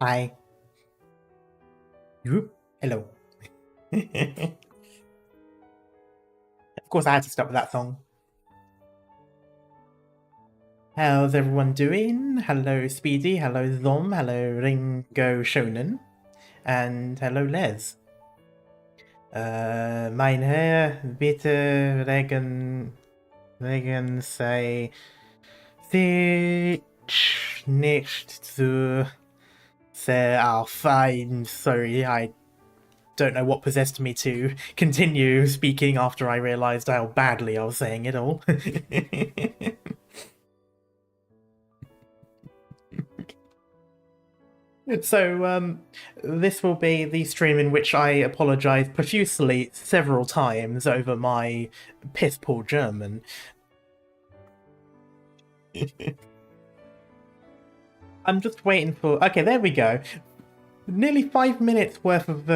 Hi. Hello. Of course, I had to start with that song. How's everyone doing? Hello, Speedy. Hello, Zom. Hello, Ringo Shonen. And hello, Les. Mein Herr, bitte wegen sei sich nicht zu sehr fein. Sorry, I don't know what possessed me to continue speaking after I realized how badly I was saying it all. So, this will be the stream in which I apologize profusely several times over my piss-poor German. I'm just waiting for... Okay, there we go. Nearly 5 minutes worth of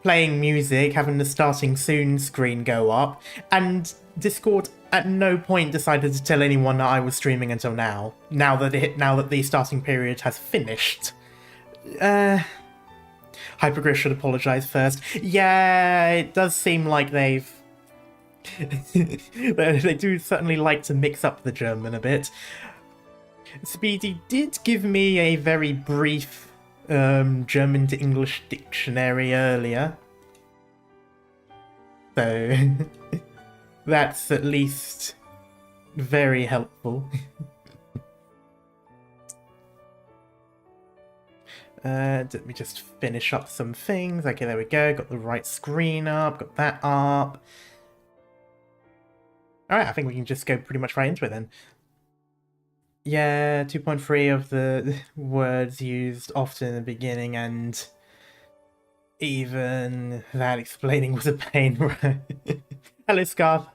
playing music, having the starting soon screen go up, and Discord at no point decided to tell anyone that I was streaming until now. Now that the starting period has finished. Hypergriff should apologize first. Yeah, it does seem like they've... they do certainly like to mix up the German a bit. Speedy did give me a very brief German to English dictionary earlier. So that's at least very helpful. Let me just finish up some things. Okay, there we go. Got the right screen up, got that up. Alright, I think we can just go pretty much right into it then. Yeah, 2.3 of the words used often in the beginning, and even that explaining was a pain, right? Hello, Scarf.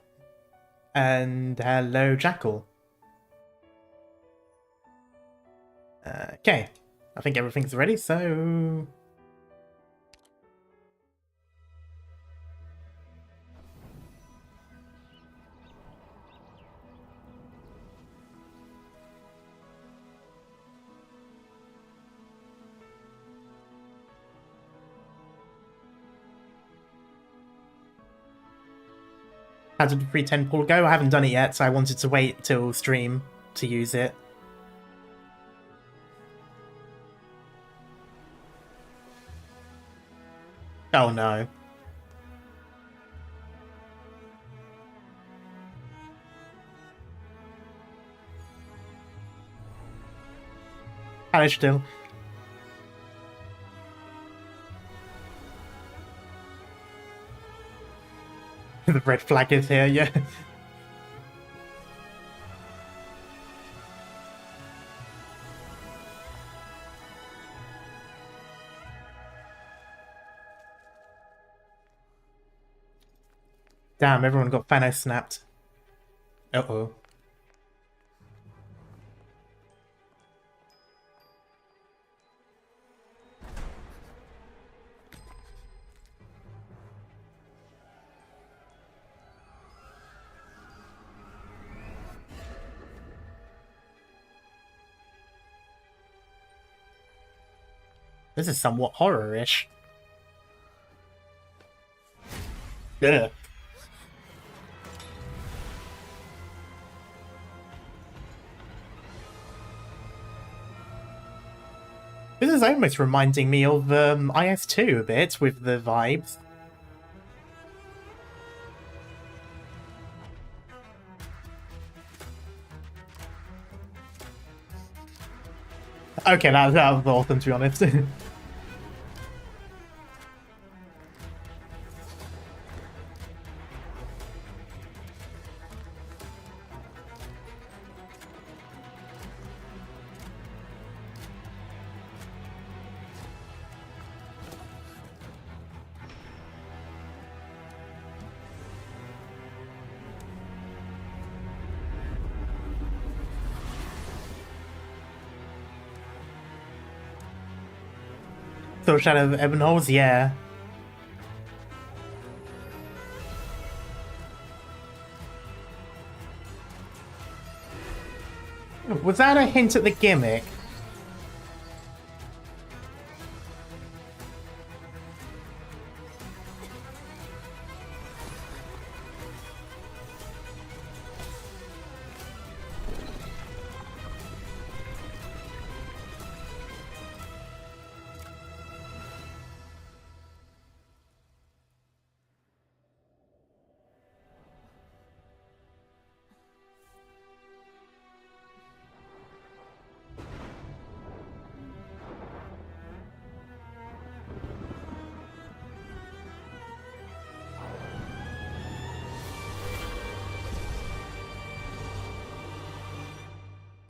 And hello, Jackal. Okay, I think everything's ready, so... How did the free 10 pool go? I haven't done it yet, so I wanted to wait till stream to use it. Oh no. Hello, still. The red flag is here, yeah. Damn, everyone got Thanos snapped. Uh-oh. This is somewhat horror-ish. Yeah. This is almost reminding me of IS2 a bit, with the vibes. Okay, that was awesome, to be honest. So Shadow of Ebonholz, yeah. Was that a hint at the gimmick?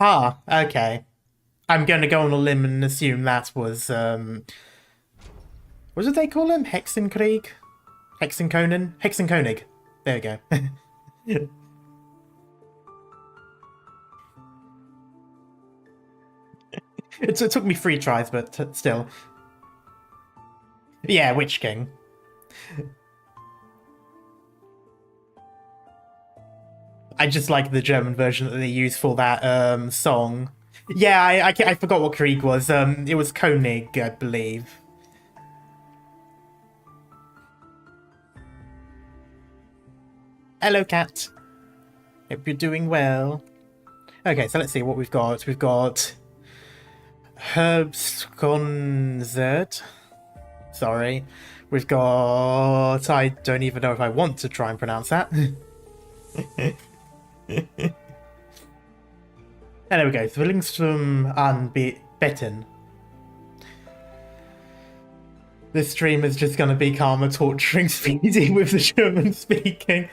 Ah, okay. I'm going to go on a limb and assume that was, what did they call him? Hexenkrieg? Hexenkonen? Hexenkonig. There we go. It took me 3 tries, but still. Yeah, Witch King. I just like the German version that they use for that song. Yeah, I forgot what Krieg was. It was Koenig, I believe. Hello, cat. Hope you're doing well. Okay, so let's see what we've got. We've got herbst concert. Sorry. We've got... I don't even know if I want to try and pronounce that. And there we go. Zwillingstürme Betten. This stream is just going to be Karma torturing Speedy with the German speaking.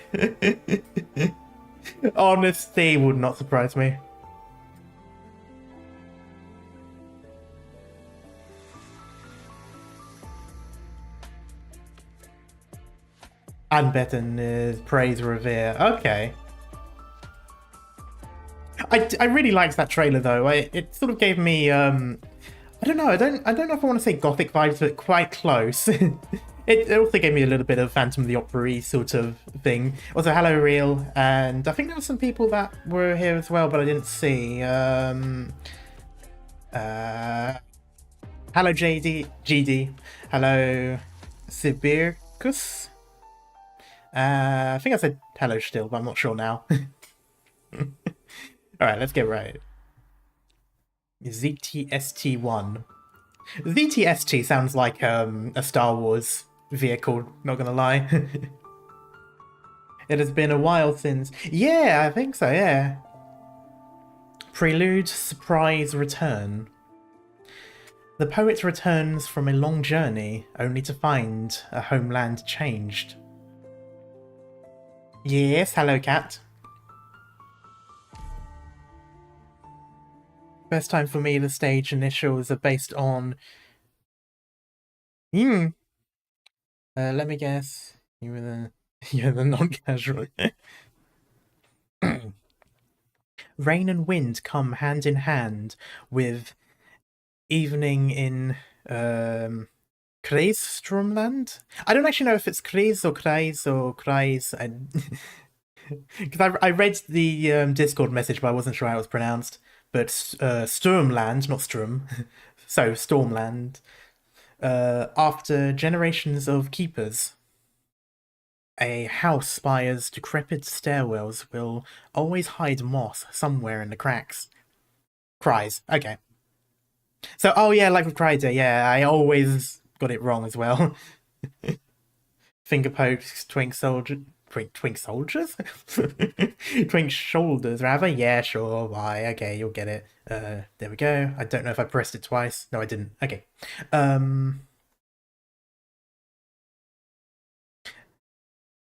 Honesty would not surprise me. Anbeten is praise revere. Okay. I really liked that trailer though. It sort of gave me I don't know. I don't know if I want to say gothic vibes, but quite close. It also gave me a little bit of Phantom of the Opera sort of thing. Also, hello, Real, and I think there were some people that were here as well, but I didn't see. Hello, GD. Hello, Sibirkus. I think I said hello still, but I'm not sure now. All right, let's get right. ZTST1. ZTST sounds like a Star Wars vehicle, not gonna lie. It has been a while since... Yeah, I think so, yeah. Prelude, surprise, return. The poet returns from a long journey, only to find a homeland changed. Yes, hello, cat. First time for me, the stage initials are based on... let me guess. You're the non-casual. Rain and wind come hand in hand with evening in Kreisstromland. I don't actually know if it's Kreis or Kreis or Kreis. Because I read the Discord message, but I wasn't sure how it was pronounced. But Sturmland, not Strum. So Stormland. After generations of keepers, a house spire's decrepit stairwells will always hide moss somewhere in the cracks. Cries. Okay. So, oh yeah, like with Cryder, yeah, I always got it wrong as well. Finger pokes, twink soldier... Twink soldiers? Twink shoulders, rather? Yeah, sure, why, okay, you'll get it. There we go. I don't know if I pressed it twice. No, I didn't. Okay.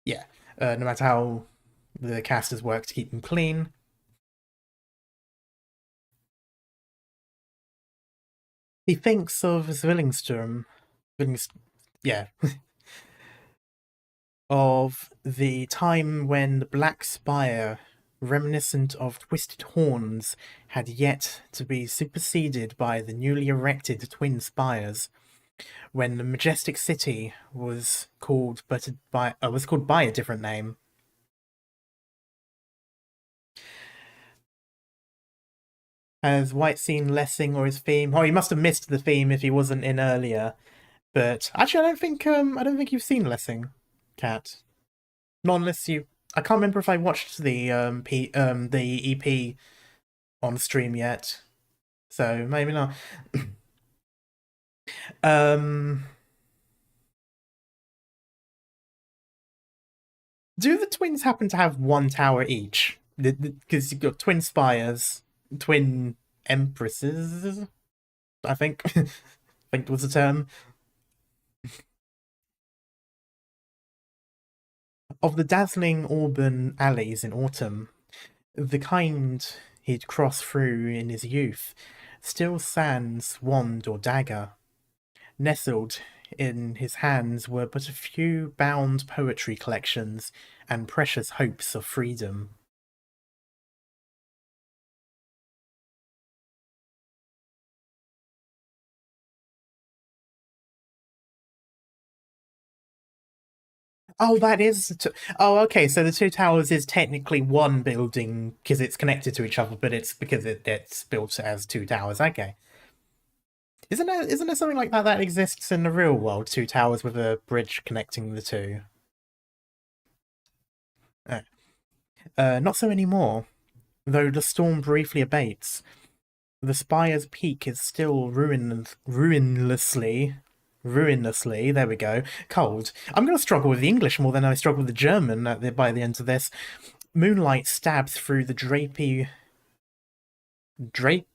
Yeah. No matter how the casters work to keep them clean. He thinks of Zwillingstürme. Yeah. Of the time when the Black Spire, reminiscent of twisted horns, had yet to be superseded by the newly erected twin spires, when the majestic city was called by a different name. Has White seen Lessing or his theme? Oh, he must have missed the theme if he wasn't in earlier. But actually, I don't think you've seen Lessing, Cat. Not unless you. I can't remember if I watched the the EP on stream yet, so maybe not. um, do the twins happen to have one tower each? Because you've got twin spires, twin empresses. I think. I think was the term of the dazzling auburn alleys in autumn. The kind he'd crossed through in his youth, still sans wand or dagger. Nestled in his hands were but a few bound poetry collections and precious hopes of freedom. Oh, that is. Oh, okay. So the two towers is technically one building because it's connected to each other, but it's because it's built as two towers. Okay. Isn't there something like that that exists in the real world? Two towers with a bridge connecting the two. Uh, not so anymore. Though the storm briefly abates, the spire's peak is still ruinously, there we go, cold. I'm going to struggle with the English more than I struggle with the German by the end of this. Moonlight stabs through the drape, drapery?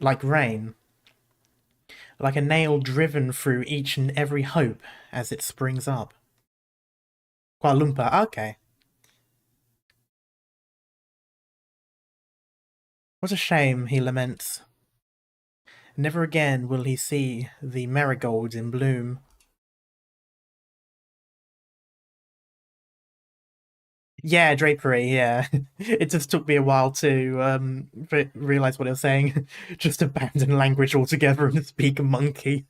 Like rain. Like a nail driven through each and every hope as it springs up. Kuala Lumpur, okay. What a shame, he laments. Never again will he see the marigold in bloom. Yeah, drapery, yeah. It just took me a while to realize what I was saying. Just abandon language altogether and speak monkey.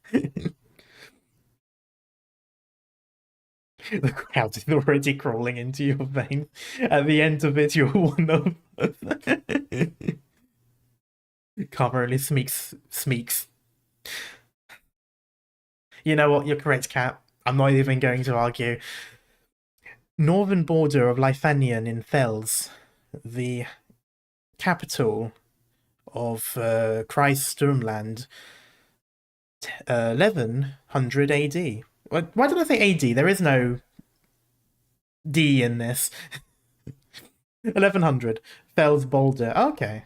The crowd is already crawling into your veins. At the end of it, you're one of Karma only smeeks. You know what? You're correct, Cat. I'm not even going to argue. Northern border of Leithanien in Fels, the capital of Kreissturmland, 1100 AD. Why did I say AD? There is no D in this. 1100. Fels Boulder. Okay.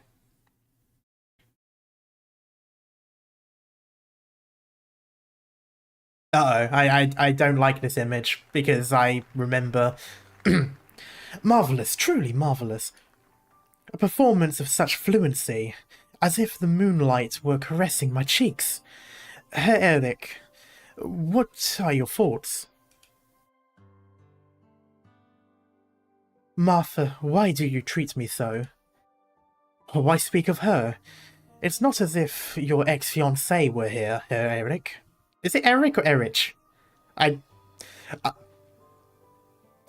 Uh-oh. I don't like this image because I remember... Marvellous, truly marvellous. A performance of such fluency, as if the moonlight were caressing my cheeks. Herr Ehrlich, what are your thoughts? Martha, why do you treat me so? Why speak of her? It's not as if your ex-fiancé were here, Herr Eric. Is it Eric or Erich? I, I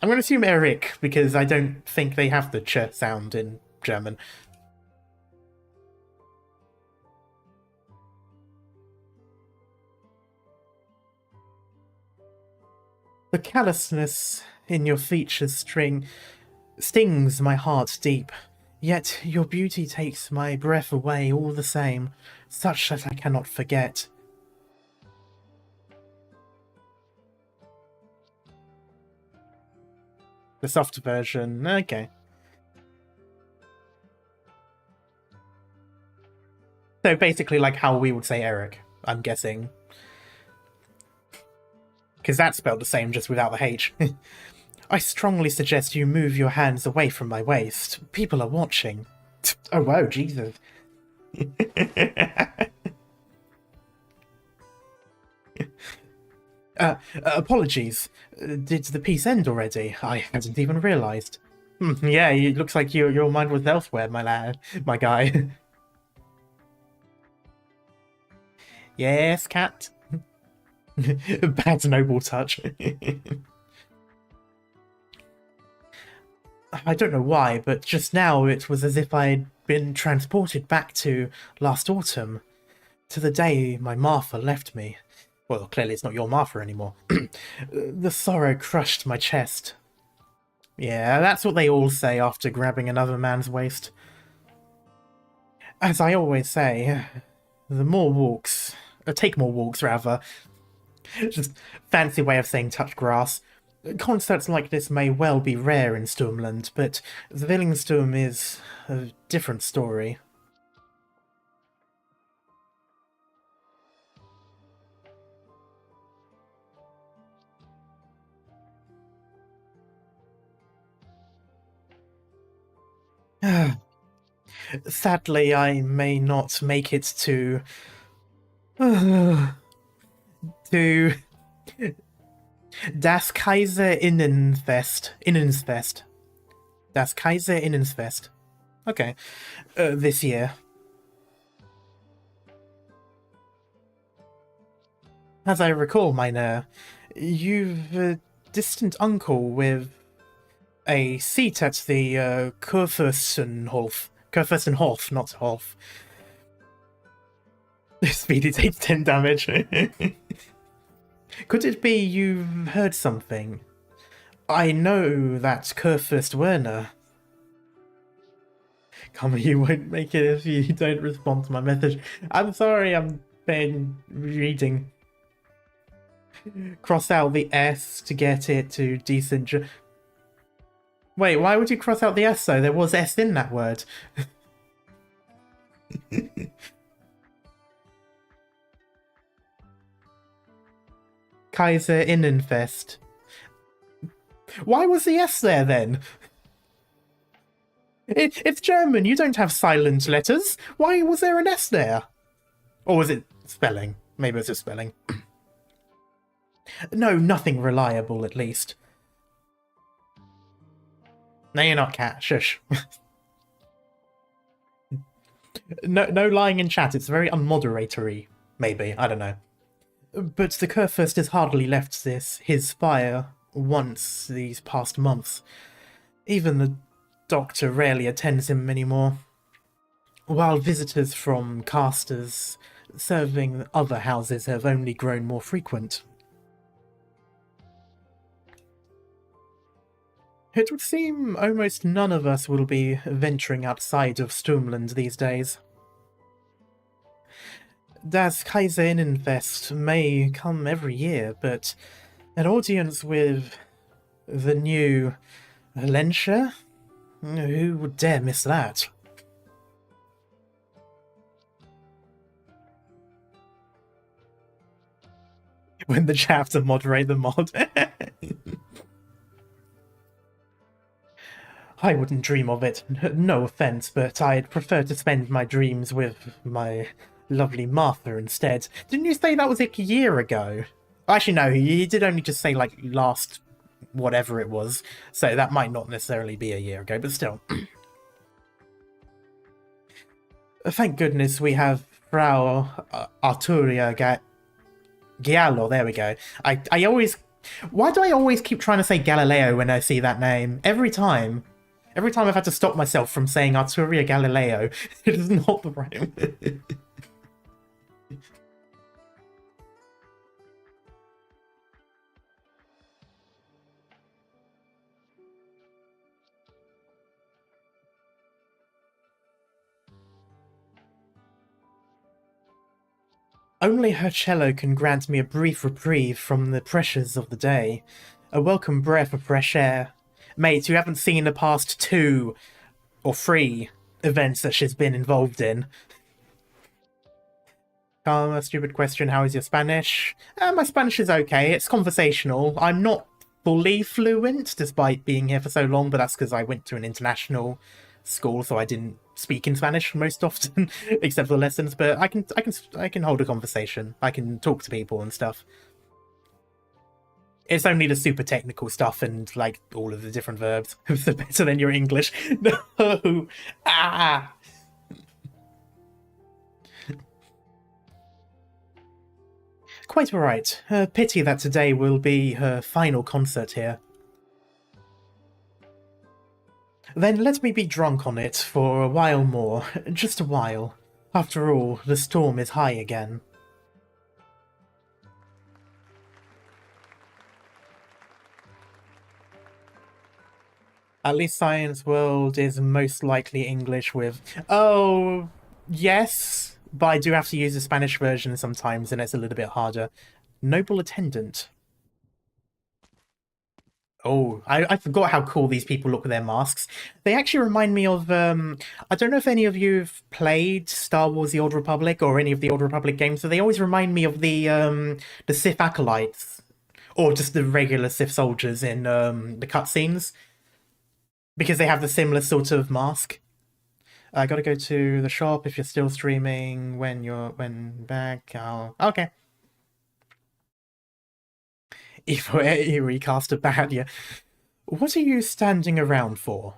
I'm going to assume Eric because I don't think they have the ch sound in German. The callousness in your features stings my heart deep. Yet your beauty takes my breath away all the same, such that I cannot forget. The soft version, okay. So basically like how we would say Eric, I'm guessing. Because that's spelled the same, just without the H. I strongly suggest you move your hands away from my waist. People are watching. Oh, wow, Jesus. Apologies. Did the piece end already? I hadn't even realised. Yeah, it looks like your mind was elsewhere, my lad, my guy. Yes, cat. Bad noble touch. I don't know why, but just now it was as if I'd been transported back to last autumn, to the day my Martha left me. Well, clearly it's not your Martha anymore. The sorrow crushed my chest. Yeah, that's what they all say after grabbing another man's waist. As I always say, the more walks... take more walks, rather. Just fancy way of saying touch grass. Concerts like this may well be rare in Sturmland, but Zwillingstürme is a different story. Sadly, I may not make it to to Das Kaiser Innensfest. Das Kaiser Innensfest. Okay, this year. As I recall, Miner, you've a distant uncle with a seat at the Kurfürstenhof. Kurfürstenhof, not Hof. Speedy takes 10 damage. Could it be you've heard something? I know that Kurfürst Werner. Come on, you won't make it if you don't respond to my message. I'm sorry, I'm been reading. Cross out the S to get it to decent. Wait, why would you cross out the S though? There was S in that word. Kaiser Innenfest. Why was the S there then? It's German, you don't have silent letters. Why was there an S there? Or was it spelling? Maybe it was just spelling. No, nothing reliable at least. No, you're not, cat. Shush. No lying in chat. It's very unmoderatory. Maybe. I don't know. But the Kurfürst has hardly left his spire once these past months. Even the doctor rarely attends him anymore. While visitors from casters serving other houses have only grown more frequent. It would seem almost none of us will be venturing outside of Sturmland these days. Das Kaiser Innenfest may come every year, but an audience with the new Lenscher? Who would dare miss that? When the chat have to moderate the mod. I wouldn't dream of it. No offense, but I'd prefer to spend my dreams with my lovely Martha instead. Didn't you say that was like a year ago? Actually, no, you did only just say, like, last whatever it was, so that might not necessarily be a year ago, but still. Thank goodness we have Frau Arturia Giallo, there we go. I always... Why do I always keep trying to say Galileo when I see that name? Every time. Every time I've had to stop myself from saying Arturia Galileo. It is not the right... Only her cello can grant me a brief reprieve from the pressures of the day. A welcome breath of fresh air. Mate, you haven't seen the past 2 or 3 events that she's been involved in. A stupid question, how is your Spanish? My Spanish is okay, it's conversational. I'm not fully fluent, despite being here for so long, but that's because I went to an international school, so I didn't speak in Spanish most often, except for the lessons. But I can hold a conversation. I can talk to people and stuff. It's only the super technical stuff and like all of the different verbs. Better than your English. No. Ah. Quite alright. Pity that today will be her final concert here. Then let me be drunk on it for a while more, just a while. After all, the storm is high again. At least Science World is most likely English with... Oh, yes, but I do have to use the Spanish version sometimes and it's a little bit harder. Noble Attendant. Oh, I forgot how cool these people look with their masks. They actually remind me of, I don't know if any of you have played Star Wars The Old Republic or any of the Old Republic games, so they always remind me of the Sith Acolytes, or just the regular Sith soldiers in the cutscenes, because they have the similar sort of mask. I gotta go to the shop if you're still streaming. When back, I'll... Okay. If we cast a bad, yeah. What are you standing around for?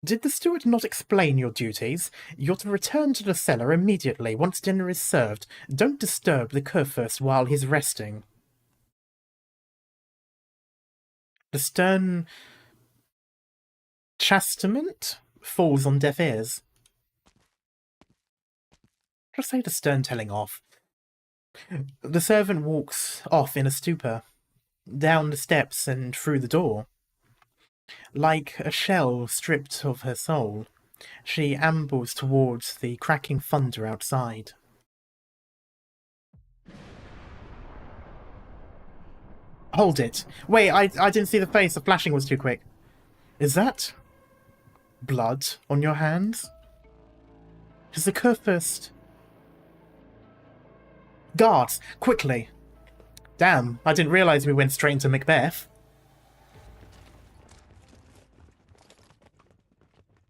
Did the steward not explain your duties? You're to return to the cellar immediately once dinner is served. Don't disturb the Kurfürst while he's resting. The stern chastisement falls on deaf ears. Just say the stern telling off. The servant walks off in a stupor, down the steps and through the door. Like a shell stripped of her soul, she ambles towards the cracking thunder outside. Hold it. Wait, I didn't see the face. The flashing was too quick. Is that blood on your hands? Does the Kurfürst... Guards, quickly! Damn, I didn't realise we went straight into Macbeth.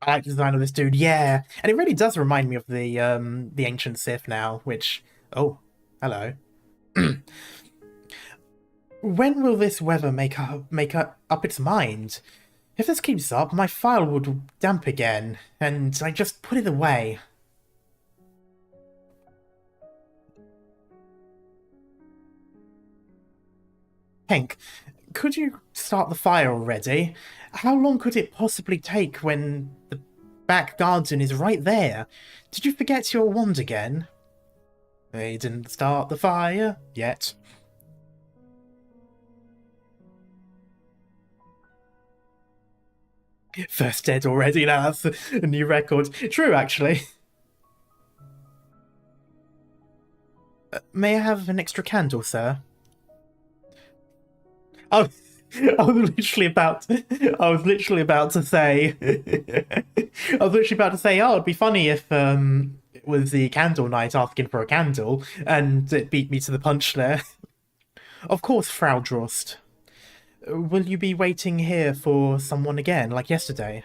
I like the design of this dude, yeah. And it really does remind me of the ancient Sith now, which... Oh, hello. When will this weather make up its mind? If this keeps up, my file would damp again, and I just put it away. Hank, could you start the fire already? How long could it possibly take when the back garden is right there? Did you forget your wand again? They didn't start the fire yet. First dead already, now that's a new record. True, actually. May I have an extra candle, sir? Oh, I was literally about to say oh, it'd be funny if it was the candle knight asking for a candle, and it beat me to the punch there. Of course, Frau Drost. Will you be waiting here for someone again, like yesterday?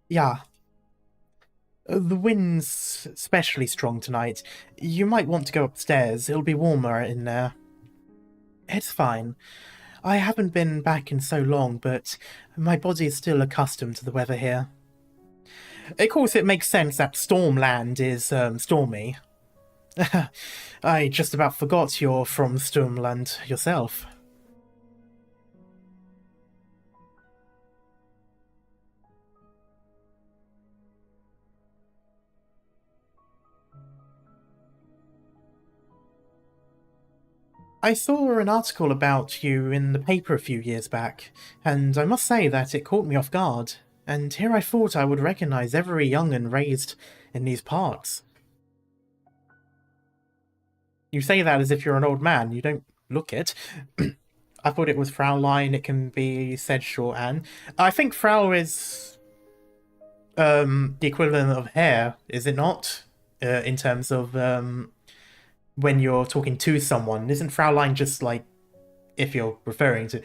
Yeah. The wind's especially strong tonight. You might want to go upstairs. It'll be warmer in there. It's fine. I haven't been back in so long, but my body is still accustomed to the weather here. Of course, it makes sense that Stormland is stormy. I just about forgot you're from Stormland yourself. I saw an article about you in the paper a few years back, and I must say that it caught me off guard, and here I thought I would recognise every young'un raised in these parts. You say that as if you're an old man, you don't look it. I thought it was Fraulein, it can be said shorthand. I think Frau is the equivalent of Herr, is it not? In terms of when you're talking to someone, isn't Fraulein just like, if you're referring to...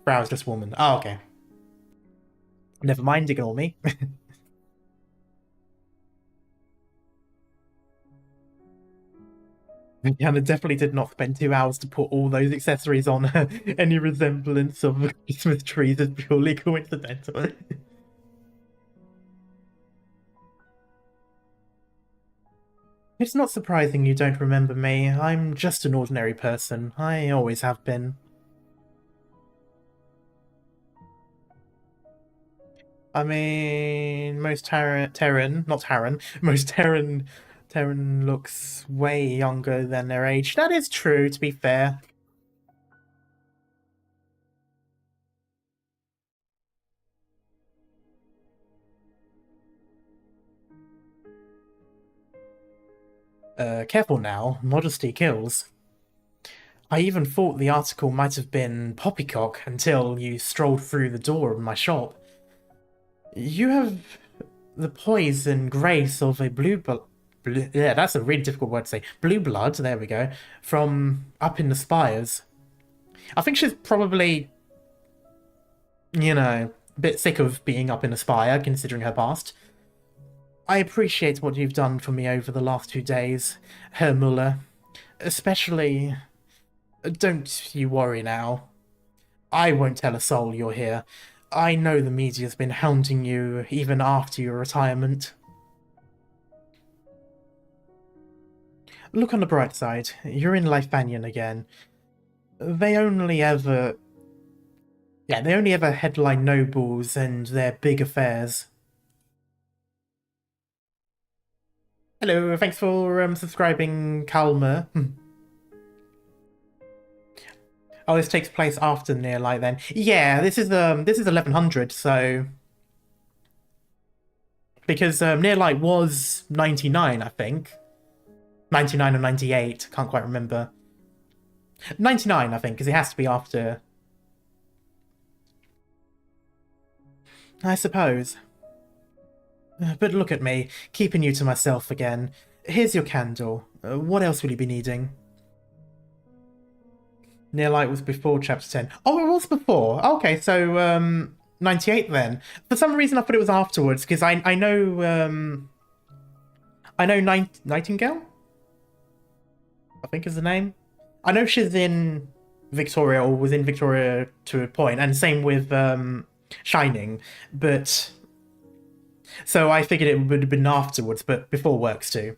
Frau is just woman. Oh, okay. Never mind, ignore me. Hannah definitely did not spend 2 hours to put all those accessories on her. Any resemblance of Christmas trees is purely coincidental. It's not surprising you don't remember me. I'm just an ordinary person. I always have been. I mean, most Terran, not Harren, most Terran looks way younger than their age. That is true, to be fair. Careful now, modesty kills. I even thought the article might have been poppycock until you strolled through the door of my shop. You have the poise and grace of a blue, yeah, that's a really difficult word to say. Blue blood, there we go, from up in the spires. I think she's probably, a bit sick of being up in a spire, considering her past. I appreciate what you've done for me over the last 2 days, Herr Muller. Especially, don't you worry now. I won't tell a soul you're here. I know the media's been hounding you even after your retirement. Look on the bright side. You're in Leithanien again. They only ever... Yeah, they only ever headline nobles and their big affairs. Hello, thanks for subscribing, Kalmer. Oh, this takes place after Near Light then. Yeah, this is 1100, so because Near Light was 99, I think. 99 or 98, can't quite remember. 99, I think, because it has to be after. I suppose. But look at me, keeping you to myself again. Here's your candle. What else will you be needing? Near Light was before Chapter 10. Oh, it was before. Okay, so 98 then. For some reason, I thought it was afterwards because I know Nightingale, I think is the name. I know she's in Victoria or was in Victoria to a point, and same with Shining. But so I figured it would have been afterwards, but before works too.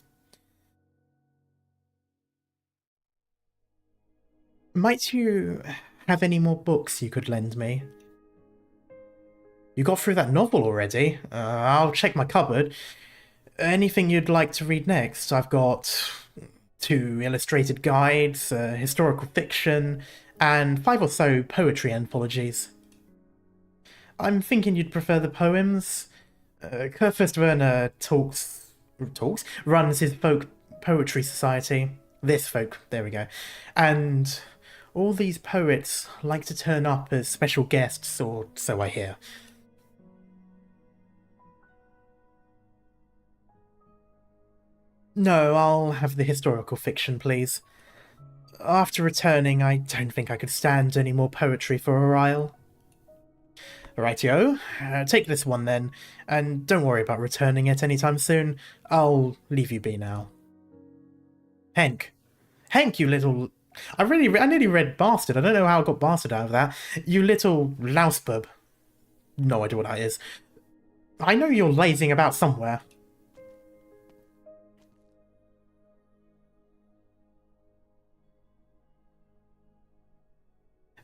Might you have any more books you could lend me? You got through that novel already? I'll check my cupboard. Anything you'd like to read next? I've got 2 illustrated guides, historical fiction, and 5 or so poetry anthologies. I'm thinking you'd prefer the poems. Kurfürst Werner runs his folk poetry society. This folk, there we go. And all these poets like to turn up as special guests, or so I hear. No, I'll have the historical fiction, please. After returning, I don't think I could stand any more poetry for a while. Rightio, take this one then, and don't worry about returning it anytime soon. I'll leave you be now. Hank, you little... I nearly read bastard. I don't know how I got bastard out of that. You little lousebub. No idea what that is. I know you're lazing about somewhere.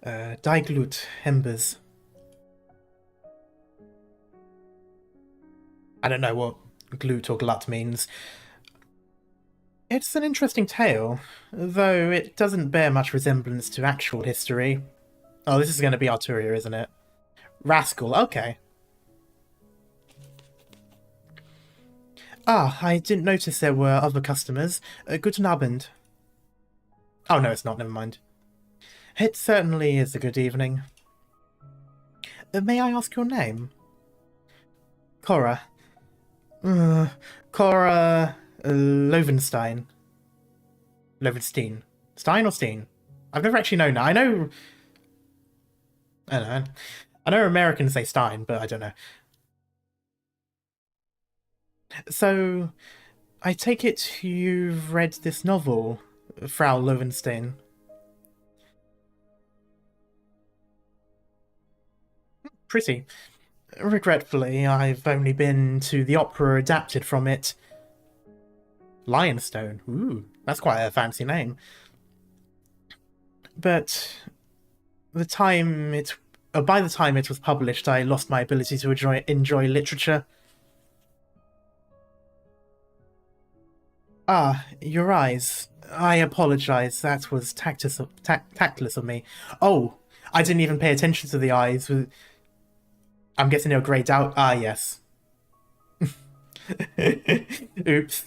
Diglut Embers. I don't know what glut or glut means. It's an interesting tale, though it doesn't bear much resemblance to actual history. Oh, this is going to be Arturia, isn't it? Rascal, okay. Ah, I didn't notice there were other customers. Guten Abend. Oh no, it's not, never mind. It certainly is a good evening. May I ask your name? Cora. Cora... Lovenstein. Lovenstein. Stein or Steen? I've never actually known that. I don't know. I know Americans say Stein, but I don't know. So, I take it you've read this novel, Frau Lovenstein. Pretty. Regretfully, I've only been to the opera adapted from it. Lionstone. Ooh, that's quite a fancy name. But by the time it was published, I lost my ability to enjoy literature. Ah, your eyes. I apologize. That was tactless of me. Oh, I didn't even pay attention to the eyes. I'm guessing they were greyed out. Ah, yes. Oops.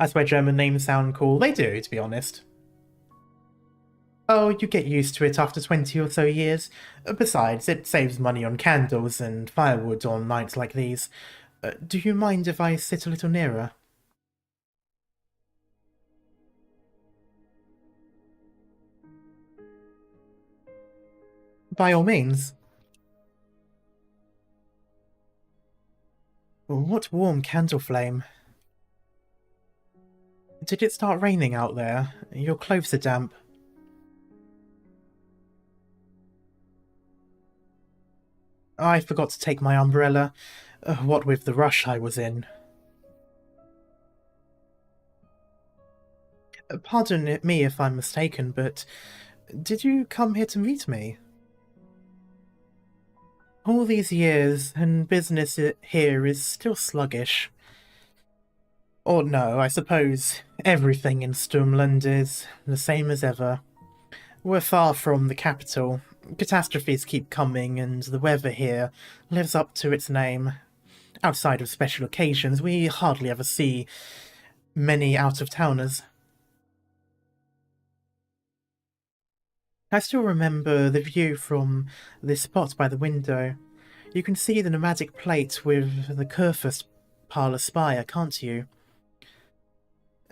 I swear German names sound cool. They do, to be honest. Oh, you get used to it after 20 or so years. Besides, it saves money on candles and firewood on nights like these. Do you mind if I sit a little nearer? By all means. What warm candle flame. Did it start raining out there? Your clothes are damp. I forgot to take my umbrella. What with the rush I was in. Pardon me if I'm mistaken, but did you come here to meet me? All these years, and business here is still sluggish. Or no, I suppose everything in Sturmland is the same as ever. We're far from the capital. Catastrophes keep coming, and the weather here lives up to its name. Outside of special occasions, we hardly ever see many out-of-towners. I still remember the view from this spot by the window. You can see the nomadic plate with the Kurfürst parlour spire, can't you?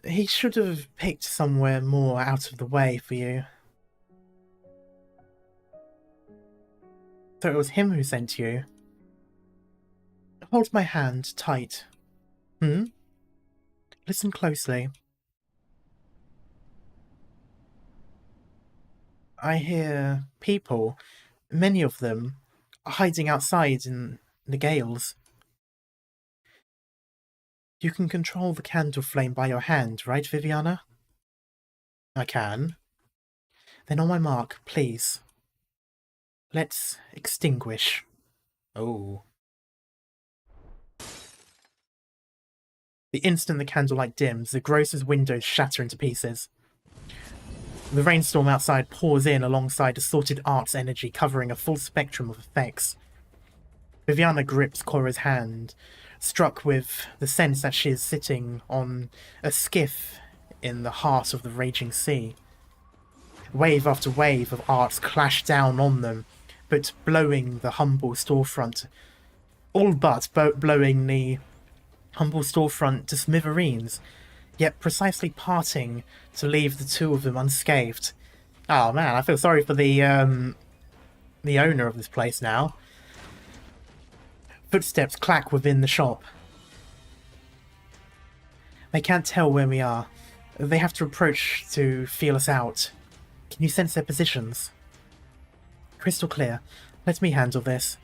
He should have picked somewhere more out of the way for you. So it was him who sent you? Hold my hand tight. Listen closely. I hear people, many of them, hiding outside in the gales. You can control the candle flame by your hand, right, Viviana? I can. Then on my mark, please. Let's extinguish. Oh. The instant the candlelight dims, the grocer's windows shatter into pieces. The rainstorm outside pours in alongside assorted art's energy, covering a full spectrum of effects. Viviana grips Cora's hand, struck with the sense that she is sitting on a skiff in the heart of the raging sea. Wave after wave of arts clash down on them, but blowing the humble storefront, all but blowing the humble storefront to smithereens, yet precisely parting to leave the two of them unscathed. Oh man, I feel sorry for the owner of this place now. Footsteps clack within the shop. They can't tell where we are. They have to approach to feel us out. Can you sense their positions? Crystal clear. Let me handle this.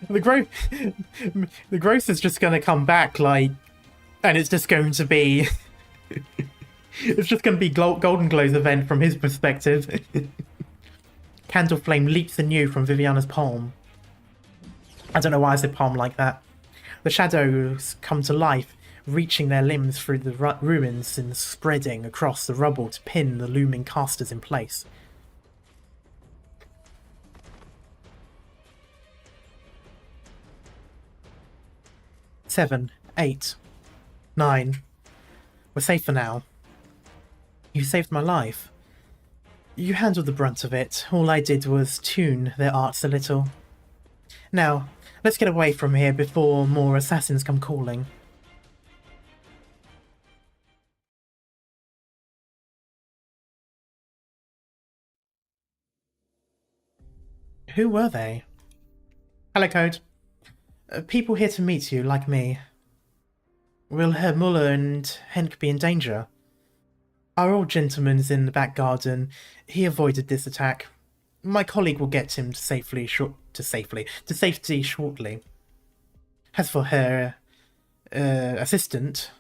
The grocer's just going to come back, like, and it's just going to be... it's just going to be Golden Glow's event from his perspective. Candle flame leaps anew from Viviana's palm. I don't know why I said palm like that. The shadows come to life, reaching their limbs through the ruins and spreading across the rubble to pin the looming casters in place. Seven, 8, 9. We're safe for now. You saved my life. You handled the brunt of it. All I did was tune their arts a little. Now, let's get away from here before more assassins come calling. Who were they? Hello, Code. People here to meet you, like me. Will Herr Muller and Henk be in danger? Our old gentleman's in the back garden. He avoided this attack. My colleague will get him to safety shortly. As for her assistant,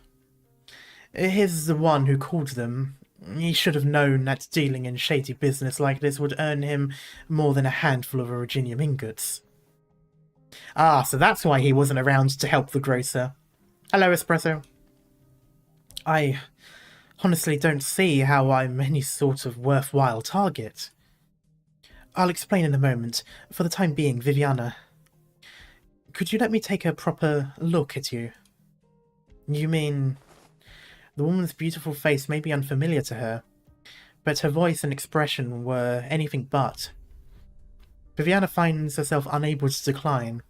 he's the one who called them. He should have known that dealing in shady business like this would earn him more than a handful of Virginium ingots. Ah, so that's why he wasn't around to help the grocer. Hello, Espresso. I honestly don't see how I'm any sort of worthwhile target. I'll explain in a moment. For the time being, Viviana, could you let me take a proper look at you? You mean... The woman's beautiful face may be unfamiliar to her, but her voice and expression were anything but. Viviana finds herself unable to decline.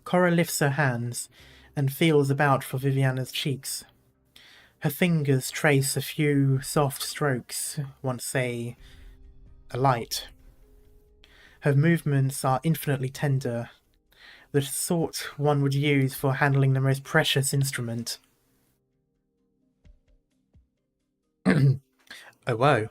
Cora lifts her hands and feels about for Viviana's cheeks. Her fingers trace a few soft strokes, once a light. Her movements are infinitely tender, the sort one would use for handling the most precious instrument. Oh, whoa.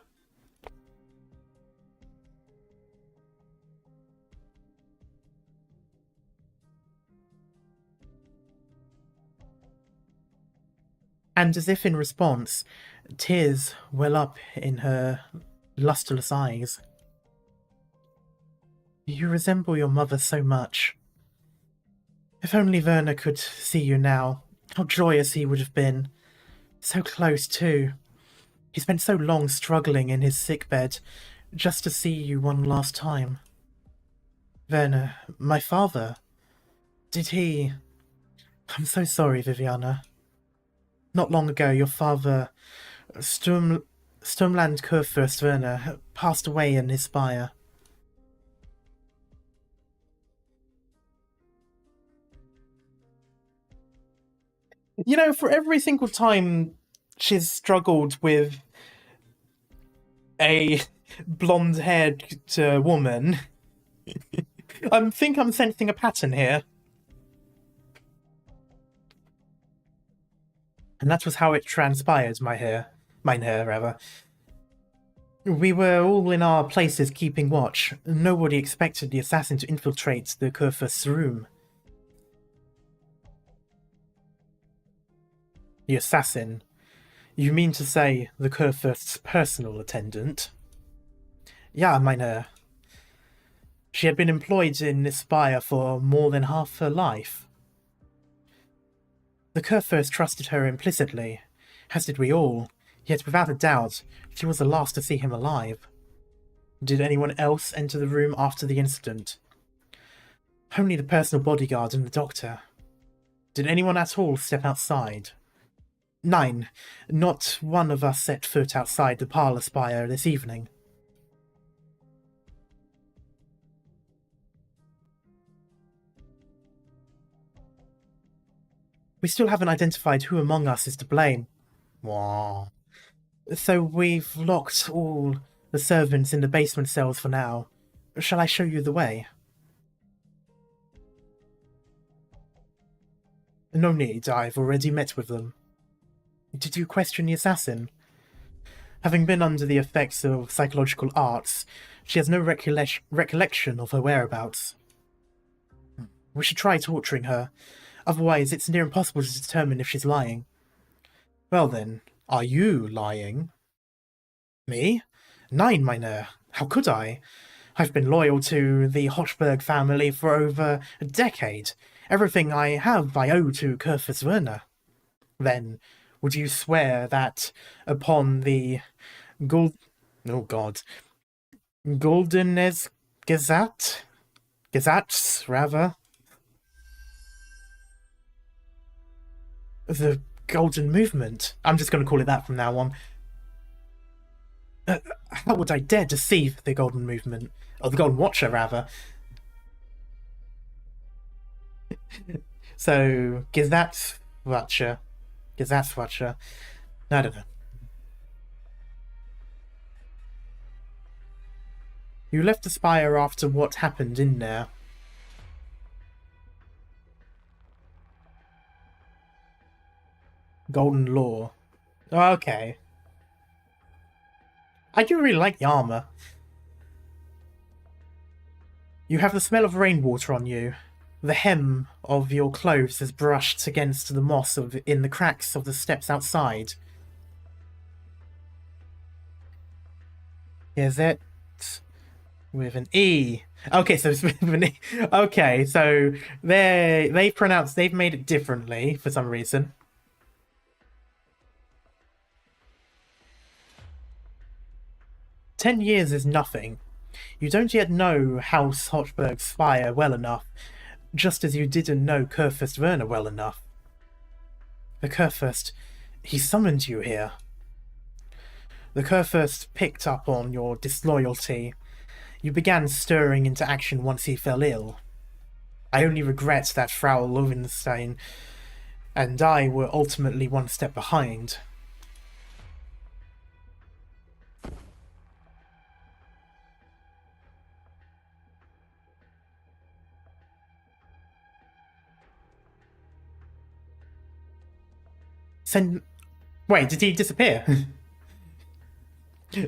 And as if in response, tears well up in her lustreless eyes. You resemble your mother so much. If only Werner could see you now, how joyous he would have been. So close, too. He spent so long struggling in his sickbed, just to see you one last time. Werner, my father, did he... I'm so sorry, Viviana. Not long ago, your father, Sturmland Kurfürst Werner, passed away in his spire. You know, for every single time she's struggled with a blonde-haired woman, I think I'm sensing a pattern here. And that was how it transpired, mine hair, rather. We were all in our places keeping watch. Nobody expected the assassin to infiltrate the Kurfürst's room. The assassin? You mean to say the Kurfürst's personal attendant? Ja, meine... She had been employed in this spire for more than half her life. The Kurfürst trusted her implicitly, as did we all, yet without a doubt, she was the last to see him alive. Did anyone else enter the room after the incident? Only the personal bodyguard and the doctor. Did anyone at all step outside? Nein, not one of us set foot outside the parlour spire this evening. We still haven't identified who among us is to blame. Wow. So we've locked all the servants in the basement cells for now. Shall I show you the way? No need, I've already met with them. Did you question the assassin? Having been under the effects of psychological arts, she has no recollection of her whereabouts. We should try torturing her. Otherwise, it's near impossible to determine if she's lying. Well then, are you lying? Me? Nein, meine. How could I? I've been loyal to the Hochberg family for over a decade. Everything I have I owe to Kurfürst Werner. Then, would you swear that upon the Goldenes Gesetz, rather? The Golden Movement. I'm just going to call it that from now on. How would I dare deceive the Golden Movement? Or the Golden Watcher, rather. So, Gesetzwatcher. I don't know. You left the spire after what happened in there. Golden Law. Oh, okay. I do really like the armor. You have the smell of rainwater on you. The hem of your clothes is brushed against the moss in the cracks of the steps outside. Is it with an E? Okay, so it's with an E. Okay, so they've made it differently for some reason. "10 years is nothing. You don't yet know House Hochberg's spire well enough, just as you didn't know Kurfürst Werner well enough. The Kurfürst, he summoned you here. The Kurfürst picked up on your disloyalty. You began stirring into action once he fell ill. I only regret that Frau Lowenstein and I were ultimately one step behind. Wait, did he disappear?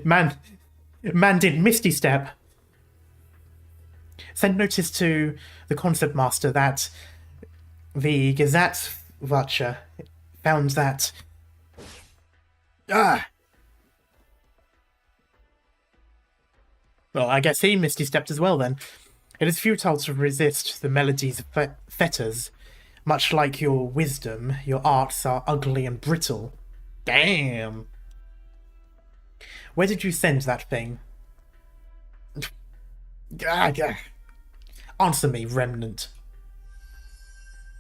Man did Misty Step. Send notice to the concept master that the Gesatzwache found that... Well, I guess he Misty Stepped as well then. It is futile to resist the melodies of fetters. Much like your wisdom, your arts are ugly and brittle. Damn. Where did you send that thing? Answer me, remnant.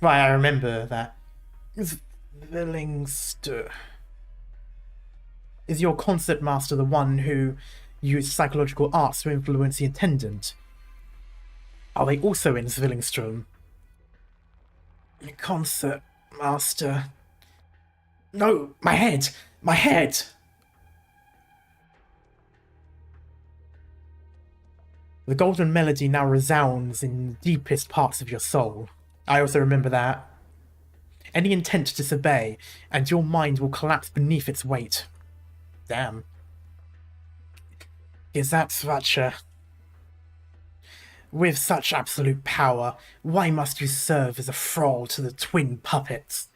Right, I remember that. Zwillingstürme. Is your concert master the one who used psychological arts to influence the attendant? Are they also in Zwillingstürme? Concert master... No, my head! My head! The golden melody now resounds in the deepest parts of your soul. I also remember that. Any intent to disobey, and your mind will collapse beneath its weight. Damn. Is that such a... With such absolute power, why must you serve as a thrall to the twin puppets?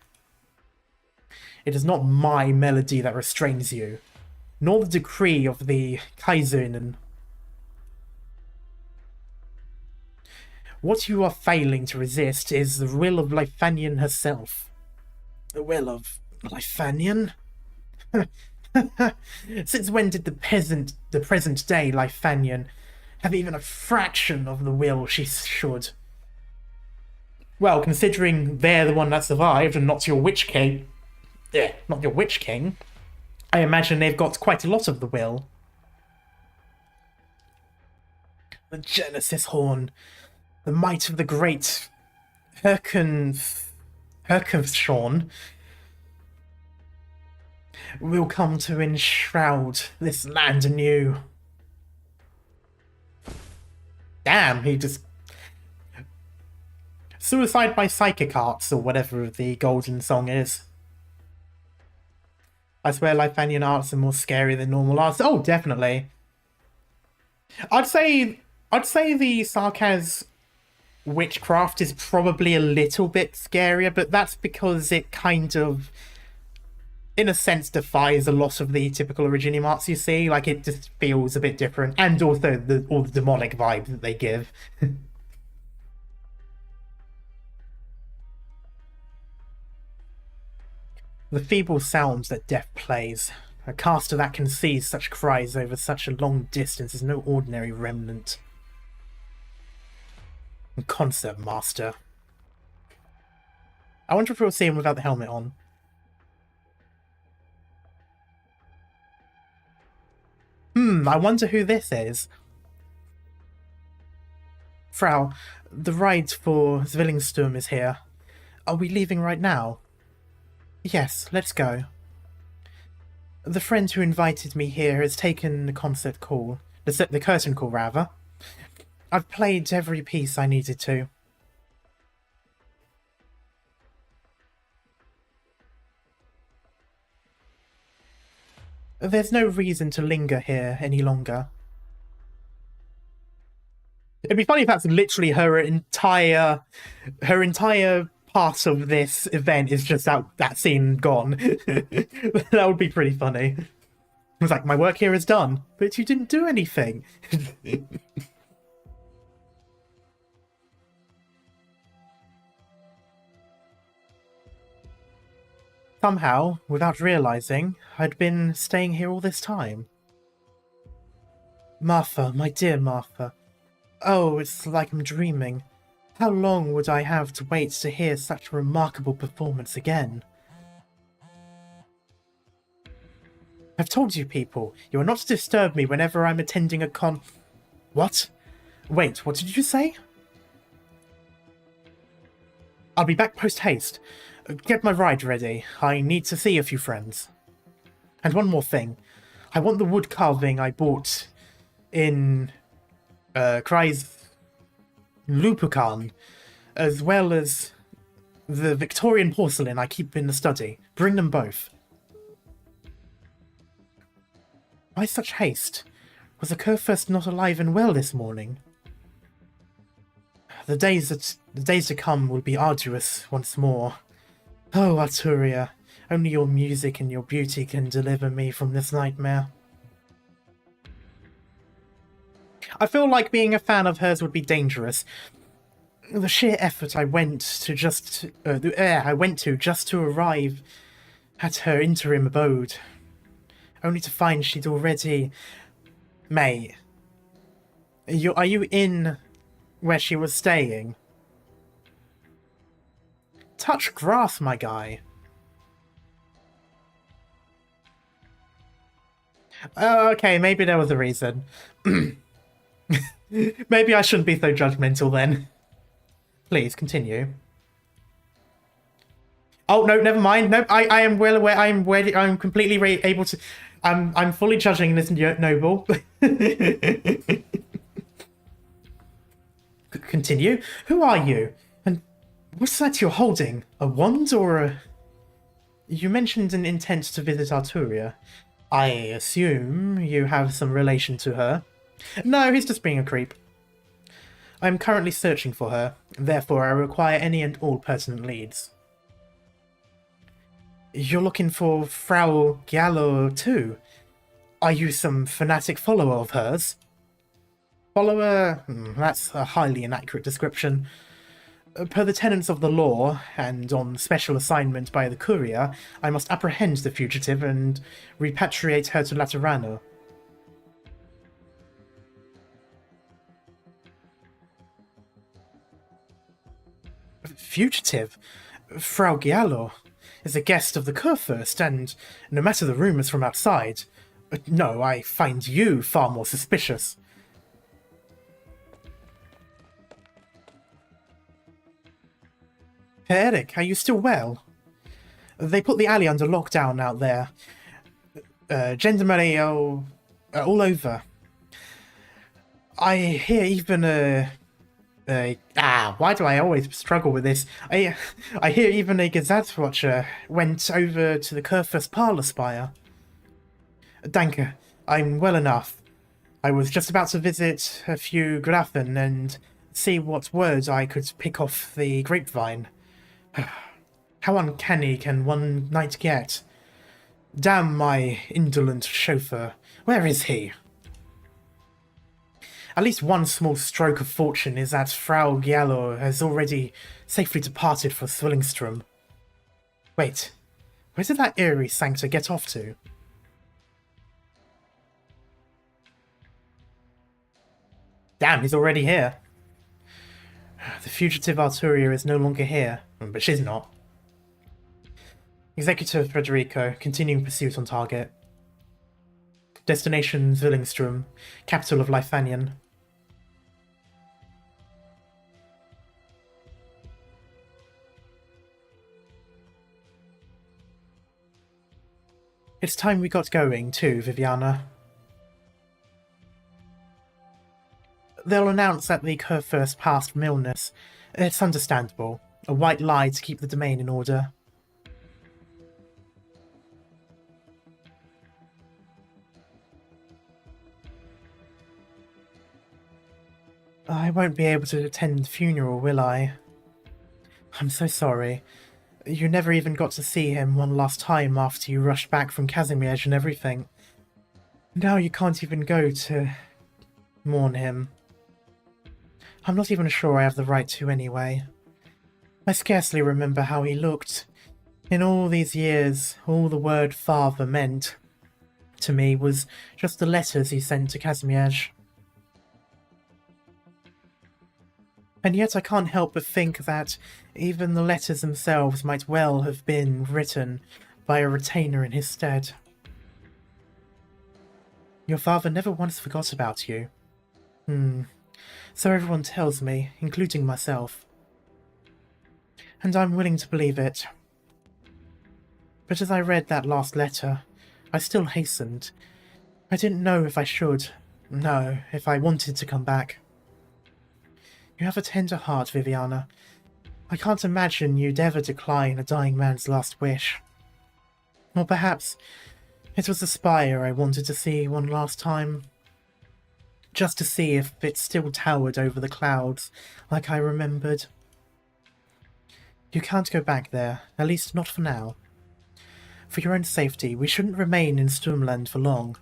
It is not my melody that restrains you, nor the decree of the Kaiserin. What you are failing to resist is the will of Leithanien herself. The will of Leithanien? Since when did the present day Leithanien have even a fraction of the will she should? Well, considering they're the one that survived and not your Witch King... not your Witch King, I imagine they've got quite a lot of the will. The Genesis Horn... The might of the great Herkenschorn will come to enshroud this land anew. Damn, he just... Suicide by psychic arts, or whatever the golden song is. I swear Leithanien arts are more scary than normal arts. Oh, definitely. I'd say the Sarkaz witchcraft is probably a little bit scarier, but that's because it kind of, in a sense, defies a lot of the typical Originium arts you see. Like, it just feels a bit different, and also all the demonic vibes that they give. The feeble sounds that death plays. A caster that can see such cries over such a long distance is no ordinary remnant. Concept master. I wonder if we'll see him without the helmet on. I wonder who this is. Frau, the ride for Zwillingstürme is here. Are we leaving right now? Yes, let's go. The friend who invited me here has taken the concert call. The curtain call, rather. I've played every piece I needed to. There's no reason to linger here any longer. It'd be funny if that's literally her entire part of this event is just that scene gone. That would be pretty funny. It was like, my work here is done, but you didn't do anything. Somehow, without realizing, I'd been staying here all this time. Martha, my dear Martha. Oh, it's like I'm dreaming. How long would I have to wait to hear such a remarkable performance again? I've told you people, you are not to disturb me whenever I'm attending a What? Wait, what did you say? I'll be back post-haste. Get my ride ready. I need to see a few friends. And one more thing. I want the wood carving I bought in Kry's Lupukan, as well as the Victorian porcelain I keep in the study. Bring them both. Why such haste? Was the Kurfürst not alive and well this morning? The days to come will be arduous once more. Oh, Arturia, only your music and your beauty can deliver me from this nightmare. I feel like being a fan of hers would be dangerous. The sheer effort I went to just to arrive at her interim abode, only to find she'd already... Mate, are you in where she was staying? Touch grass, my guy. Okay, maybe there was a reason. Maybe I shouldn't be so judgmental then. Please, continue. Oh, no, never mind. No, I am well aware. I'm completely able to... I'm fully judging this noble. Continue. Who are you? And what's that you're holding? A wand or a... You mentioned an intent to visit Arturia. I assume you have some relation to her. No, he's just being a creep. I'm currently searching for her, therefore I require any and all pertinent leads. You're looking for Frau Giallo too? Are you some fanatic follower of hers? Follower? That's a highly inaccurate description. Per the tenets of the law, and on special assignment by the courier, I must apprehend the fugitive and repatriate her to Laterano. Fugitive? Frau Giallo is a guest of the Kurfürst, and no matter the rumours from outside, no, I find you far more suspicious. Eric, are you still well? They put the alley under lockdown out there. Gendarmerie all over. I hear even why do I always struggle with this? I hear even a Gazette watcher went over to the Kurfürst parlour spire. Danke, I'm well enough. I was just about to visit a few Grafen and see what word I could pick off the grapevine. How uncanny can one night get? Damn my indolent chauffeur. Where is he? At least one small stroke of fortune is that Frau Giallo has already safely departed for Zwillingstürme. Wait, where did that eerie sanctor get off to? Damn, he's already here. The fugitive Arturia is no longer here, but she's not. Executor Federico, continuing pursuit on target. Destination Zwillingstürme, capital of Leithanien. It's time we got going too, Viviana. They'll announce that the Kurfürst passed from illness. It's understandable. A white lie to keep the domain in order. I won't be able to attend the funeral, will I? I'm so sorry. You never even got to see him one last time after you rushed back from Kazimierz and everything. Now you can't even go to mourn him. I'm not even sure I have the right to anyway. I scarcely remember how he looked. In all these years, all the word father meant to me was just the letters he sent to Kazimierz. And yet I can't help but think that even the letters themselves might well have been written by a retainer in his stead. Your father never once forgot about you. So everyone tells me, including myself. And I'm willing to believe it. But as I read that last letter, I still hastened. I didn't know if I should. No, if I wanted to come back. You have a tender heart, Viviana. I can't imagine you'd ever decline a dying man's last wish. Or perhaps it was the spire I wanted to see one last time. Just to see if it still towered over the clouds, like I remembered. You can't go back there, at least not for now. For your own safety, we shouldn't remain in Sturmland for long.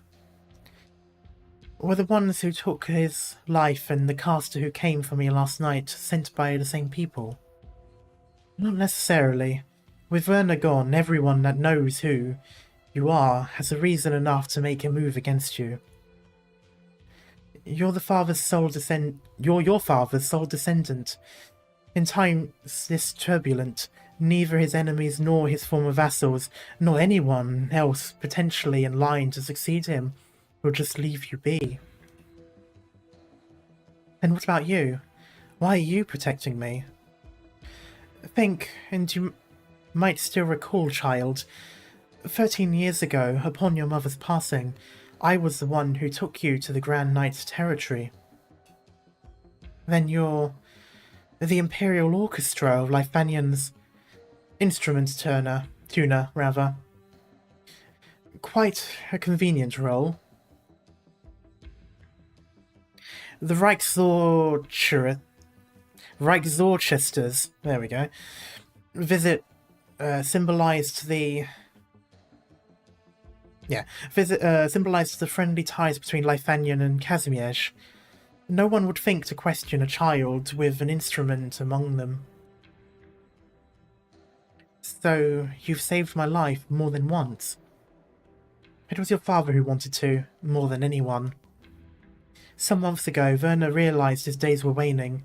Were the ones who took his life and the caster who came for me last night sent by the same people? Not necessarily. With Werner gone, everyone that knows who you are has a reason enough to make a move against you. You're your father's sole descendant. In times this turbulent, neither his enemies nor his former vassals, nor anyone else potentially in line to succeed him, will just leave you be. And what about you? Why are you protecting me? Think, and you might still recall, child. 13 years ago, upon your mother's passing, I was the one who took you to the Grand Knight's territory. Then you're the Imperial Orchestra of Leithanien's tuner. Quite a convenient role. The Reichsorchesters, there we go, symbolized the friendly ties between Leithanien and Kazimierz. No one would think to question a child with an instrument among them. So, you've saved my life more than once. It was your father who wanted to, more than anyone. Some months ago, Werner realized his days were waning,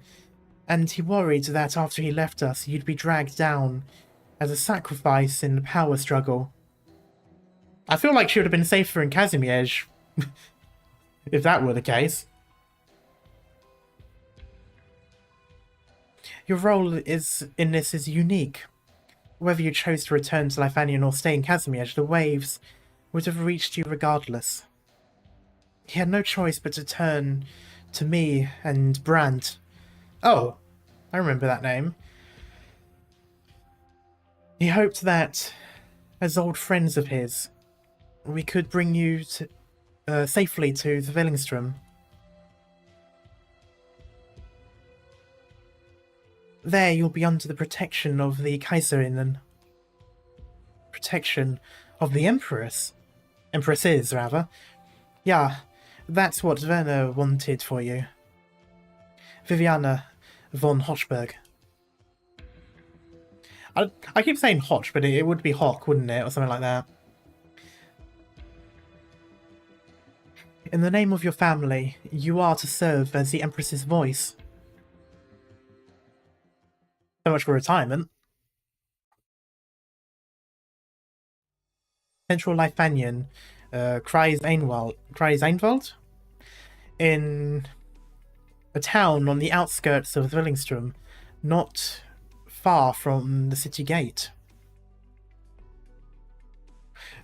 and he worried that after he left us, you'd be dragged down as a sacrifice in the power struggle. I feel like she would have been safer in Kazimierz, if that were the case. Your role in this is unique. Whether you chose to return to Leithanien or stay in Kazimierz, the waves would have reached you regardless. He had no choice but to turn to me and Brandt. Oh, I remember that name. He hoped that, as old friends of his, we could bring you safely to the Zwillingstürme. There you'll be under the protection of the Kaiserinnen. Protection of the Empresses, rather. Yeah, that's what Werner wanted for you. Viviana von Hochberg. I keep saying Hoch, but it would be Hoch, wouldn't it? Or something like that. In the name of your family, you are to serve as the Empress's voice. So much for retirement. Central Leithanien, Kreis Einwald, in a town on the outskirts of Zwillingstürme, not far from the city gate.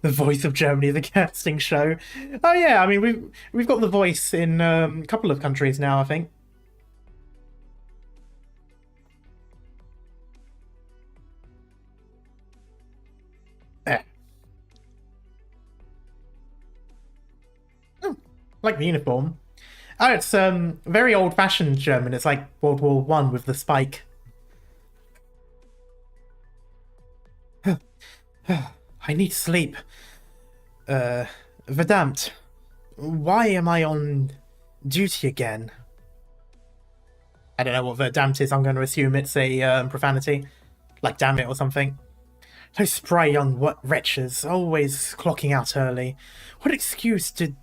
The Voice of Germany, the casting show. Oh yeah, I mean we've got The Voice in a couple of countries now, I think. There. Oh, like the uniform. Oh, it's very old-fashioned German. It's like World War I with the spike. I need sleep. Verdammt. Why am I on duty again? I don't know what verdammt is. I'm going to assume it's a profanity. Like damn it or something. Those spry young wretches, always clocking out early. What excuse did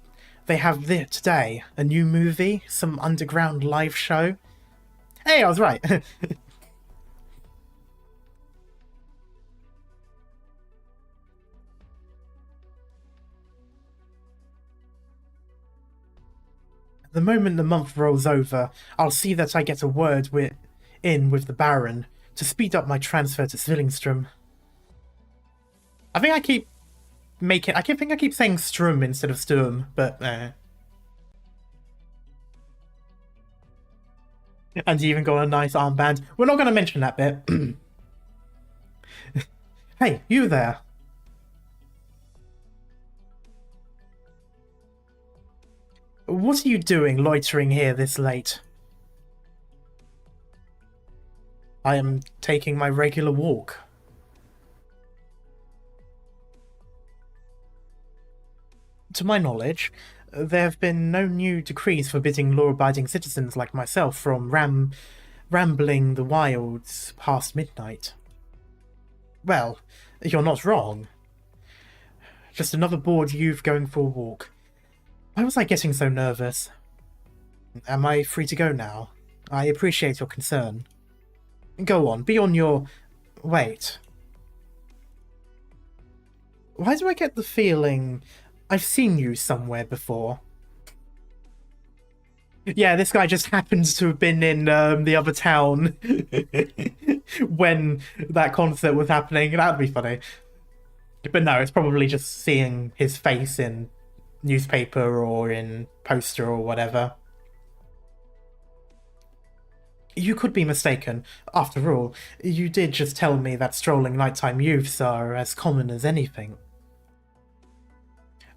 they have there today? A new movie? Some underground live show? Hey, I was right. The moment the month rolls over, I'll see that I get a word in with the Baron to speed up my transfer to Zwillingstürme. I think I keep I keep saying Strum instead of Sturm, but And you even got a nice armband. We're not going to mention that bit. Hey, you there. What are you doing loitering here this late? I am taking my regular walk. To my knowledge, there have been no new decrees forbidding law-abiding citizens like myself from rambling the wilds past midnight. Well, you're not wrong. Just another bored youth going for a walk. Why was I getting so nervous? Am I free to go now? I appreciate your concern. Go on, be on your... Wait. Why do I get the feeling I've seen you somewhere before? Yeah, this guy just happens to have been in the other town when that concert was happening. That'd be funny. But no, it's probably just seeing his face in newspaper or in poster or whatever. You could be mistaken. After all, you did just tell me that strolling nighttime youths are as common as anything.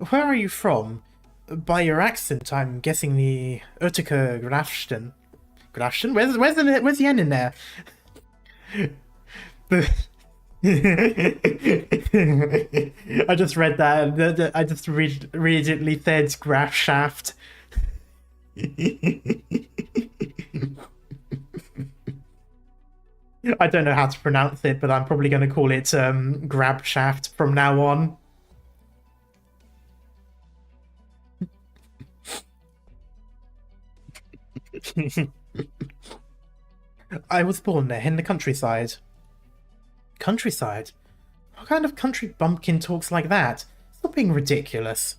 Where are you from? By your accent, I'm guessing the Utica Grafsten. Grafsten? Where's the N in there? I just read that. I just immediately said graph shaft. I don't know how to pronounce it, but I'm probably going to call it grab shaft from now on. I was born there, in the countryside. Countryside? What kind of country bumpkin talks like that? Stop being ridiculous.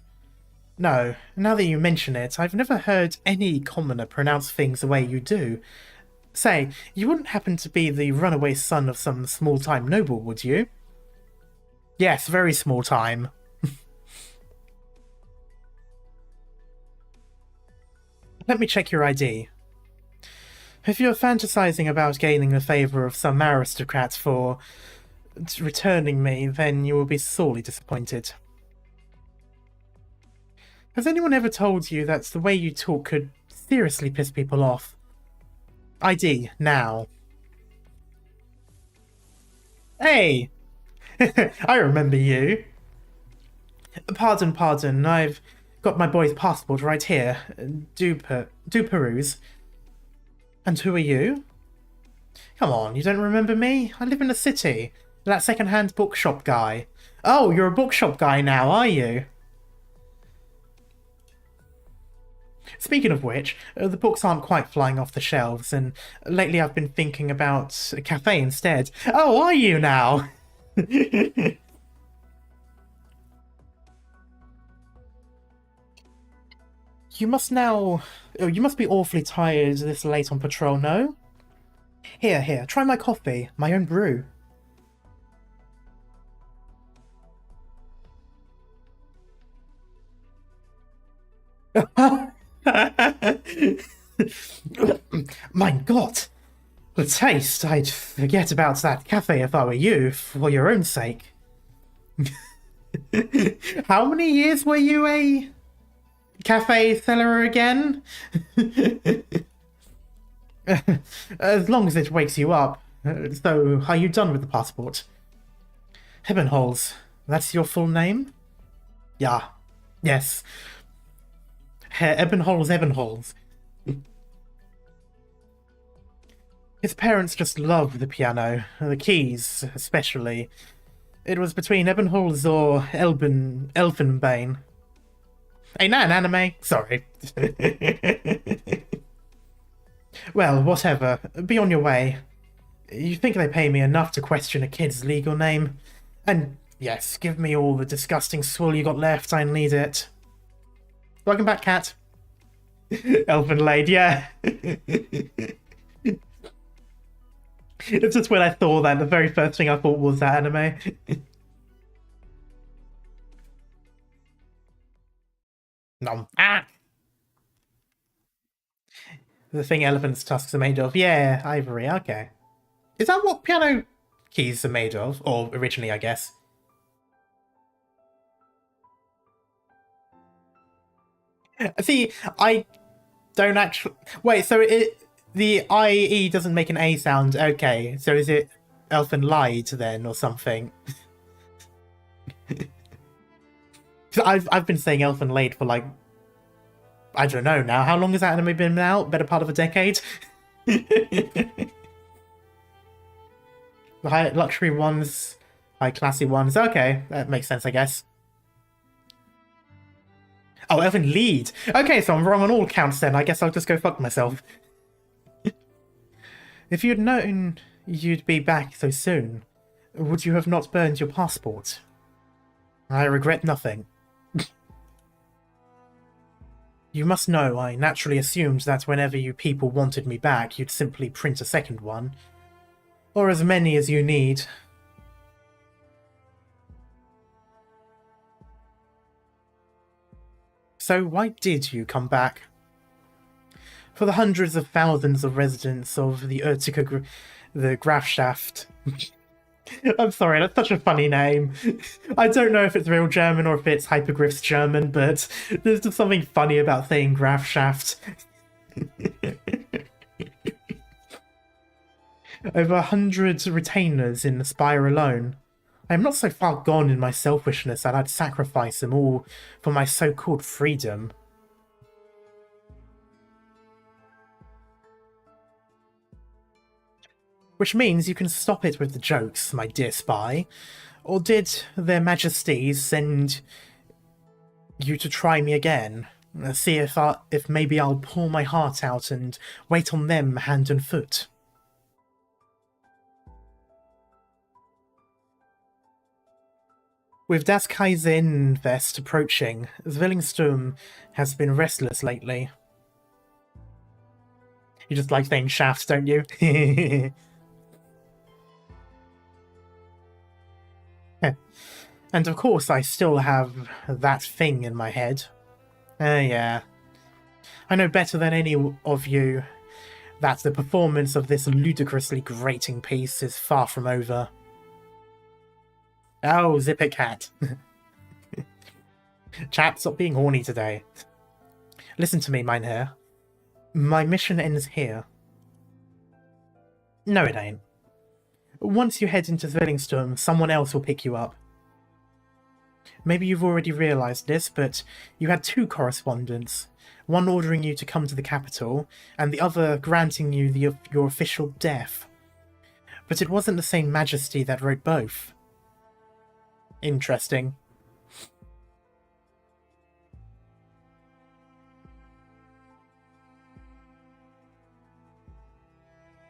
No, now that you mention it, I've never heard any commoner pronounce things the way you do. Say, you wouldn't happen to be the runaway son of some small-time noble, would you? Yes, very small time. Let me check your ID. If you're fantasizing about gaining the favor of some aristocrat for returning me, then you will be sorely disappointed. Has anyone ever told you that the way you talk could seriously piss people off? ID, now. Hey! I remember you. Pardon, I've got my boy's passport right here. Do peruse. And who are you? Come on, you don't remember me? I live in the city. That second-hand bookshop guy. Oh, you're a bookshop guy now, are you? Speaking of which, the books aren't quite flying off the shelves, and lately I've been thinking about a cafe instead. Oh, are you now? You must be awfully tired this late on patrol, no? Here, try my coffee, my own brew. Mein Gott! The taste! I'd forget about that cafe if I were you, for your own sake. How many years were you a cafe seller again? As long as it wakes you up. So, are you done with the passport? Ebenholz, that's your full name? Yeah. Yes. Herr Ebenholz. His parents just loved the piano, the keys especially. It was between Ebenholz or Elfenbane. Ain't that an anime? Sorry. Well, whatever. Be on your way. You think they pay me enough to question a kid's legal name? And yes, give me all the disgusting swill you got left. I need it. Welcome back, Cat. Elfin Lade, yeah. It's just when I thought that, the very first thing I thought was that anime. Nom. Ah! The thing elephant's tusks are made of. Yeah, ivory, okay. Is that what piano keys are made of? Or originally, I guess. See, I don't actually... Wait, so the IE doesn't make an A sound. Okay, so is it Elfin Lied then, or something? I've been saying Elfin Lied for like... I don't know now. How long has that anime been out? Better part of a decade? The high luxury ones, high classy ones. Okay, that makes sense, I guess. Oh, Elfin Lead. Okay, so I'm wrong on all counts then. I guess I'll just go fuck myself. If you'd known you'd be back so soon, would you have not burned your passport? I regret nothing. You must know I naturally assumed that whenever you people wanted me back, you'd simply print a second one. Or as many as you need. So why did you come back? For the hundreds of thousands of residents of the the Grafschaft. I'm sorry, that's such a funny name. I don't know if it's real German or if it's Hypergriff's German, but there's just something funny about saying Grafschaft. Over 100 retainers in the Spire alone. I am not so far gone in my selfishness that I'd sacrifice them all for my so-called freedom. Which means you can stop it with the jokes, my dear spy. Or did their majesties send you to try me again? See if maybe I'll pour my heart out and wait on them hand and foot. With Das Kaizenfest approaching, Zwillingstürme has been restless lately. You just like saying shafts, don't you? And of course I still have that thing in my head. Yeah. I know better than any of you that the performance of this ludicrously grating piece is far from over. Oh, zip it, cat. Chat, stop being horny today. Listen to me, Mynheer. My mission ends here. No, it ain't. Once you head into Zwillingstürme, someone else will pick you up. Maybe you've already realised this, but you had two correspondents. One ordering you to come to the capital, and the other granting you your official death. But it wasn't the same majesty that wrote both. Interesting.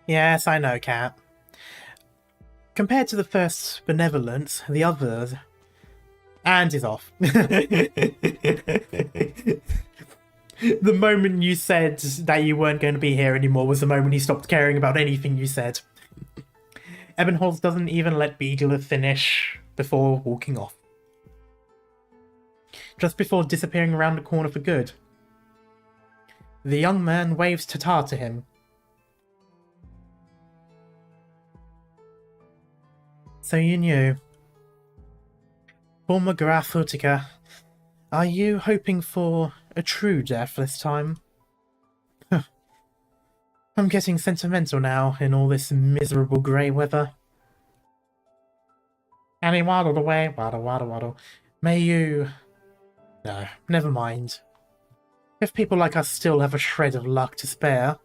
Yes, I know, Cat. Compared to the first benevolence, the others... And is off. The moment you said that you weren't going to be here anymore was the moment he stopped caring about anything you said. Ebenholz doesn't even let Beedler finish before walking off. Just before disappearing around the corner for good. The young man waves ta-ta to him. So you knew. Former Graf Utica, are you hoping for a true death this time? I'm getting sentimental now in all this miserable grey weather. And he waddled away, waddle, waddle, waddle. May you... No, never mind. If people like us still have a shred of luck to spare,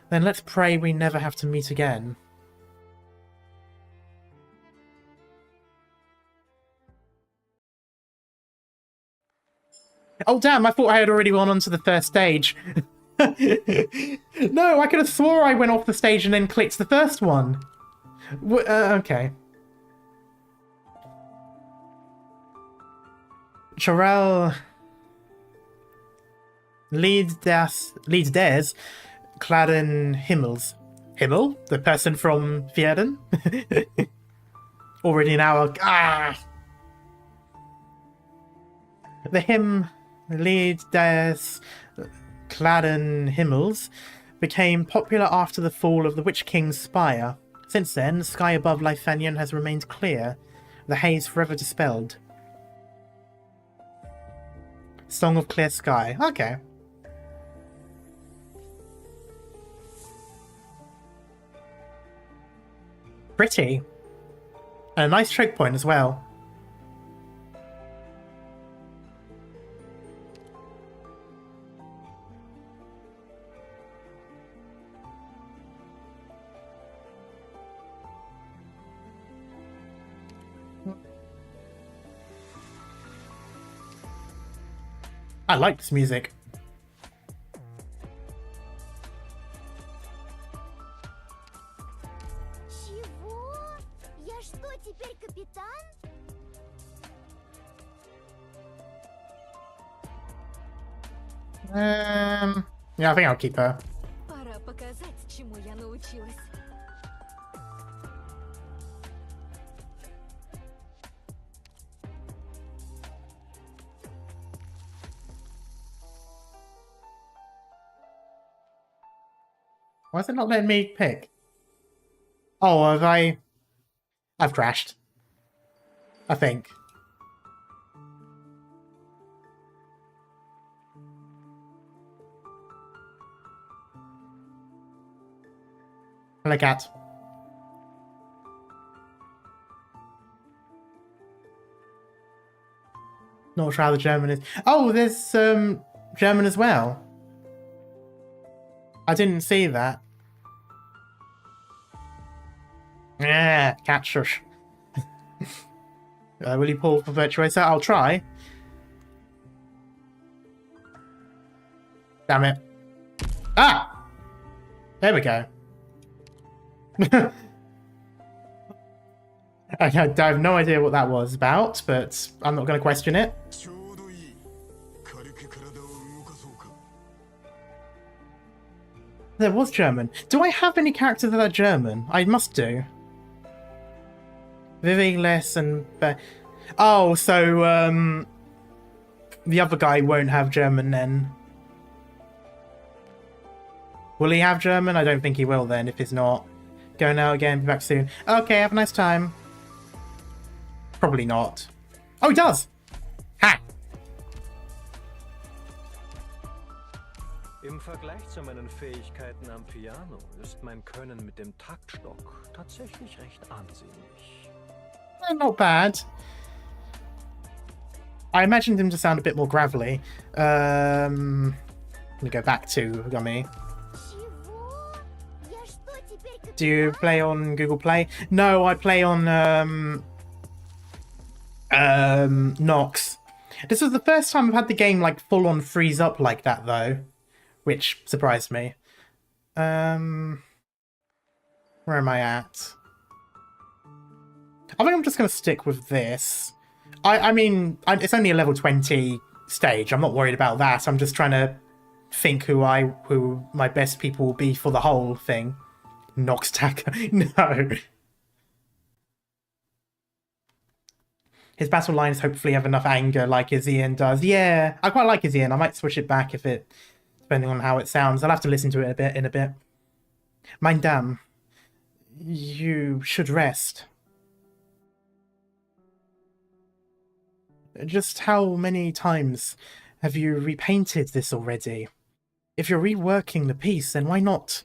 then let's pray we never have to meet again. Oh damn, I thought I had already gone on to the first stage. No, I could have swore I went off the stage and then clicked the first one. Okay. Chorale Lied des klaren Himmels. Himmel? The person from Vierden? Already an hour. Ah! The hymn Lied des klaren Himmels became popular after the fall of the Witch King's spire. Since then, the sky above Leithanien has remained clear, the haze forever dispelled. Song of Clear Sky. Okay. Pretty. And a nice choke point as well. I like this music. Yeah, I think I'll keep her. Why is it not letting me pick? Oh, I've crashed. I think. Hello, cat. Not sure how the German is. Oh, there's German as well. I didn't see that. Yeah, cat shush. Will you pull for Virtuoso? I'll try. Damn it. Ah! There we go. I have no idea what that was about, but I'm not going to question it. There was German. Do I have any characters that are German? I must do. Vivi, Les, and... Oh, so, the other guy won't have German then. Will he have German? I don't think he will then, if he's not. Go now again, be back soon. Okay, have a nice time. Probably not. Oh, he does! Ha! Im Vergleich zu meinen Fähigkeiten am Piano ist mein Können mit dem Taktstock tatsächlich recht ansehnlich. Not bad. I imagined him to sound a bit more gravelly. Let me go back to Gummy. Do you play on Google Play? No, I play on Nox. This was the first time I've had the game like full on freeze up like that though, which surprised me. Where am I at? I think I'm just going to stick with this. I mean, it's only a level 20 stage. I'm not worried about that. I'm just trying to think who my best people will be for the whole thing. Nox Tacker. No. His battle lines hopefully have enough anger like his Ian does. Yeah, I quite like his Ian. I might switch it back if it, depending on how it sounds. I'll have to listen to it in a bit. Mein Damm, you should rest. Just how many times have you repainted this already? If you're reworking the piece, then why not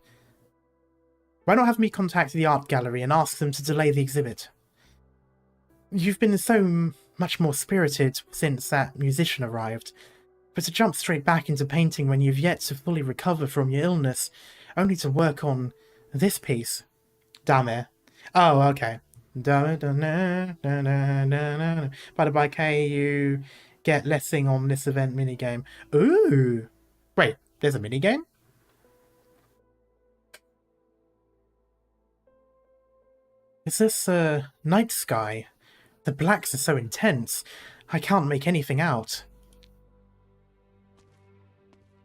have me contact the art gallery and ask them to delay the exhibit? You've been so much more spirited since that musician arrived, but to jump straight back into painting when you've yet to fully recover from your illness, only to work on this piece. Dame. Oh, okay. By the by, can you get Lessing on this event minigame? Ooh! Wait, there's a minigame? Is this night sky? The blacks are so intense, I can't make anything out.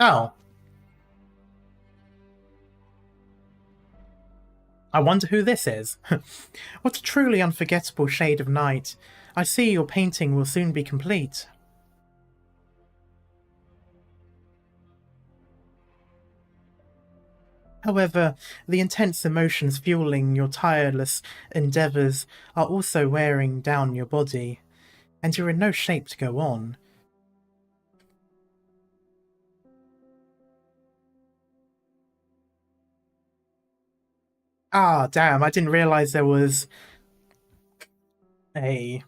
Oh. I wonder who this is. What a truly unforgettable shade of night. I see your painting will soon be complete. However, the intense emotions fueling your tireless endeavours are also wearing down your body, and you're in no shape to go on. Ah, damn, I didn't realise there was a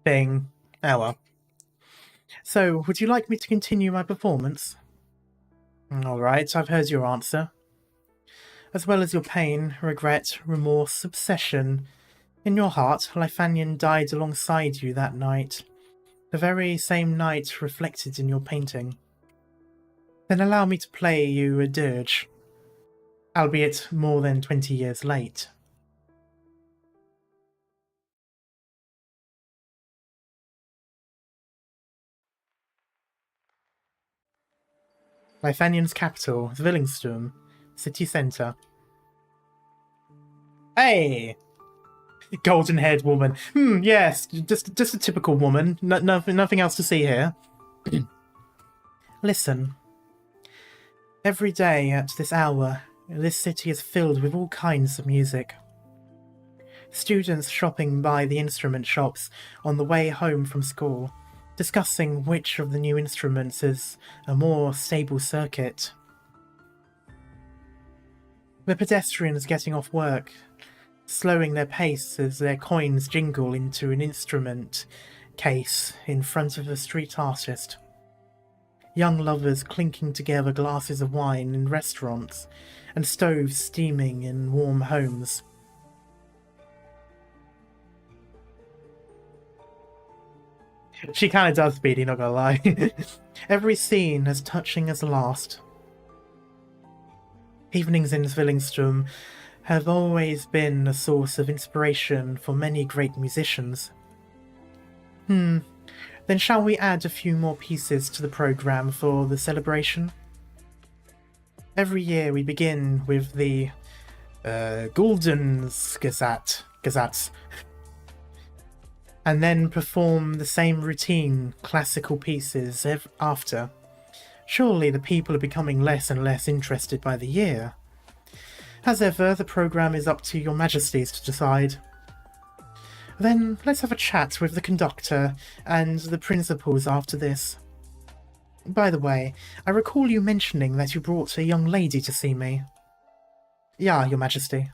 thing. Oh well. So, would you like me to continue my performance? Alright, I've heard your answer. As well as your pain, regret, remorse, obsession. In your heart, Leithanien died alongside you that night. The very same night reflected in your painting. Then allow me to play you a dirge, albeit more than 20 years late. Leithanien's capital, Zwillingstürme, city centre. Hey! Golden-haired woman. Yes, just a typical woman. Nothing else to see here. Listen. Every day at this hour, this city is filled with all kinds of music. Students shopping by the instrument shops on the way home from school, discussing which of the new instruments is a more stable circuit. The pedestrians getting off work, slowing their pace as their coins jingle into an instrument case in front of a street artist. Young lovers clinking together glasses of wine in restaurants, and stoves steaming in warm homes. She kind of does, Speedy, not gonna lie. Every scene as touching as the last. Evenings in Zwillingstürme have always been a source of inspiration for many great musicians. Then shall we add a few more pieces to the programme for the celebration? Every year we begin with the Gazats, and then perform the same routine classical pieces after. Surely the people are becoming less and less interested by the year. As ever, the programme is up to your majesties to decide. Then let's have a chat with the conductor and the principals after this. By the way, I recall you mentioning that you brought a young lady to see me. Yeah, your majesty.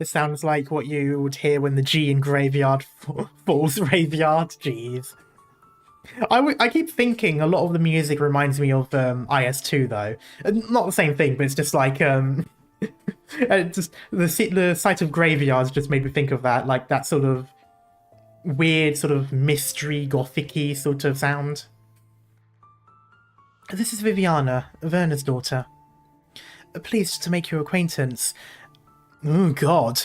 This sounds like what you would hear when the G in Graveyard falls Graveyard. Jeez. I keep thinking a lot of the music reminds me of IS2 though. Not the same thing, but it's just like just the sight of graveyards just made me think of that, like that sort of weird, sort of mystery, gothic-y sort of sound. This is Viviana, Werner's daughter. Pleased to make your acquaintance. Oh God.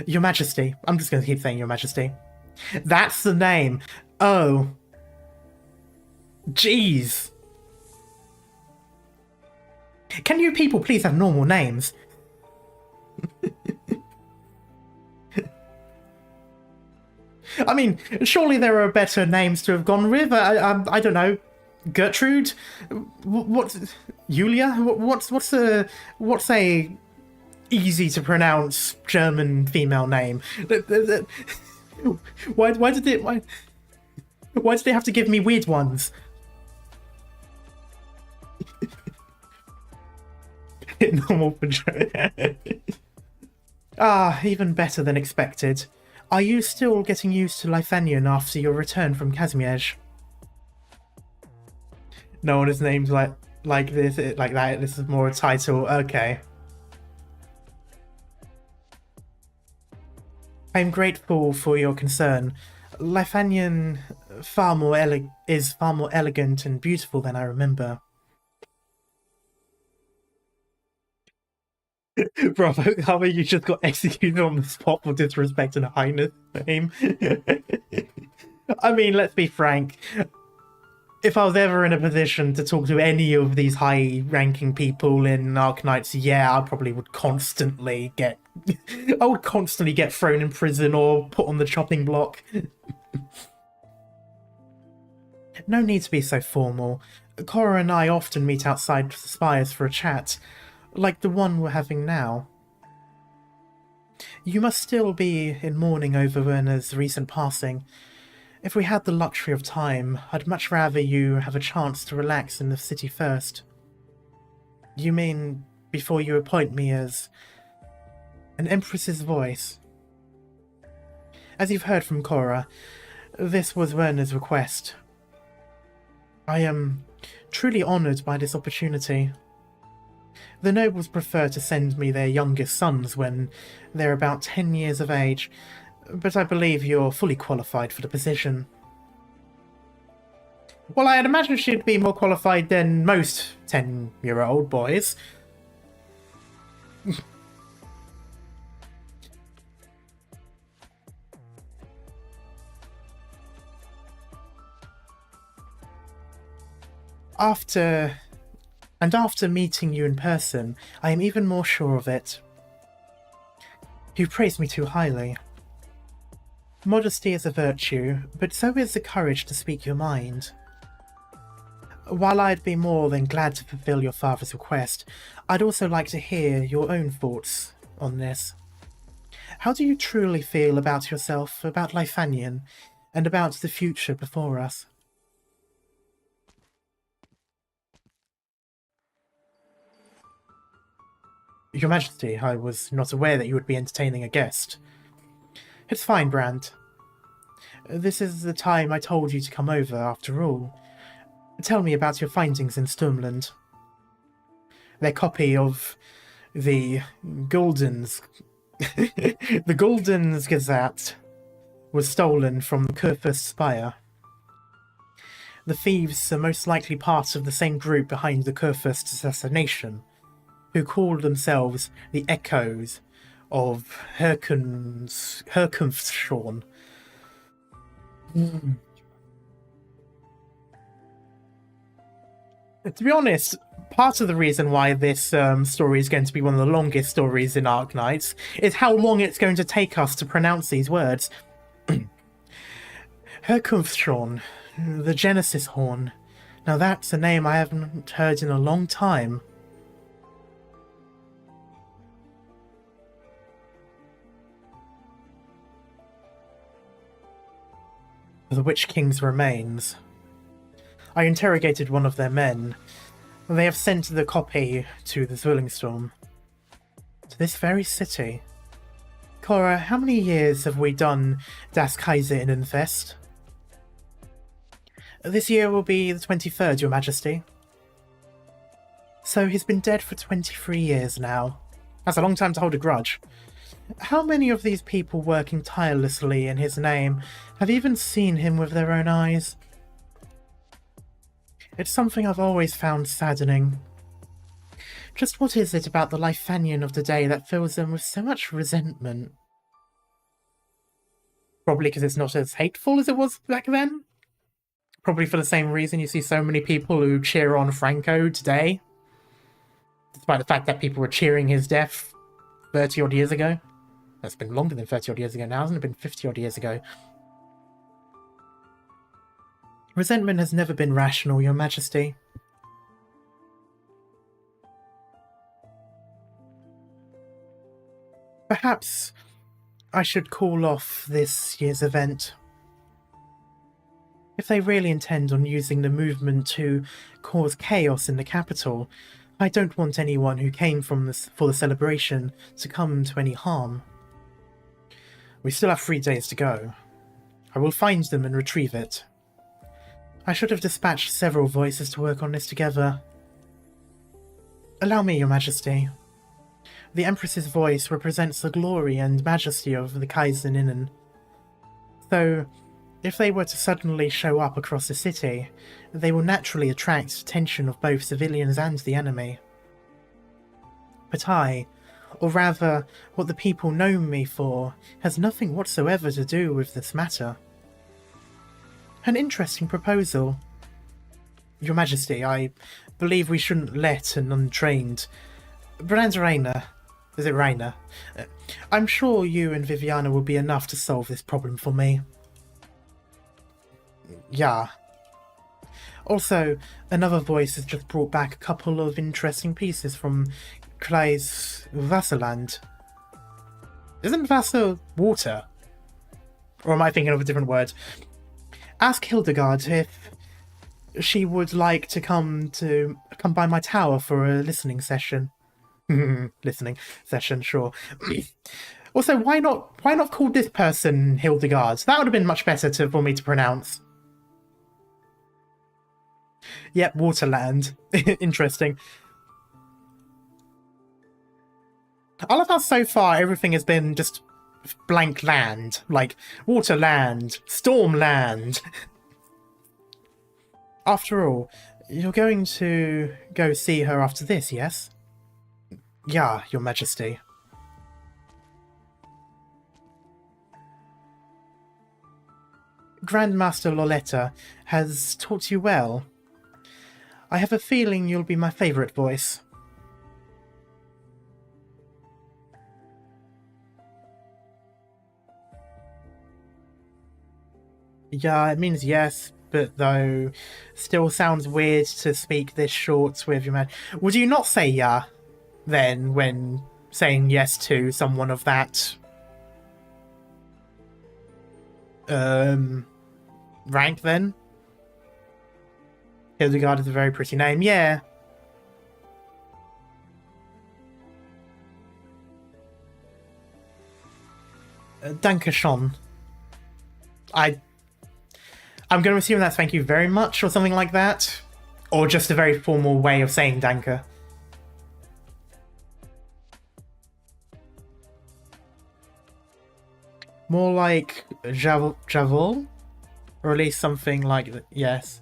Your Majesty. I'm just going to keep saying Your Majesty. That's the name. Oh. Jeez. Can you people please have normal names? I mean, surely there are better names to have gone with. I don't know. Gertrude? What's Julia? What's a easy to pronounce German female name? Why did they have to give me weird ones? Normal for even better than expected. Are you still getting used to Leithanien after your return from Kazimierz? No one is named like this, like that. This is more a title. Okay. I'm grateful for your concern. Leithanien is far more elegant and beautiful than I remember. Bravo, how about you just got executed on the spot for disrespecting a highness name? I mean, let's be frank. If I was ever in a position to talk to any of these high-ranking people in Arknights, yeah, I probably would constantly get... I would constantly get thrown in prison or put on the chopping block. No need to be so formal. Cora and I often meet outside the spires for a chat, like the one we're having now. You must still be in mourning over Werner's recent passing. If we had the luxury of time, I'd much rather you have a chance to relax in the city first. You mean before you appoint me as an Empress's voice? As you've heard from Cora, this was Werner's request. I am truly honoured by this opportunity. The nobles prefer to send me their youngest sons when they're about 10 years of age, but I believe you're fully qualified for the position. Well, I'd imagine she'd be more qualified than most 10-year-old boys. After meeting you in person, I am even more sure of it. You praise me too highly. Modesty is a virtue, but so is the courage to speak your mind. While I'd be more than glad to fulfill your father's request, I'd also like to hear your own thoughts on this. How do you truly feel about yourself, about Leithanien, and about the future before us? Your Majesty, I was not aware that you would be entertaining a guest. It's fine, Brand. This is the time I told you to come over, after all. Tell me about your findings in Sturmland. Their copy of the Golden's... the Golden's Gazette was stolen from the Kurfürst's spire. The thieves are most likely part of the same group behind the Kurfürst's assassination, who called themselves the Echoes of Herkunftsschorn. To be honest, part of the reason why this story is going to be one of the longest stories in Arknights is how long it's going to take us to pronounce these words. Herkunftsschorn, the Genesis Horn. Now that's a name I haven't heard in a long time. The Witch King's remains. I interrogated one of their men. They have sent the copy to the Zwillingstürme. To this very city. Cora, how many years have we done Das Kaiserinnenfest? This year will be the 23rd, Your Majesty. So he's been dead for 23 years now. That's a long time to hold a grudge. How many of these people working tirelessly in his name have even seen him with their own eyes? It's something I've always found saddening. Just what is it about the Leithanien of today that fills them with so much resentment? Probably because it's not as hateful as it was back then. Probably for the same reason you see so many people who cheer on Franco today. Despite the fact that people were cheering his death 30 odd years ago. That's been longer than 30 odd years ago now, hasn't it? Been 50 odd years ago. Resentment has never been rational, Your Majesty. Perhaps I should call off this year's event. If they really intend on using the movement to cause chaos in the capital, I don't want anyone who came for the celebration to come to any harm. We still have 3 days to go. I will find them and retrieve it. I should have dispatched several voices to work on this together. Allow me, Your Majesty. The Empress's voice represents the glory and majesty of the Kaiserinnen. So, If they were to suddenly show up across the city, they will naturally attract attention of both civilians and the enemy. But I, or rather, what the people know me for, has nothing whatsoever to do with this matter. An interesting proposal. Your Majesty, I believe we shouldn't let an untrained... Brand Rainer. Is it Rainer? I'm sure you and Viviana will be enough to solve this problem for me. Yeah. Also, another voice has just brought back a couple of interesting pieces from Clay's Wasserland. Isn't Wasser water? Or am I thinking of a different word? Ask Hildegard if she would like to come by my tower for a listening session. Listening session, sure. Also, why not call this person Hildegard? That would have been much better for me to pronounce. Yep, Waterland. Interesting. I love how so far everything has been just blank land. Like, Waterland, Stormland. After all, you're going to go see her after this, yes? Yeah, Your Majesty. Grandmaster Loletta has taught you well. I have a feeling you'll be my favourite voice. Yeah, it means yes, but though still sounds weird to speak this short with your man. Would you not say yeah, then, when saying yes to someone of that rank, then? Hildegard is a very pretty name, yeah. Danke schon. I'm going to assume that's thank you very much or something like that. Or just a very formal way of saying danke. More like jawohl? Or at least something like that, yes.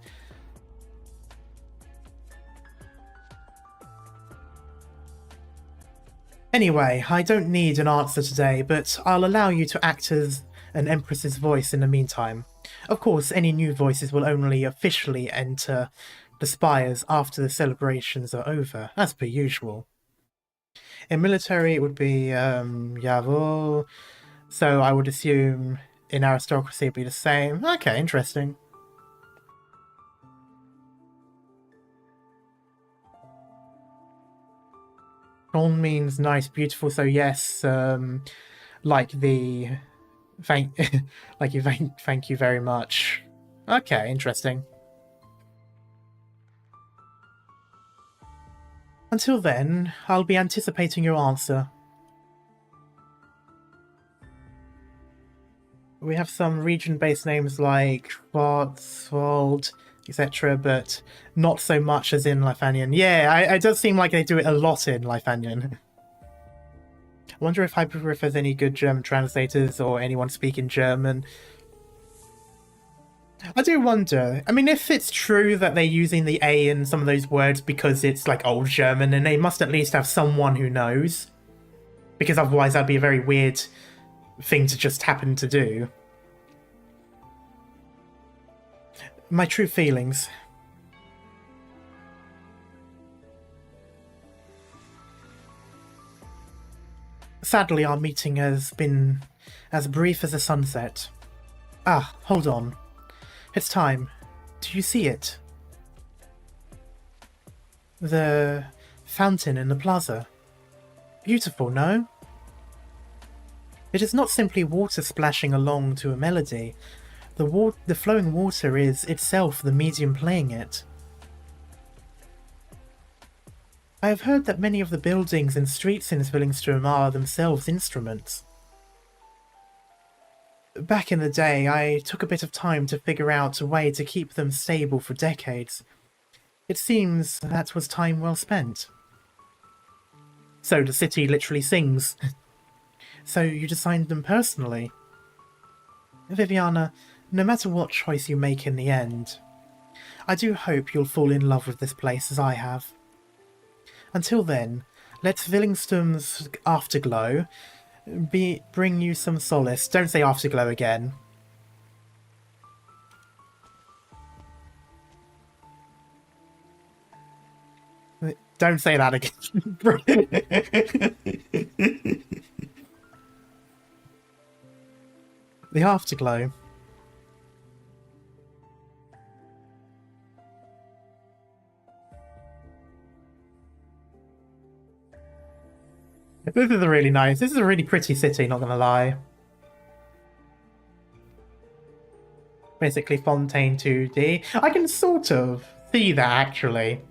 Anyway, I don't need an answer today, but I'll allow you to act as an Empress's voice in the meantime. Of course, any new voices will only officially enter the spires after the celebrations are over, as per usual. In military, it would be, jawohl. So I would assume in aristocracy it'd be the same. Okay, interesting. Schon means nice, beautiful, so yes, like the thank you very much. Okay, interesting. Until then, I'll be anticipating your answer. We have some region-based names like Schwarzwald, etc., but not so much as in Leithanien. Yeah, it does seem like they do it a lot in Leithanien. I wonder if there's any good German translators or anyone speaking German. I do wonder. I mean, if it's true that they're using the A in some of those words because it's like old German, then they must at least have someone who knows. Because otherwise that'd be a very weird thing to just happen to do. My true feelings. Sadly, our meeting has been as brief as a sunset. Ah, hold on. It's time. Do you see it? The fountain in the plaza. Beautiful, no? It is not simply water splashing along to a melody. The flowing water is itself the medium playing it. I have heard that many of the buildings and streets in Zwillingstürme are themselves instruments. Back in the day, I took a bit of time to figure out a way to keep them stable for decades. It seems that was time well spent. So the city literally sings. So you designed them personally? Viviana, no matter what choice you make in the end, I do hope you'll fall in love with this place as I have. Until then, let Zwillingsturm's afterglow bring you some solace. Don't say afterglow again. Don't say that again. The afterglow. This is really nice. This is a really pretty city, not gonna lie. Basically Fontaine 2D. I can sort of see that, actually.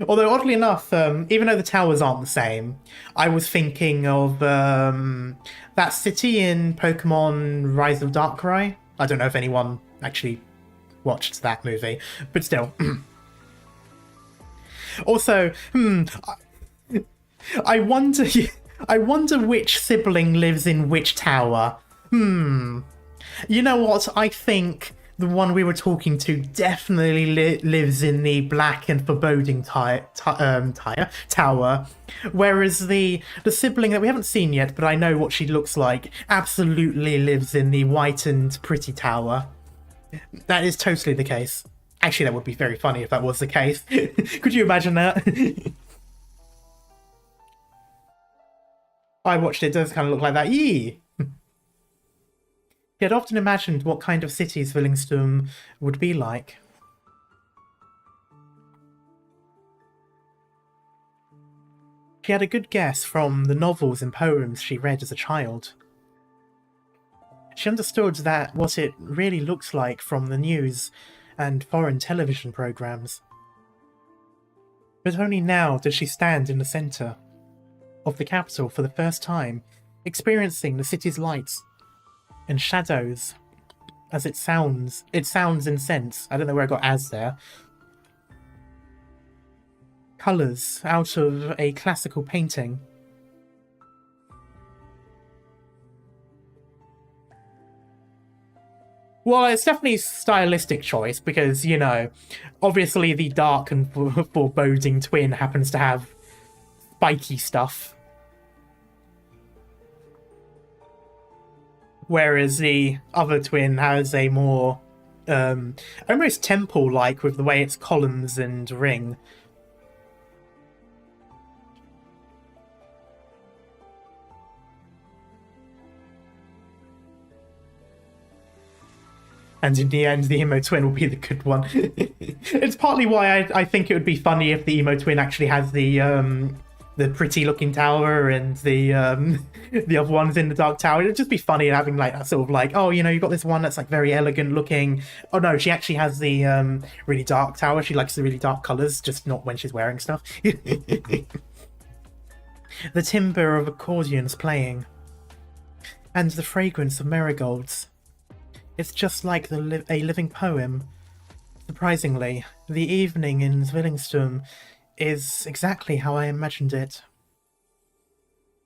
Although, oddly enough, even though the towers aren't the same, I was thinking of that city in Pokemon Rise of Darkrai. I don't know if anyone actually watched that movie, but still. Also, I wonder which sibling lives in which tower. You know what? I think the one we were talking to definitely lives in the black and foreboding tower, whereas the sibling that we haven't seen yet, but I know what she looks like, absolutely lives in the white and pretty tower. That is totally the case. Actually, that would be very funny if that was the case. Could you imagine that? I watched it, it does kind of look like that. Yee! He had often imagined what kind of city Zwillingsturm would be like. She had a good guess from the novels and poems she read as a child. She understood that what it really looks like from the news and foreign television programs. But only now does she stand in the centre of the capital for the first time, experiencing the city's lights and shadows as it sounds in sense. I don't know where I got as there. Colours out of a classical painting. Well, it's definitely a stylistic choice because, you know, obviously the dark and foreboding twin happens to have spiky stuff. Whereas the other twin has a more almost temple-like with the way its columns and ring. And in the end, the emo twin will be the good one. It's partly why I think it would be funny if the emo twin actually has the pretty-looking tower and the other one's in the dark tower. It'd just be funny having like that sort of like, oh, you know, you've got this one that's like very elegant looking. Oh no, she actually has the really dark tower. She likes the really dark colours, just not when she's wearing stuff. The timbre of accordions playing, and the fragrance of marigolds. It's just like a living poem. Surprisingly, the evening in Zwillingsturm is exactly how I imagined it.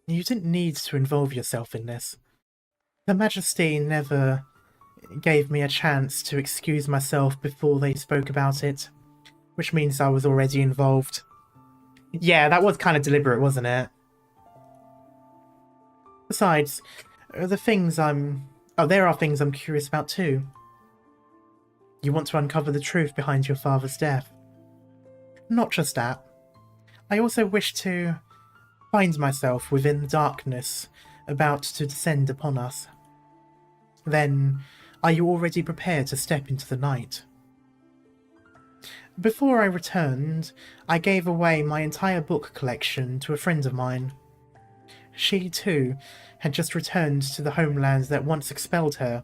You didn't need to involve yourself in this. Her Majesty never gave me a chance to excuse myself before they spoke about it, which means I was already involved. Yeah, that was kind of deliberate, wasn't it? Besides, there are things I'm curious about too. You want to uncover the truth behind your father's death. Not just that. I also wish to find myself within the darkness about to descend upon us. Then, are you already prepared to step into the night? Before I returned, I gave away my entire book collection to a friend of mine. She, too, had just returned to the homelands that once expelled her,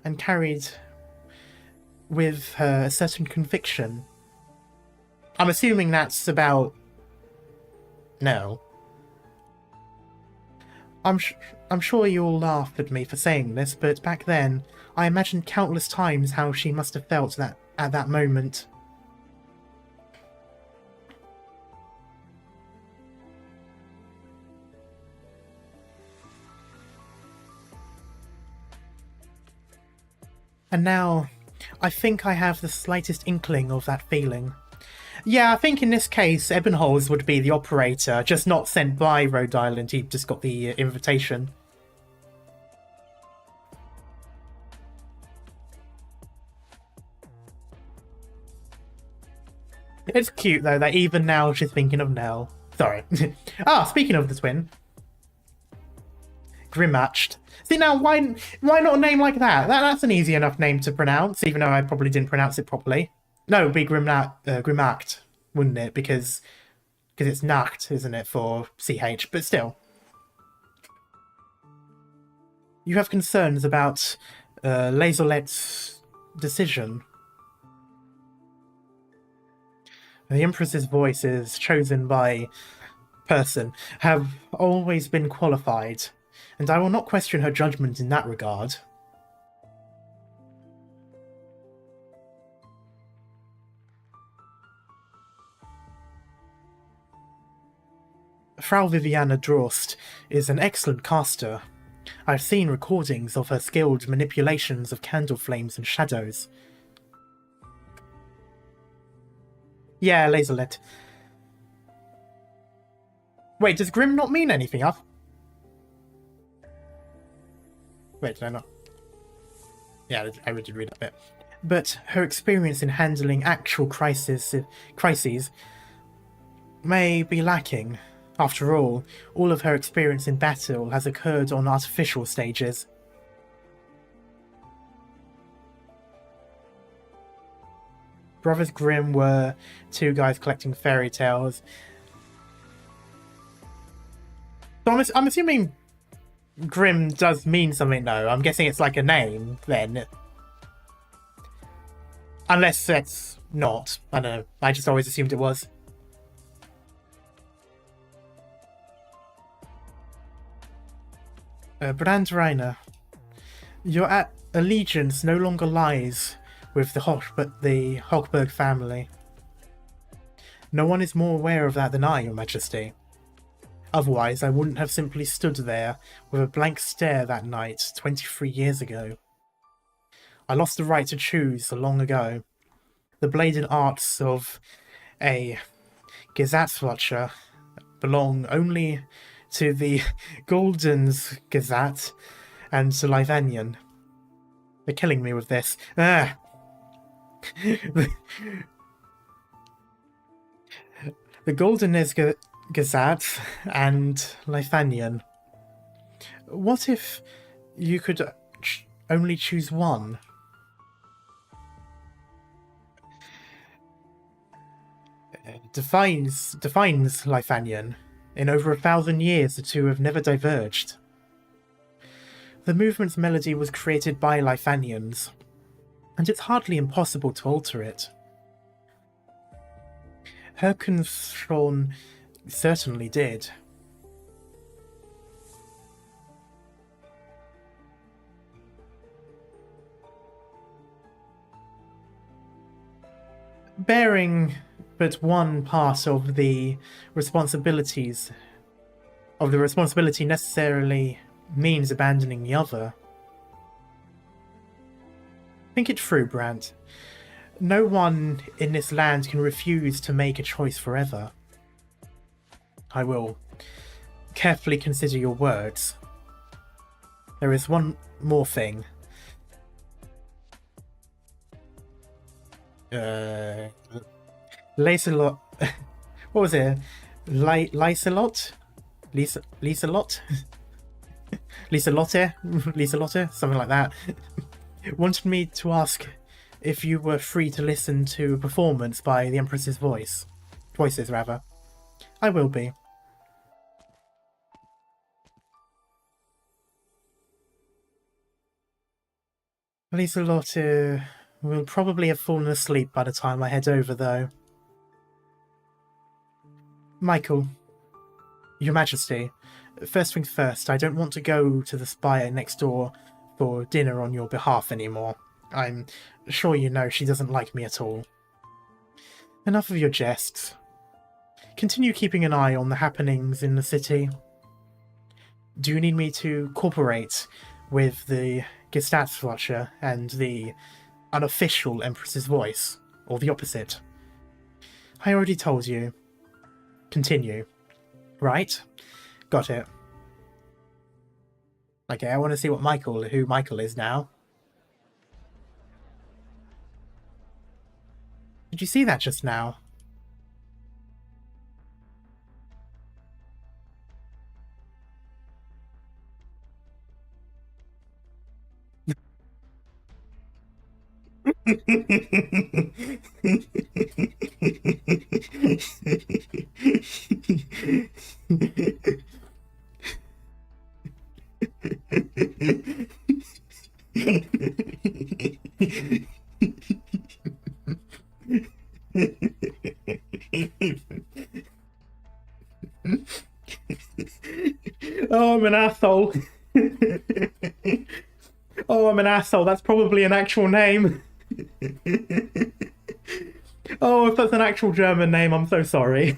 and carried with her a certain conviction. I'm assuming that's about... No. I'm sure you'll laugh at me for saying this, but back then, I imagined countless times how she must have felt that at that moment. And now, I think I have the slightest inkling of that feeling. Yeah, I think in this case, Ebenholz would be the operator, just not sent by Rhode Island. He just got the invitation. It's cute, though, that even now she's thinking of Nell. Sorry. Speaking of the twin. Grimatched. See, now, why not a name like that? That's an easy enough name to pronounce, even though I probably didn't pronounce it properly. No, it would be Grimacht, wouldn't it? Because it's Nacht, isn't it, for CH, but still. You have concerns about Lazolet's decision. The Empress's voices, chosen by person, have always been qualified, and I will not question her judgment in that regard. Frau Viviana Drost is an excellent caster. I've seen recordings of her skilled manipulations of candle flames and shadows. Yeah, Laserlet. Wait, does Grim not mean anything? Wait, did I not? Yeah, I did read that bit. But her experience in handling actual crises may be lacking. After all of her experience in battle has occurred on artificial stages. Brothers Grimm were two guys collecting fairy tales. So I'm assuming Grimm does mean something, though. I'm guessing it's like a name, then. Unless it's not. I don't know. I just always assumed it was. Brand Reiner, your allegiance no longer lies with the Hochberg family. No one is more aware of that than I, Your Majesty. Otherwise, I wouldn't have simply stood there with a blank stare that night 23 years ago. I lost the right to choose long ago. The bladed arts of a Gesatzwatcher belong only to the Golden's Gazette and to Leithanien. They're killing me with this. The Golden's Gazette and Leithanien. What if you could only choose one? Defines Leithanien. In over 1,000 years, the two have never diverged. The movement's melody was created by Leithanians, and it's hardly impossible to alter it. Herkenschorn certainly did. Bearing but one part of the responsibility necessarily means abandoning the other. Think it through, Brandt. No one in this land can refuse to make a choice forever. I will carefully consider your words. There is one more thing. Lacelot. What was it? Licelot? Licelot? Licelotte? Something like that. Wanted me to ask if you were free to listen to a performance by the Empress's voices. I will be. Licelotte will probably have fallen asleep by the time I head over, though. Michael, Your Majesty, first things first, I don't want to go to the spire next door for dinner on your behalf anymore. I'm sure you know she doesn't like me at all. Enough of your jests. Continue keeping an eye on the happenings in the city. Do you need me to cooperate with the Gestatswache and the unofficial Empress's voice, or the opposite. I already told you. Continue. Right? Got it. Okay, I want to see who Michael is now. Did you see that just now? Oh, I'm an asshole. Oh, I'm an asshole. That's probably an actual name. Oh, if that's an actual German name, I'm so sorry.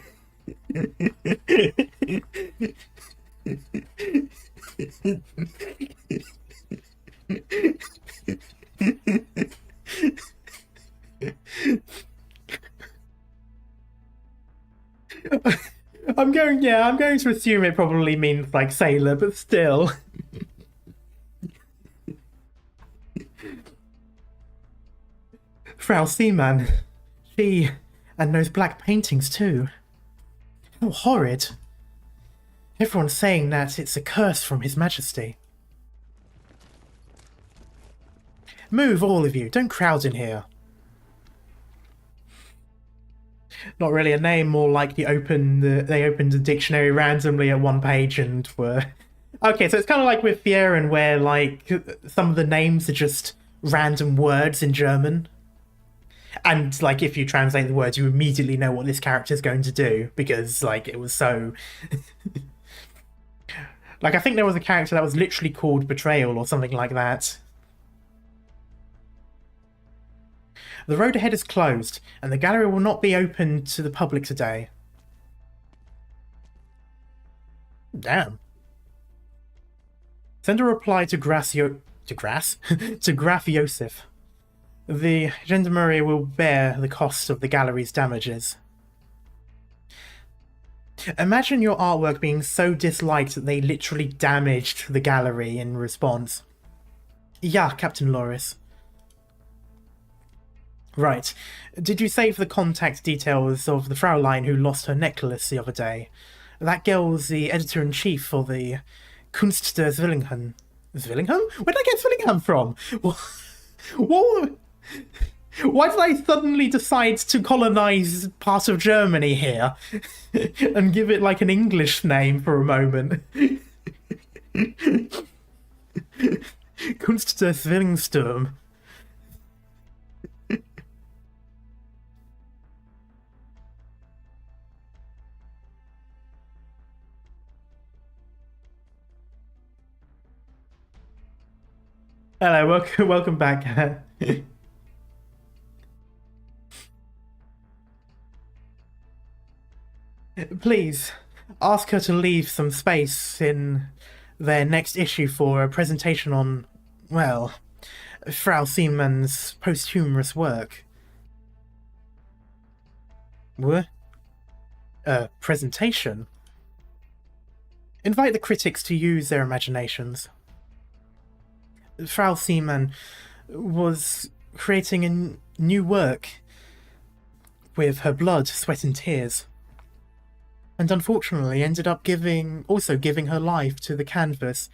I'm going to assume it probably means like sailor, but still. Frau Seaman. And those black paintings too. How horrid. Everyone's saying that it's a curse from His Majesty. Move, all of you. Don't crowd in here. Not really a name, more like they opened the dictionary randomly at one page and were... Okay, so it's kind of like with Fieren, where like some of the names are just random words in German. And like if you translate the words, you immediately know what this character's going to do, because like it was so... Like I think there was a character that was literally called Betrayal or something like that. The road ahead is closed, and the gallery will not be open to the public today. Damn. Send a reply to Graf Joseph. The gendarmerie will bear the cost of the gallery's damages. Imagine your artwork being so disliked that they literally damaged the gallery in response. Yeah, Captain Loris. Right. Did you save the contact details of the Fraulein who lost her necklace the other day? That girl's the editor-in-chief for the Kunst der Zwillingen. Zwillingham? Where did I get Zwillingham from? What? Why did I suddenly decide to colonize part of Germany here? And give it like an English name for a moment? Kunst der Zwillingstürme. Hello, welcome back. Please, ask her to leave some space in their next issue for a presentation on, well, Frau Siemens' posthumous work. What? A presentation? Invite the critics to use their imaginations. Frau Seaman was creating a new work with her blood, sweat and tears, and unfortunately ended up giving her life to the canvas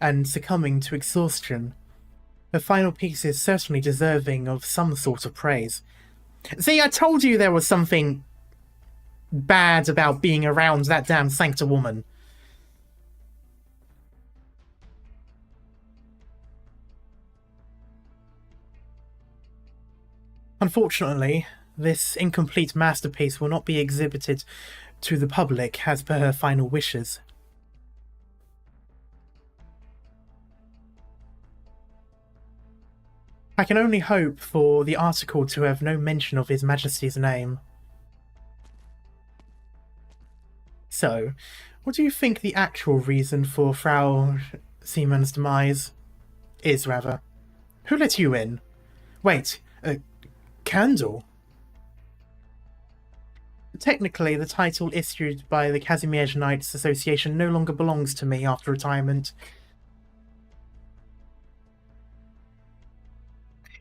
and succumbing to exhaustion. Her final piece is certainly deserving of some sort of praise. See, I told you there was something bad about being around that damn sancta woman. Unfortunately, this incomplete masterpiece will not be exhibited to the public as per her final wishes. I can only hope for the article to have no mention of His Majesty's name. So, what do you think the actual reason for Frau Siemens' demise is, rather. Who let you in? Wait, a candle? Technically, the title issued by the Arknights Association no longer belongs to me after retirement.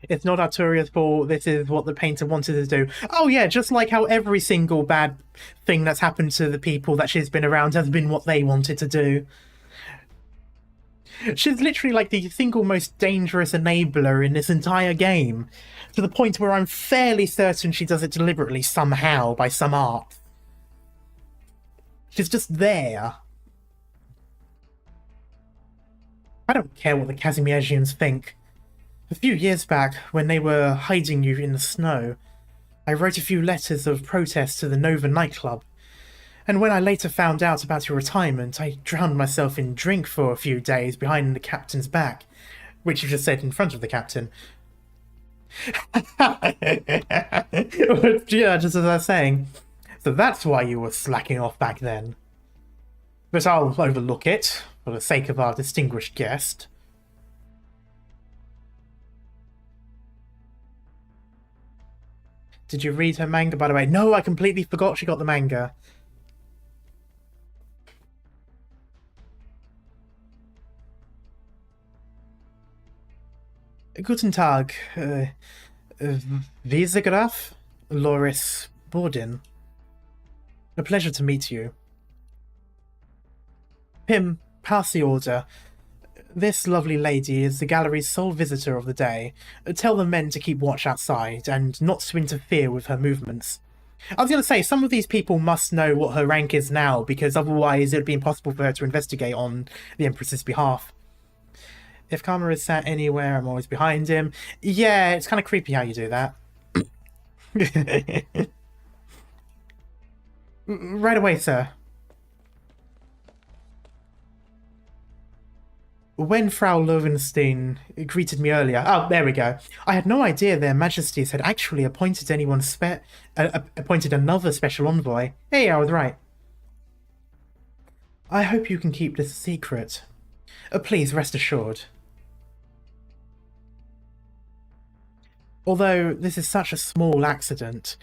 It's not Arturia's fault, this is what the painter wanted to do. Oh yeah, just like how every single bad thing that's happened to the people that she's been around has been what they wanted to do. She's literally like the single most dangerous enabler in this entire game, to the point where I'm fairly certain she does it deliberately somehow, by some art. She's just there. I don't care what the Kazimierzians think. A few years back, when they were hiding you in the snow, I wrote a few letters of protest to the Nova nightclub. And when I later found out about your retirement, I drowned myself in drink for a few days behind the captain's back, which you just said in front of the captain. Yeah, just as I was saying. So that's why you were slacking off back then. But I'll overlook it, for the sake of our distinguished guest. Did you read her manga, by the way? No, I completely forgot she got the manga. Guten Tag, Visegraf Loris Borden. A pleasure to meet you. Pim, pass the order. This lovely lady is the gallery's sole visitor of the day. Tell the men to keep watch outside, and not to interfere with her movements. I was going to say, some of these people must know what her rank is now, because otherwise it would be impossible for her to investigate on the Empress's behalf. If Karma is sat anywhere, I'm always behind him. Yeah, it's kind of creepy how you do that. Right away, sir. When Frau Lowenstein greeted me earlier... Oh, there we go. I had no idea their majesties had actually appointed appointed another special envoy. Hey, I was right. I hope you can keep this a secret. Please, rest assured. Although this is such a small accident,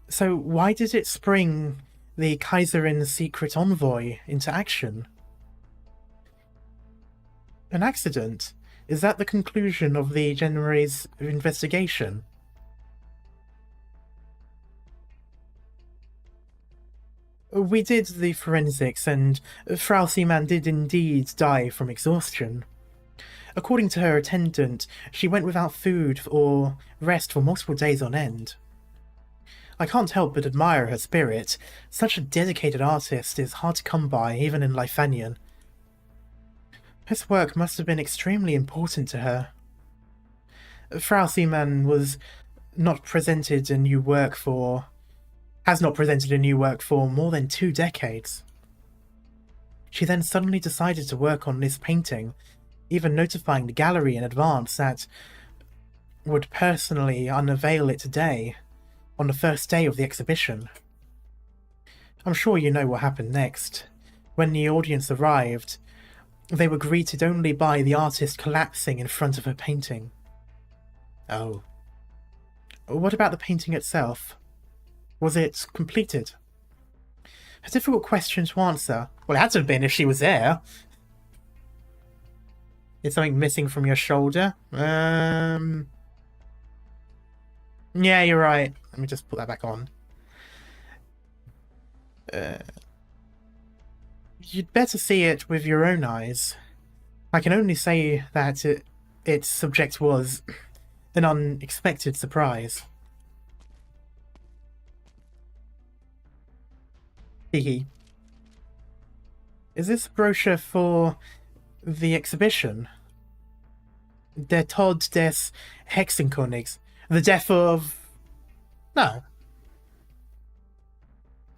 so why did it spring the Kaiserin's secret envoy into action? An accident? Is that the conclusion of the General's investigation? We did the forensics, and Frau Seaman did indeed die from exhaustion. According to her attendant, she went without food or rest for multiple days on end. I can't help but admire her spirit. Such a dedicated artist is hard to come by, even in Leithanien. This work must have been extremely important to her. Frau Seaman has not presented a new work for more than 2 decades. She then suddenly decided to work on this painting, even notifying the gallery in advance that would personally unveil it today, on the first day of the exhibition. I'm sure you know what happened next. When the audience arrived, they were greeted only by the artist collapsing in front of her painting. Oh. What about the painting itself? Was it completed? A difficult question to answer. Well, it had to have been if she was there. Is something missing from your shoulder? Yeah, you're right. Let me just put that back on. You'd better see it with your own eyes. I can only say that its subject was an unexpected surprise. Hehe. Is this brochure for the exhibition? Der Tod des Hexenkönigs. The death of... No.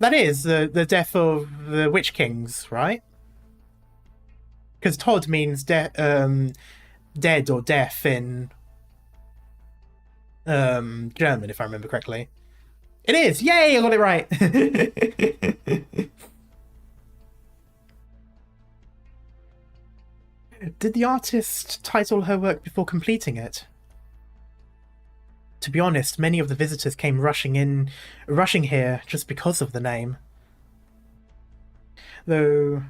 That is the death of the Witch Kings, right? Because Tod means dead or death in German, if I remember correctly. It is! Yay! I got it right! Did the artist title her work before completing it? To be honest, many of the visitors came rushing here just because of the name. Though,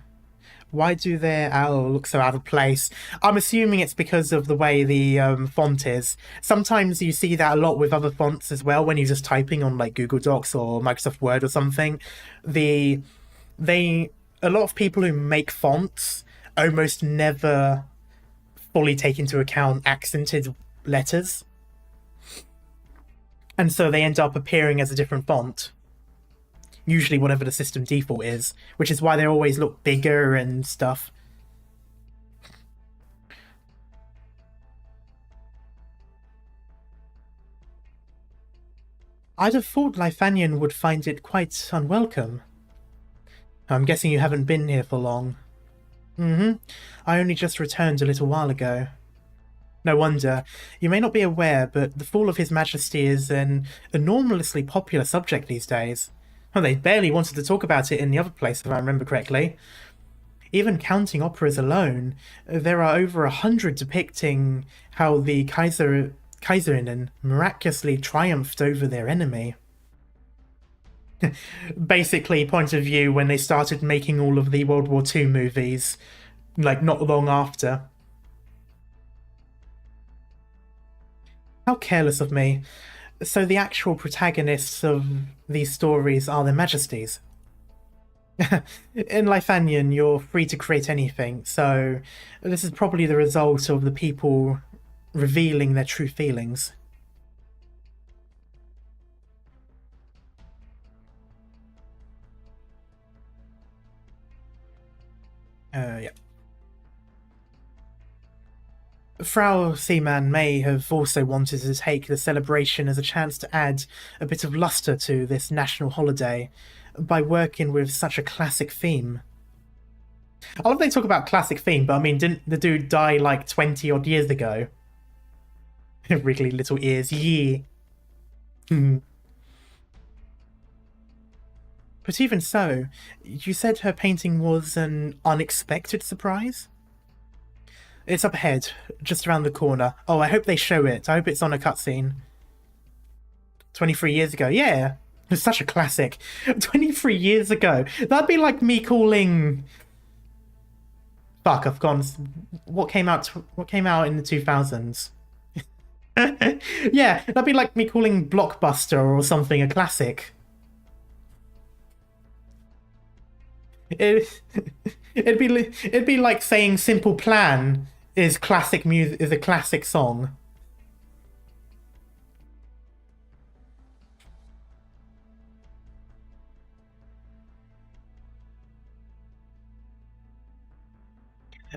why do their owl look so out of place? I'm assuming it's because of the way the font is. Sometimes you see that a lot with other fonts as well when you're just typing on like Google Docs or Microsoft Word or something. A lot of people who make fonts almost never fully take into account accented letters. And so they end up appearing as a different font. Usually whatever the system default is, which is why they always look bigger and stuff. I'd have thought Leithanien would find it quite unwelcome. I'm guessing you haven't been here for long. I only just returned a little while ago. No wonder. You may not be aware, but the fall of His Majesty is an enormously popular subject these days. Well, they barely wanted to talk about it in the other place, if I remember correctly. Even counting operas alone, there are over 100 depicting how the Kaiserinnen miraculously triumphed over their enemy. Basically, point of view when they started making all of the World War II movies, like not long after. How careless of me. So the actual protagonists of these stories are their majesties. In Leithanien, you're free to create anything, so this is probably the result of the people revealing their true feelings. Yeah. Frau Seaman may have also wanted to take the celebration as a chance to add a bit of luster to this national holiday by working with such a classic theme. I love they talk about classic theme, but I mean, didn't the dude die like 20 odd years ago? Wriggly little ears, yeah. But even so, you said her painting was an unexpected surprise? It's up ahead, just around the corner. Oh, I hope they show it. I hope it's on a cutscene. 23 years ago. Yeah, it's such a classic. 23 years ago. That'd be like me calling... Fuck, I've gone... What came out in the 2000s? Yeah, that'd be like me calling Blockbuster or something a classic. It'd be like saying Simple Plan is classic music, is a classic song.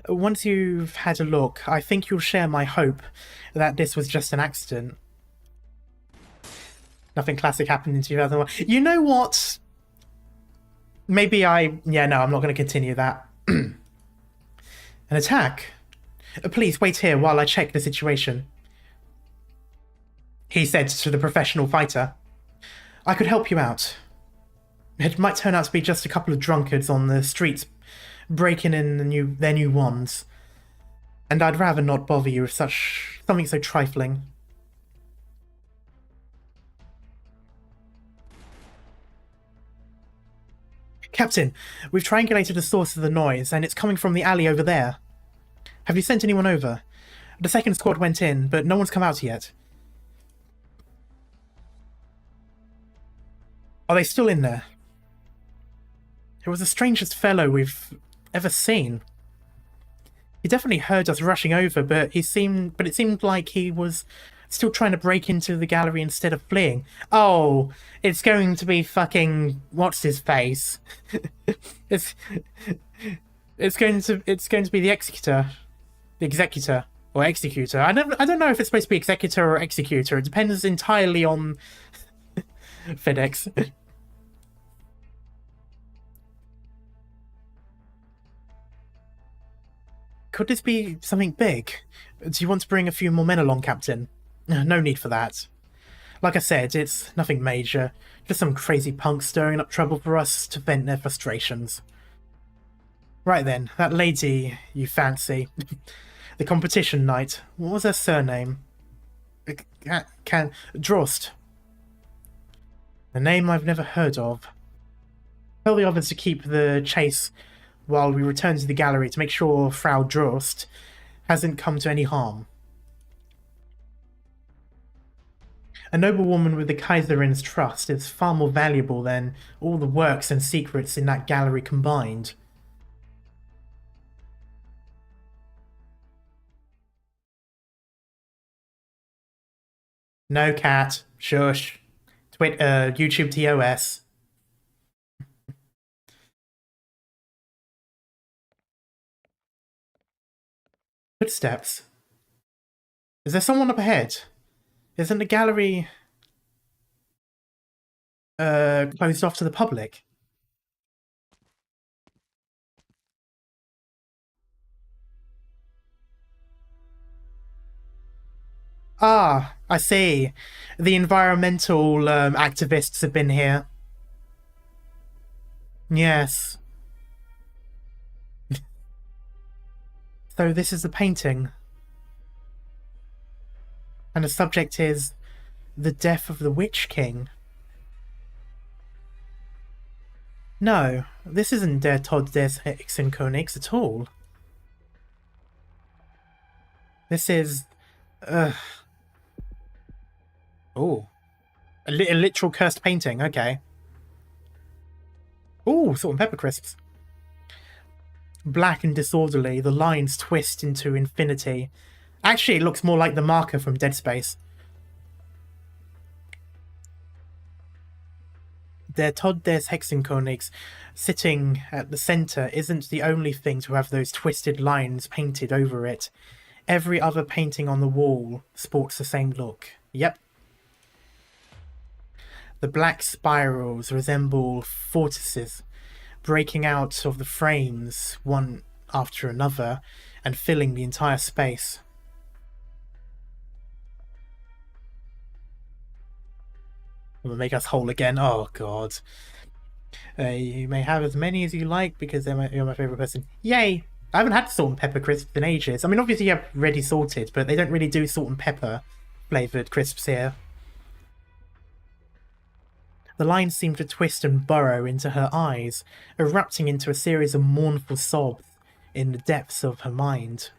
Once you've had a look, I think you'll share my hope that this was just an accident. Nothing classic happened in 2001. You know what? Maybe yeah, no, I'm not going to continue that. An attack? Please wait here while I check the situation, he said to the professional fighter. I could help you out. It might turn out to be just a couple of drunkards on the streets breaking in their new wands. And I'd rather not bother you with something so trifling. Captain, we've triangulated the source of the noise, and it's coming from the alley over there. Have you sent anyone over? The second squad went in, but no one's come out yet. Are they still in there? It was the strangest fellow we've ever seen. He definitely heard us rushing over, but it seemed like he was still trying to break into the gallery instead of fleeing. Oh, it's going to be fucking what's his face? it's going to be the executor. The executor or executor. I don't know if it's supposed to be executor or executor. It depends entirely on FedEx. Could this be something big? Do you want to bring a few more men along, Captain? No need for that. Like I said, it's nothing major. Just some crazy punks stirring up trouble for us to vent their frustrations. Right then, that lady you fancy. The competition knight. What was her surname? Drost. A name I've never heard of. Tell the others to keep the chase while we return to the gallery to make sure Frau Drost hasn't come to any harm. A noblewoman with the Kaiserin's trust is far more valuable than all the works and secrets in that gallery combined. No, cat. Shush. YouTube TOS. Footsteps. Is there someone up ahead? Isn't the gallery closed off to the public? Ah, I see. The environmental activists have been here. Yes. So this is the painting. And the subject is the death of the Witch King. No, this isn't Der Tod des Hexenkönigs at all. This is... Oh. A literal cursed painting, okay. Oh, salt and pepper crisps. Black and disorderly, the lines twist into infinity. Actually, it looks more like the marker from Dead Space. Der Tod des Hexenkönigs, sitting at the centre, isn't the only thing to have those twisted lines painted over it. Every other painting on the wall sports the same look. Yep. The black spirals resemble vortices, breaking out of the frames one after another and filling the entire space. Will make us whole again. Oh god. You may have as many as you like because you're my favourite person. Yay! I haven't had salt and pepper crisps in ages. I mean, obviously you have ready salted, but they don't really do salt and pepper flavoured crisps here. The lines seem to twist and burrow into her eyes, erupting into a series of mournful sobs in the depths of her mind.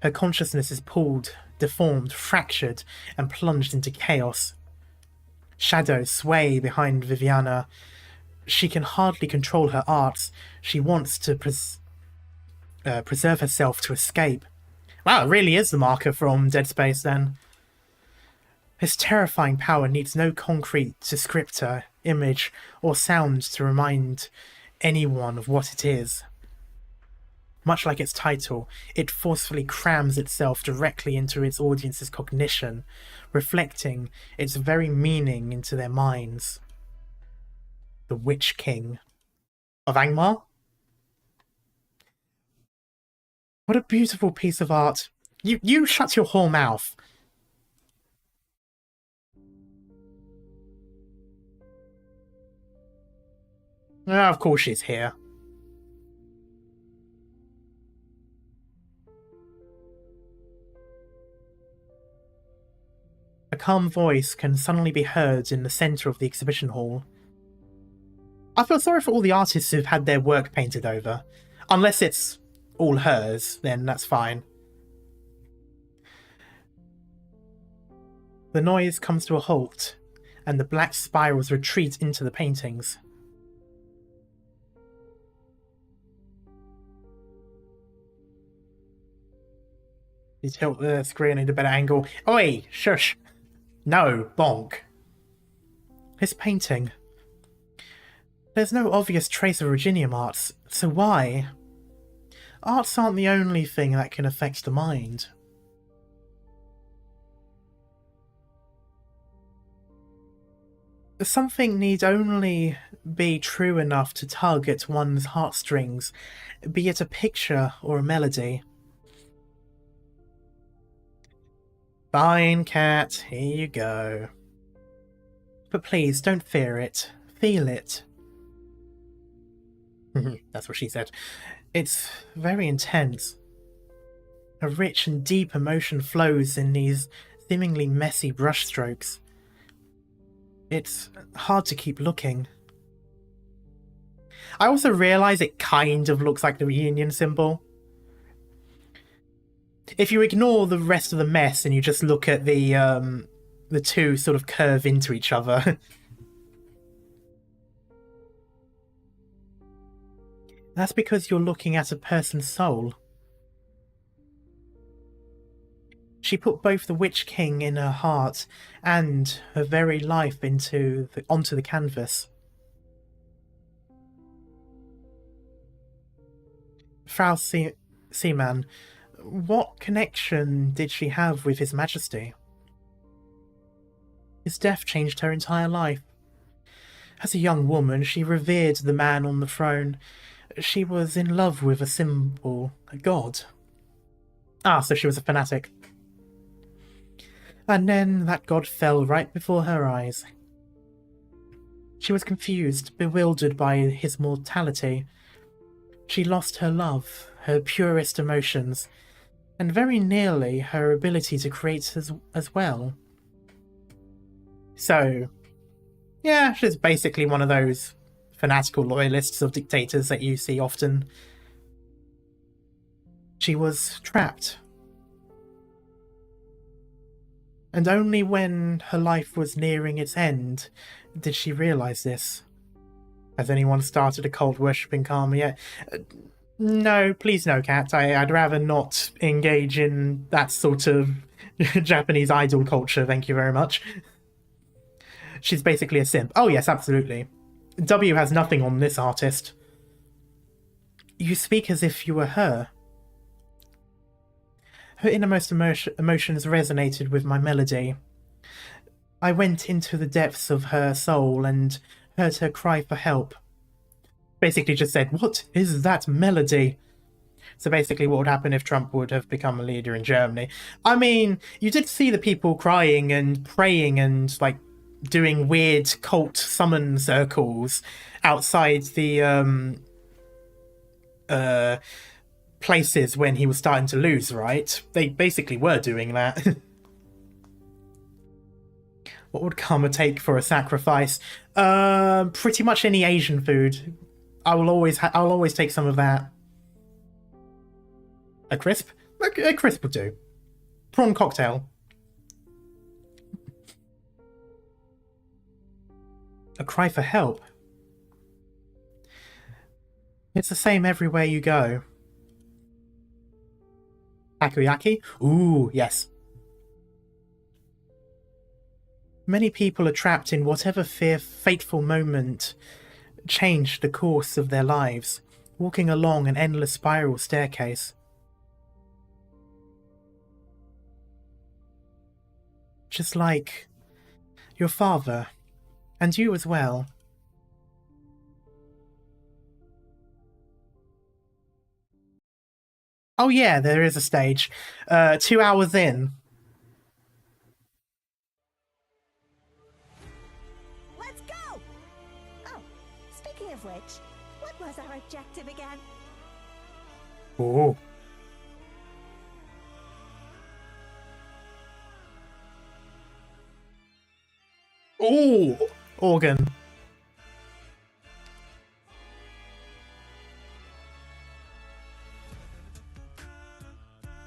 Her consciousness is pulled, deformed, fractured, and plunged into chaos. Shadows sway behind Viviana. She can hardly control her arts. She wants to preserve herself to escape. Wow, it really is the marker from Dead Space then. This terrifying power needs no concrete descriptor, image, or sound to remind anyone of what it is. Much like its title, it forcefully crams itself directly into its audience's cognition, reflecting its very meaning into their minds. The Witch King of Angmar? What a beautiful piece of art. You shut your whole mouth. Ah, of course she's here. A calm voice can suddenly be heard in the centre of the exhibition hall. I feel sorry for all the artists who've had their work painted over. Unless it's all hers, then that's fine. The noise comes to a halt, and the black spirals retreat into the paintings. You tilt the screen at a better angle. Oi, shush. No, bonk. This painting. There's no obvious trace of Reginium arts, so why? Arts aren't the only thing that can affect the mind. Something need only be true enough to tug at one's heartstrings, be it a picture or a melody. Fine, cat, here you go. But please, don't fear it. Feel it. That's what she said. It's very intense. A rich and deep emotion flows in these seemingly messy brushstrokes. It's hard to keep looking. I also realise it kind of looks like the reunion symbol. If you ignore the rest of the mess and you just look at the two sort of curve into each other. That's because you're looking at a person's soul. She put both the Witch King in her heart and her very life onto the canvas. Frau Seaman, what connection did she have with His Majesty? His death changed her entire life. As a young woman, she revered the man on the throne. She was in love with a symbol, a god. Ah, so she was a fanatic. And then that god fell right before her eyes. She was confused, bewildered by his mortality. She lost her love, her purest emotions, and very nearly her ability to create as well. So, yeah, she's basically one of those fanatical loyalists of dictators that you see often. She was trapped. And only when her life was nearing its end did she realise this. Has anyone started a cult worshipping karma yet? No, please no, Cat. I'd rather not engage in that sort of Japanese idol culture, thank you very much. She's basically a simp. Oh yes, absolutely. W has nothing on this artist. You speak as if you were her. Her innermost emotions resonated with my melody. I went into the depths of her soul and heard her cry for help. Basically just said, "What is that melody?" So basically what would happen if Trump would have become a leader in Germany. I mean, you did see the people crying and praying and, like, doing weird cult summon circles outside the places when he was starting to lose, right? They basically were doing that. What would karma take for a sacrifice? Pretty much any Asian food. I'll always take some of that. A crisp? A crisp would do. Prawn cocktail. A cry for help. It's the same everywhere you go. Takoyaki? Ooh, yes. Many people are trapped in whatever fateful moment changed the course of their lives, walking along an endless spiral staircase. Just like your father, and you as well. Oh yeah, there is a stage. 2 hours in. Let's go! Oh, speaking of which, what was our objective again? Ooh. Ooh! Organ.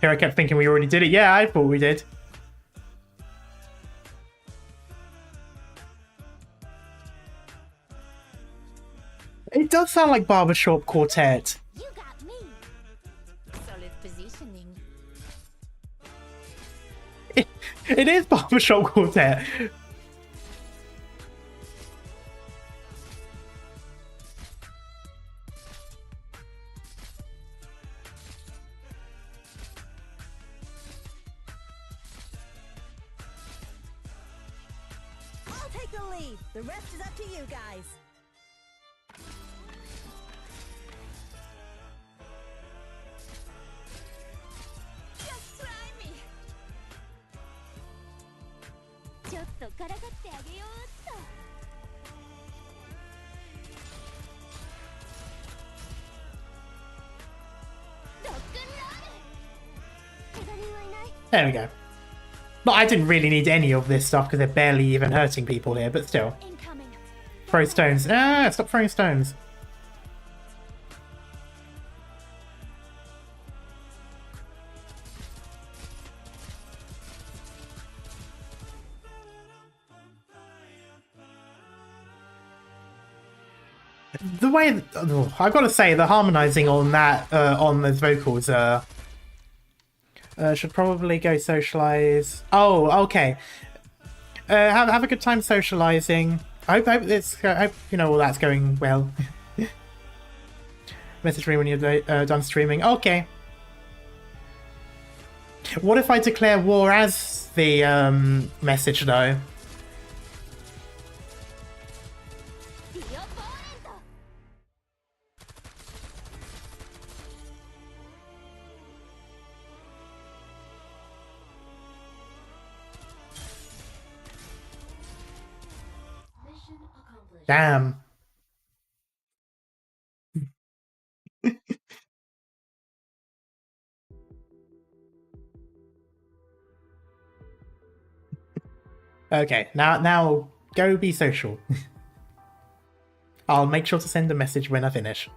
Here I kept thinking we already did it. Yeah, I thought we did. It does sound like Barbershop Quartet. You got me. Solid positioning. It is Barbershop Quartet. I'll take the lead. The rest is up to you guys. Just try me. ちょっとからかってあげようっと。There we go. But I didn't really need any of this stuff because they're barely even hurting people here, but still. Incoming. Throw stones. Ah, stop throwing stones. The way, I've got to say, the harmonizing on that, on those vocals, should probably go socialize. Oh, okay. Have a good time socializing. I hope you know all that's going well. Message me when you're done streaming. Okay. What if I declare war as the message though? Damn. Okay, now go be social. I'll make sure to send a message when I finish.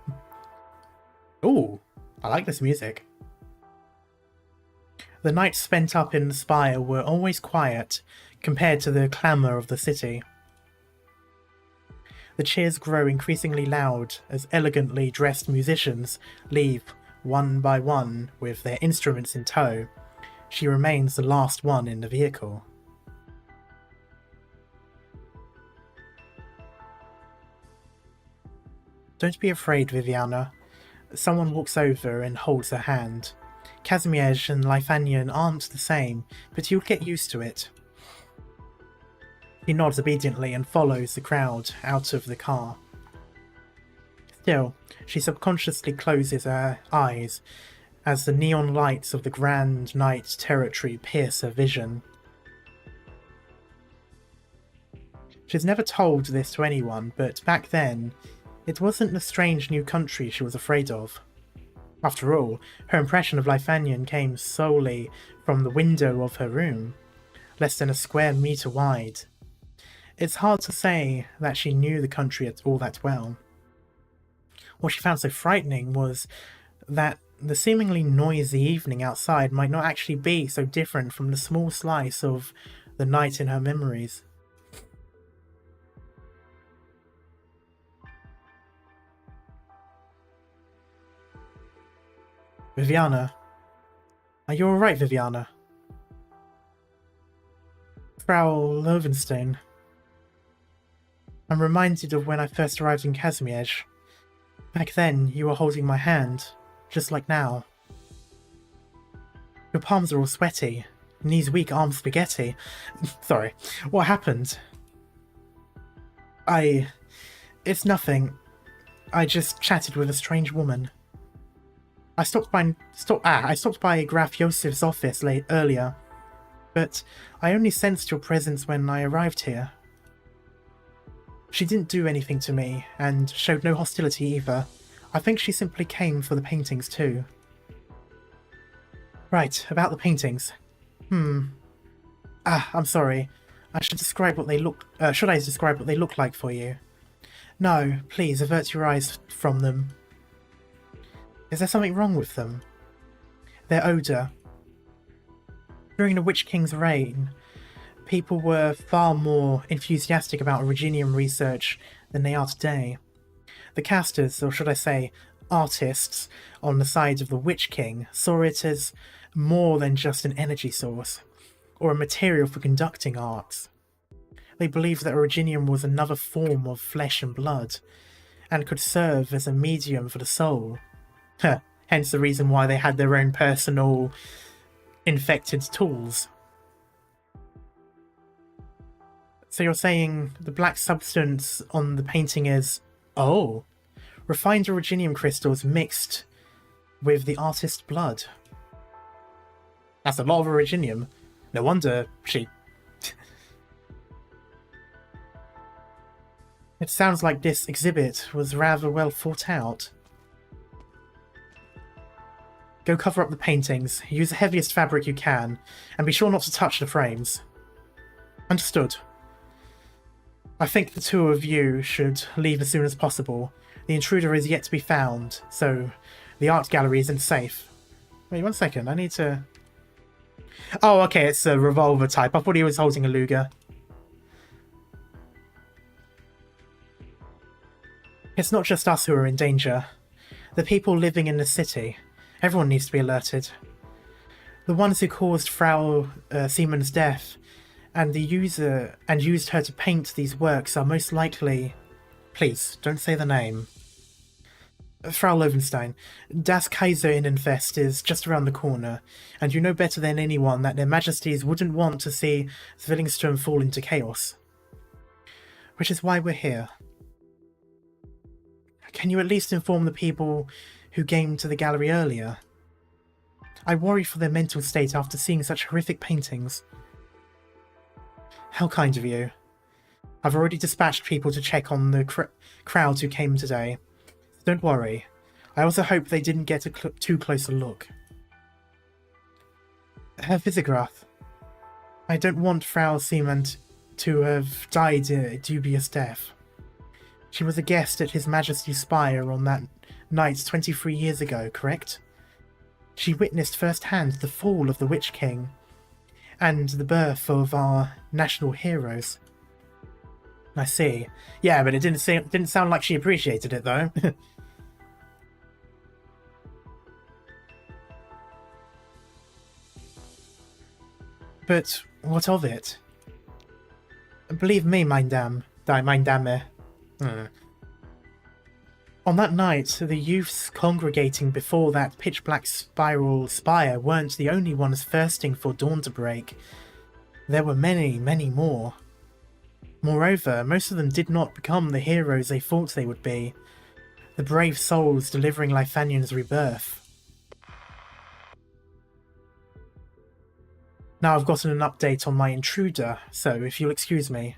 Ooh, I like this music. The nights spent up in the spire were always quiet compared to the clamour of the city. The cheers grow increasingly loud as elegantly dressed musicians leave one by one with their instruments in tow. She remains the last one in the vehicle. Don't be afraid, Viviana. Someone walks over and holds her hand. Kazimierz and Leithanien aren't the same, but you'll get used to it. He nods obediently and follows the crowd out of the car. Still, she subconsciously closes her eyes as the neon lights of the Grand Knight territory pierce her vision. She's never told this to anyone, but back then, it wasn't the strange new country she was afraid of. After all, her impression of Leithanien came solely from the window of her room, less than a square metre wide. It's hard to say that she knew the country all that well. What she found so frightening was that the seemingly noisy evening outside might not actually be so different from the small slice of the night in her memories. Viviana. Are you alright, Viviana? Frau Lovenstein. I'm reminded of when I first arrived in Kazimierz. Back then, you were holding my hand, just like now. Your palms are all sweaty, knees weak, arms spaghetti. Sorry, what happened? It's nothing. I just chatted with a strange woman. I stopped by Graf Josef's office earlier, but I only sensed your presence when I arrived here. She didn't do anything to me, and showed no hostility either. I think she simply came for the paintings too. Right, about the paintings. I'm sorry. Should I describe what they look like for you? No, please, avert your eyes from them. Is there something wrong with them? Their odour. During the Witch King's reign, people were far more enthusiastic about originium research than they are today. The casters, or should I say, artists, on the side of the Witch King saw it as more than just an energy source, or a material for conducting arts. They believed that originium was another form of flesh and blood, and could serve as a medium for the soul. Hence the reason why they had their own personal infected tools. So you're saying the black substance on the painting is, refined originium crystals mixed with the artist's blood. That's a lot of originium. No wonder she... It sounds like this exhibit was rather well thought out. Go cover up the paintings, use the heaviest fabric you can, and be sure not to touch the frames. Understood. I think the two of you should leave as soon as possible. The intruder is yet to be found, so the art gallery isn't safe. Wait, 1 second, I need to... Oh, okay, it's a revolver type. I thought he was holding a Luger. It's not just us who are in danger. The people living in the city. Everyone needs to be alerted. The ones who caused Frau Siemens' death and used her to paint these works are most likely... Please, don't say the name. Frau Lovenstein, Das Kaiser Innenfest is just around the corner, and you know better than anyone that their majesties wouldn't want to see Zwillingstürme fall into chaos. Which is why we're here. Can you at least inform the people who came to the gallery earlier? I worry for their mental state after seeing such horrific paintings. How kind of you. I've already dispatched people to check on the crowds who came today. Don't worry. I also hope they didn't get too close a look. Herr Visigrath, I don't want Frau Siemens to have died a dubious death. She was a guest at His Majesty's Spire on that night 23 years ago, correct? She witnessed firsthand the fall of the Witch King and the birth of our national heroes. I see. Yeah, but it didn't sound like she appreciated it, though. But what of it? Believe me, meine Dame. On that night, the youths congregating before that pitch-black spiral spire weren't the only ones thirsting for dawn to break. There were many, many more. Moreover, most of them did not become the heroes they thought they would be. The brave souls delivering Leithanien's rebirth. Now I've gotten an update on my intruder, so if you'll excuse me.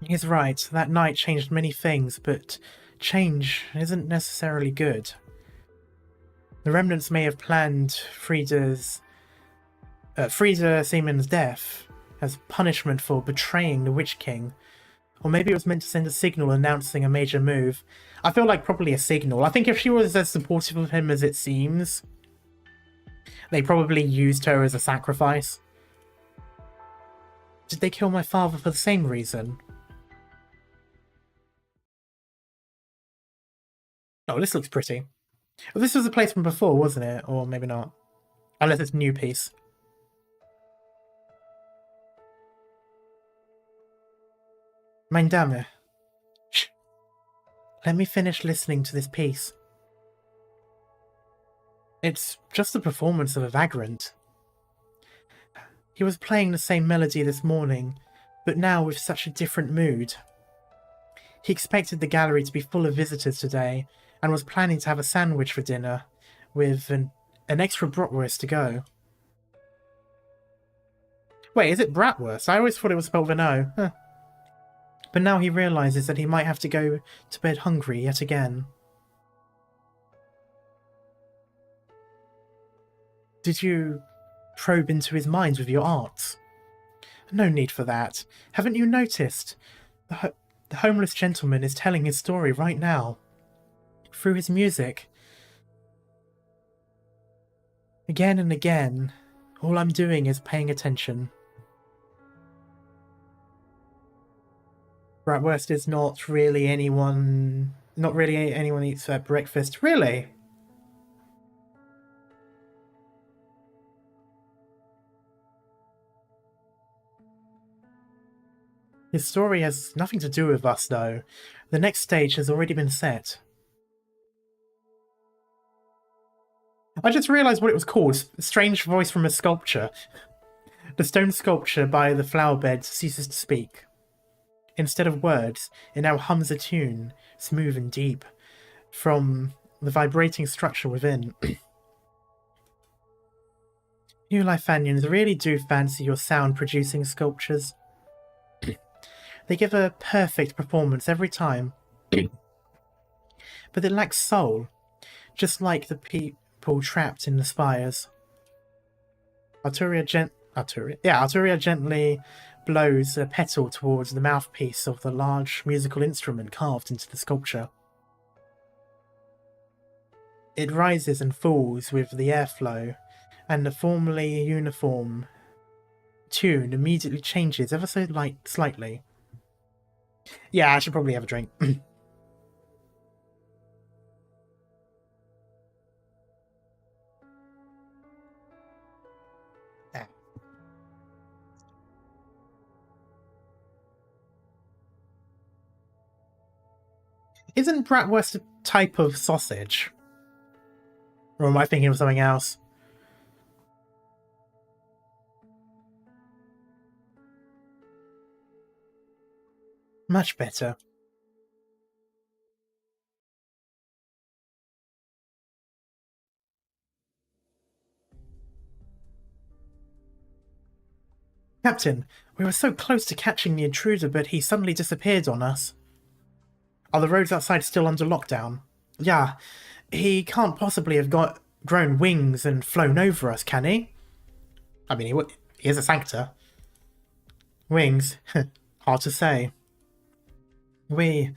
He's right, that night changed many things, but change isn't necessarily good. The remnants may have planned Frieda Siemens' death as punishment for betraying the Witch King. Or maybe it was meant to send a signal announcing a major move. I feel like probably a signal. I think if she was as supportive of him as it seems, they probably used her as a sacrifice. Did they kill my father for the same reason? Oh, this looks pretty. Well, this was a place from before, wasn't it? Or maybe not. Unless it's a new piece. Meine Dame. Shh. Let me finish listening to this piece. It's just the performance of a vagrant. He was playing the same melody this morning, but now with such a different mood. He expected the gallery to be full of visitors today, and was planning to have a sandwich for dinner, with an extra bratwurst to go. Wait, is it bratwurst? I always thought it was spelled with an O. Huh. But now he realises that he might have to go to bed hungry yet again. Did you probe into his mind with your arts? No need for that. Haven't you noticed? The homeless gentleman is telling his story right now. Through his music. Again and again, all I'm doing is paying attention. Bratwurst is not really anyone eats at breakfast. Really? His story has nothing to do with us, though. The next stage has already been set. I just realised what it was called. A strange voice from a sculpture. The stone sculpture by the flower bed ceases to speak. Instead of words, it now hums a tune, smooth and deep, from the vibrating structure within. You Leithanians really do fancy your sound-producing sculptures. They give a perfect performance every time. But it lacks soul. just like the people trapped in the spires. Arturia gently blows a petal towards the mouthpiece of the large musical instrument carved into the sculpture. It rises and falls with the airflow, and the formerly uniform tune immediately changes ever so slightly. Yeah, I should probably have a drink. Isn't bratwurst a type of sausage? Or am I thinking of something else? Much better. Captain, we were so close to catching the intruder, but he suddenly disappeared on us. Are the roads outside still under lockdown? Yeah, he can't possibly have grown wings and flown over us, can he? I mean, he is a sanctor. Wings? Hard to say. We've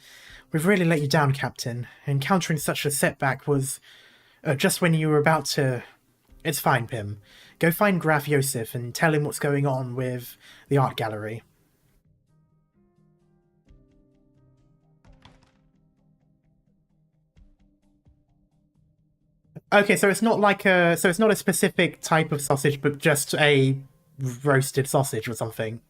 really let you down, Captain. Encountering such a setback was just when you were about to... It's fine, Pim. Go find Graf Yosef and tell him what's going on with the art gallery. Okay, so it's not like it's not a specific type of sausage, but just a roasted sausage or something.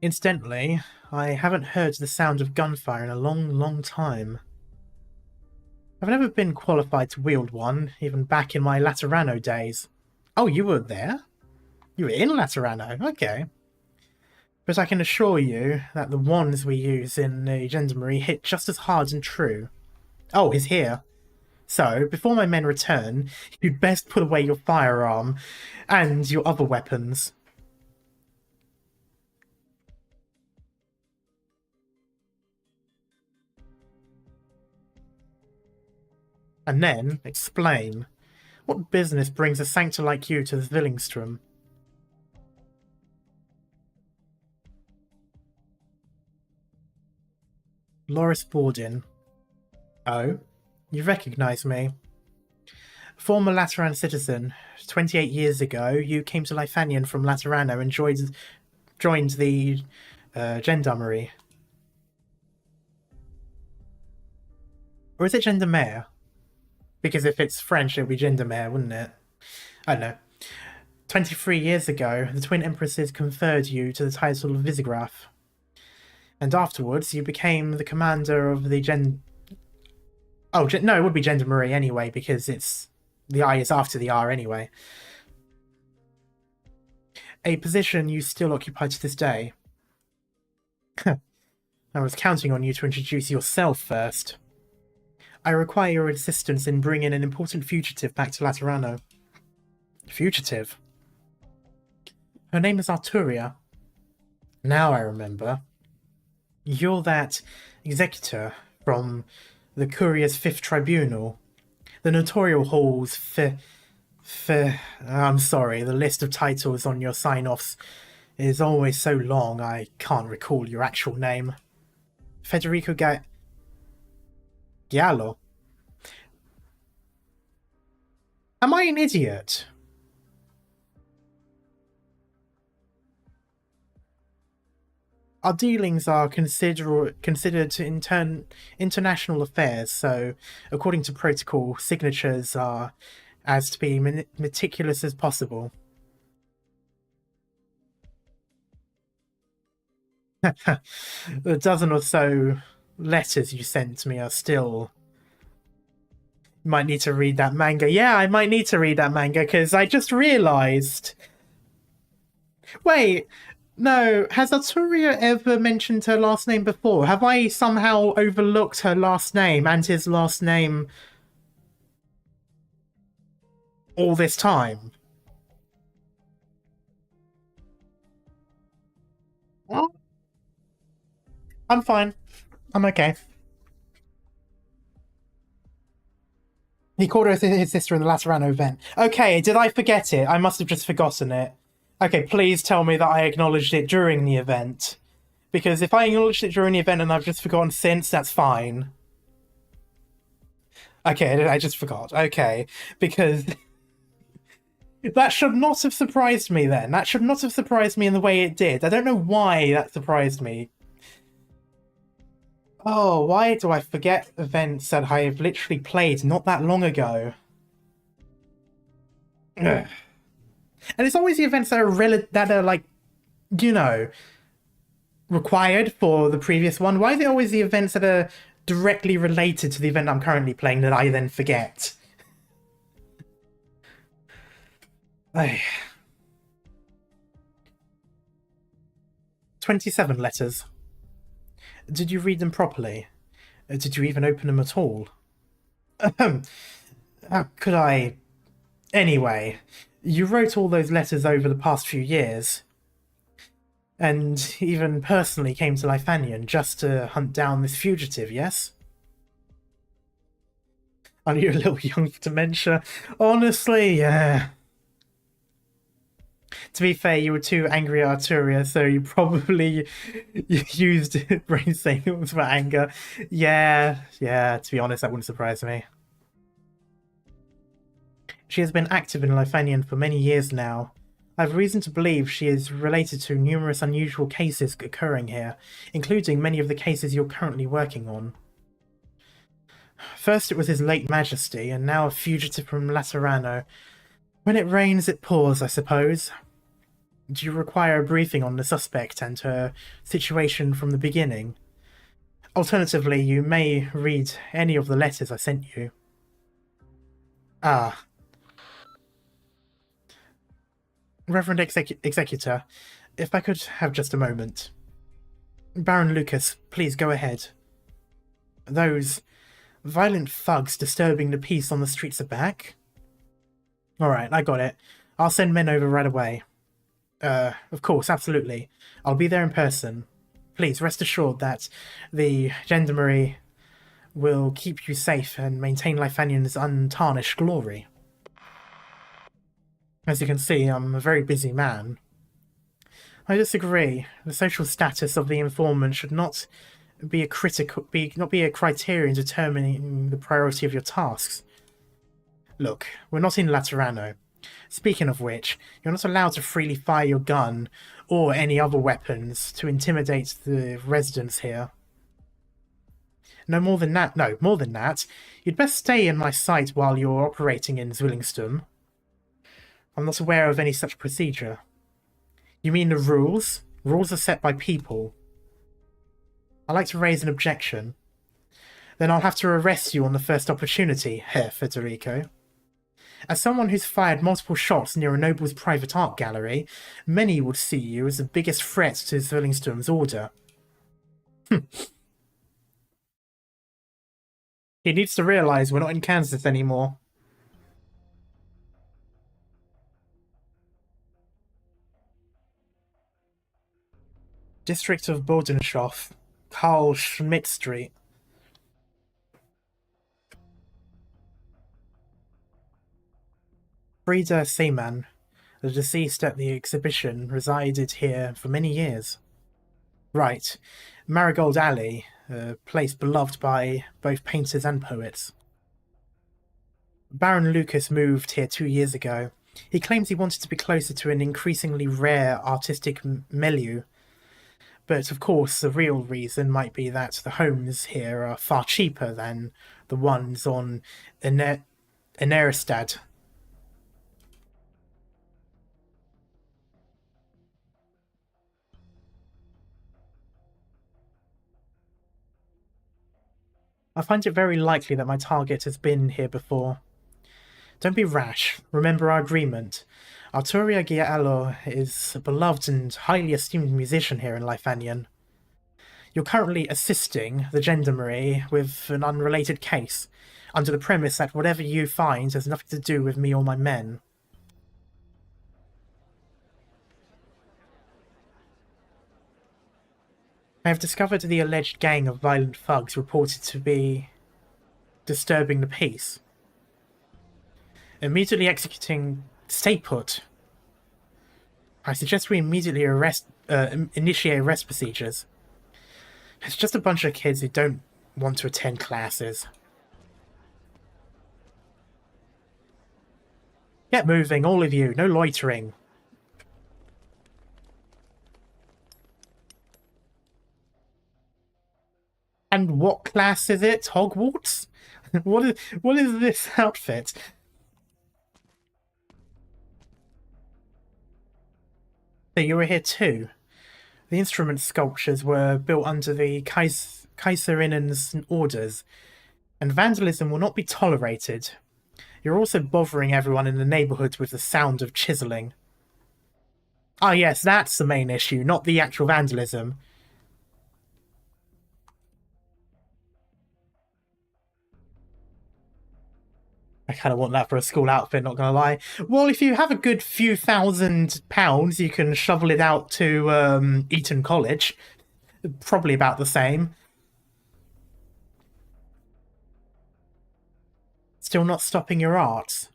Incidentally, I haven't heard the sound of gunfire in a long, long time. I've never been qualified to wield one, even back in my Laterano days. Oh, you were there? You were in Laterano, okay. But I can assure you that the wands we use in the Gendarmerie hit just as hard and true. Oh, he's here. So, before my men return, you'd best put away your firearm and your other weapons. And then, explain. What business brings a sanctor like you to the Zwillingstürme? Loris Bordin. Oh? You recognise me? Former Lateran citizen. 28 years ago, you came to Leithanien from Laterano and joined the Gendarmerie. Or is it Gendarmerie? Because if it's French, it would be Gendarmerie, wouldn't it? I don't know. 23 years ago, the Twin Empresses conferred you to the title of Visigraph. And afterwards, you became the commander of the Oh, no, it would be Gendarmerie anyway, because it's... The I is after the R anyway. A position you still occupy to this day. I was counting on you to introduce yourself first. I require your assistance in bringing an important fugitive back to Laterano. Fugitive? Her name is Arturia. Now I remember. You're that executor from the Courier's Fifth Tribunal. The notarial hall's I'm sorry, the list of titles on your sign-offs is always so long I can't recall your actual name. Federico Giallo. Am I an idiot? Our dealings are considered international affairs, so according to protocol, signatures are as to be meticulous as possible. The dozen or so letters you sent me are still... You might need to read that manga. Yeah, I might need to read that manga, because I just realised... Wait, no, has Arturia ever mentioned her last name before? Have I somehow overlooked her last name and his last name all this time? I'm fine. I'm okay. He called her his sister in the Leithanien Event. Okay, did I forget it? I must have just forgotten it. Okay, please tell me that I acknowledged it during the event. Because if I acknowledged it during the event and I've just forgotten since, that's fine. Okay, I just forgot. Okay, because that should not have surprised me then. That should not have surprised me in the way it did. I don't know why that surprised me. Oh, why do I forget events that I have literally played not that long ago? Ugh. And it's always the events that are like, you know, required for the previous one. Why is it always the events that are directly related to the event I'm currently playing that I then forget? 27 letters. Did you read them properly? Did you even open them at all? How could I... Anyway, you wrote all those letters over the past few years, and even personally came to Leithanien just to hunt down this fugitive, yes? Are you a little young for dementia? Honestly, yeah. To be fair, you were too angry at Arturia, so you probably used brain signals for anger. Yeah, to be honest, that wouldn't surprise me. She has been active in Leithanien for many years now. I have reason to believe she is related to numerous unusual cases occurring here, including many of the cases you're currently working on. First it was His Late Majesty, and now a fugitive from Laterano. When it rains, it pours, I suppose. Do you require a briefing on the suspect and her situation from the beginning? Alternatively, you may read any of the letters I sent you. Ah. Reverend Executor, if I could have just a moment. Baron Lucas, please go ahead. Those violent thugs disturbing the peace on the streets are back? Alright, I got it. I'll send men over right away. Of course, absolutely. I'll be there in person. Please, rest assured that the Gendarmerie will keep you safe and maintain Leithanien's untarnished glory. As you can see, I'm a very busy man. I disagree. The social status of the informant should not be a criterion determining the priority of your tasks. Look, we're not in Laterano. Speaking of which, you're not allowed to freely fire your gun or any other weapons to intimidate the residents here. More than that, you'd best stay in my sight while you're operating in Zwillingstürme. I'm not aware of any such procedure. You mean the rules? Rules are set by people. I'd like to raise an objection. Then I'll have to arrest you on the first opportunity, Herr Federico. As someone who's fired multiple shots near a noble's private art gallery, many would see you as the biggest threat to Zwillingstürme's order. He needs to realise we're not in Kansas anymore. District of Bodenshof, Karl Schmidt Street. Frieda Seemann, the deceased at the exhibition, resided here for many years. Right. Marigold Alley, a place beloved by both painters and poets. Baron Lucas moved here 2 years ago. He claims he wanted to be closer to an increasingly rare artistic milieu. But of course, the real reason might be that the homes here are far cheaper than the ones on Enerstad. I find it very likely that my target has been here before. Don't be rash. Remember our agreement. Arturia Giallo is a beloved and highly esteemed musician here in Leithanien. You're currently assisting the Gendarmerie with an unrelated case, under the premise that whatever you find has nothing to do with me or my men. I have discovered the alleged gang of violent thugs reported to be disturbing the peace. Immediately executing... Stay put. I suggest we immediately initiate arrest procedures. It's just a bunch of kids who don't want to attend classes. Get moving, all of you. No loitering. And what class is it? Hogwarts? What is this outfit? So you were here too. The instrument sculptures were built under the Kaiserinnen's orders, and vandalism will not be tolerated. You're also bothering everyone in the neighbourhood with the sound of chiselling. Ah yes, that's the main issue, not the actual vandalism. I kind of want that for a school outfit, not gonna lie. Well, if you have a good few £1,000, you can shovel it out to Eton College. Probably about the same. Still not stopping your art.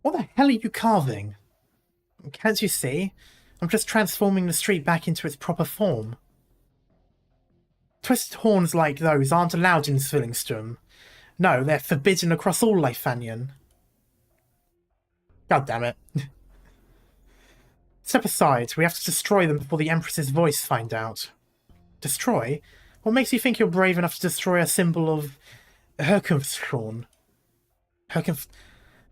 What the hell are you carving? Can't you see? I'm just transforming the street back into its proper form. Twisted horns like those aren't allowed in Zwillingstürme. No, they're forbidden across all Leithanien. God damn it. Step aside. We have to destroy them before the Empress's voice find out. Destroy? What makes you think you're brave enough to destroy a symbol of Herkunftshorn?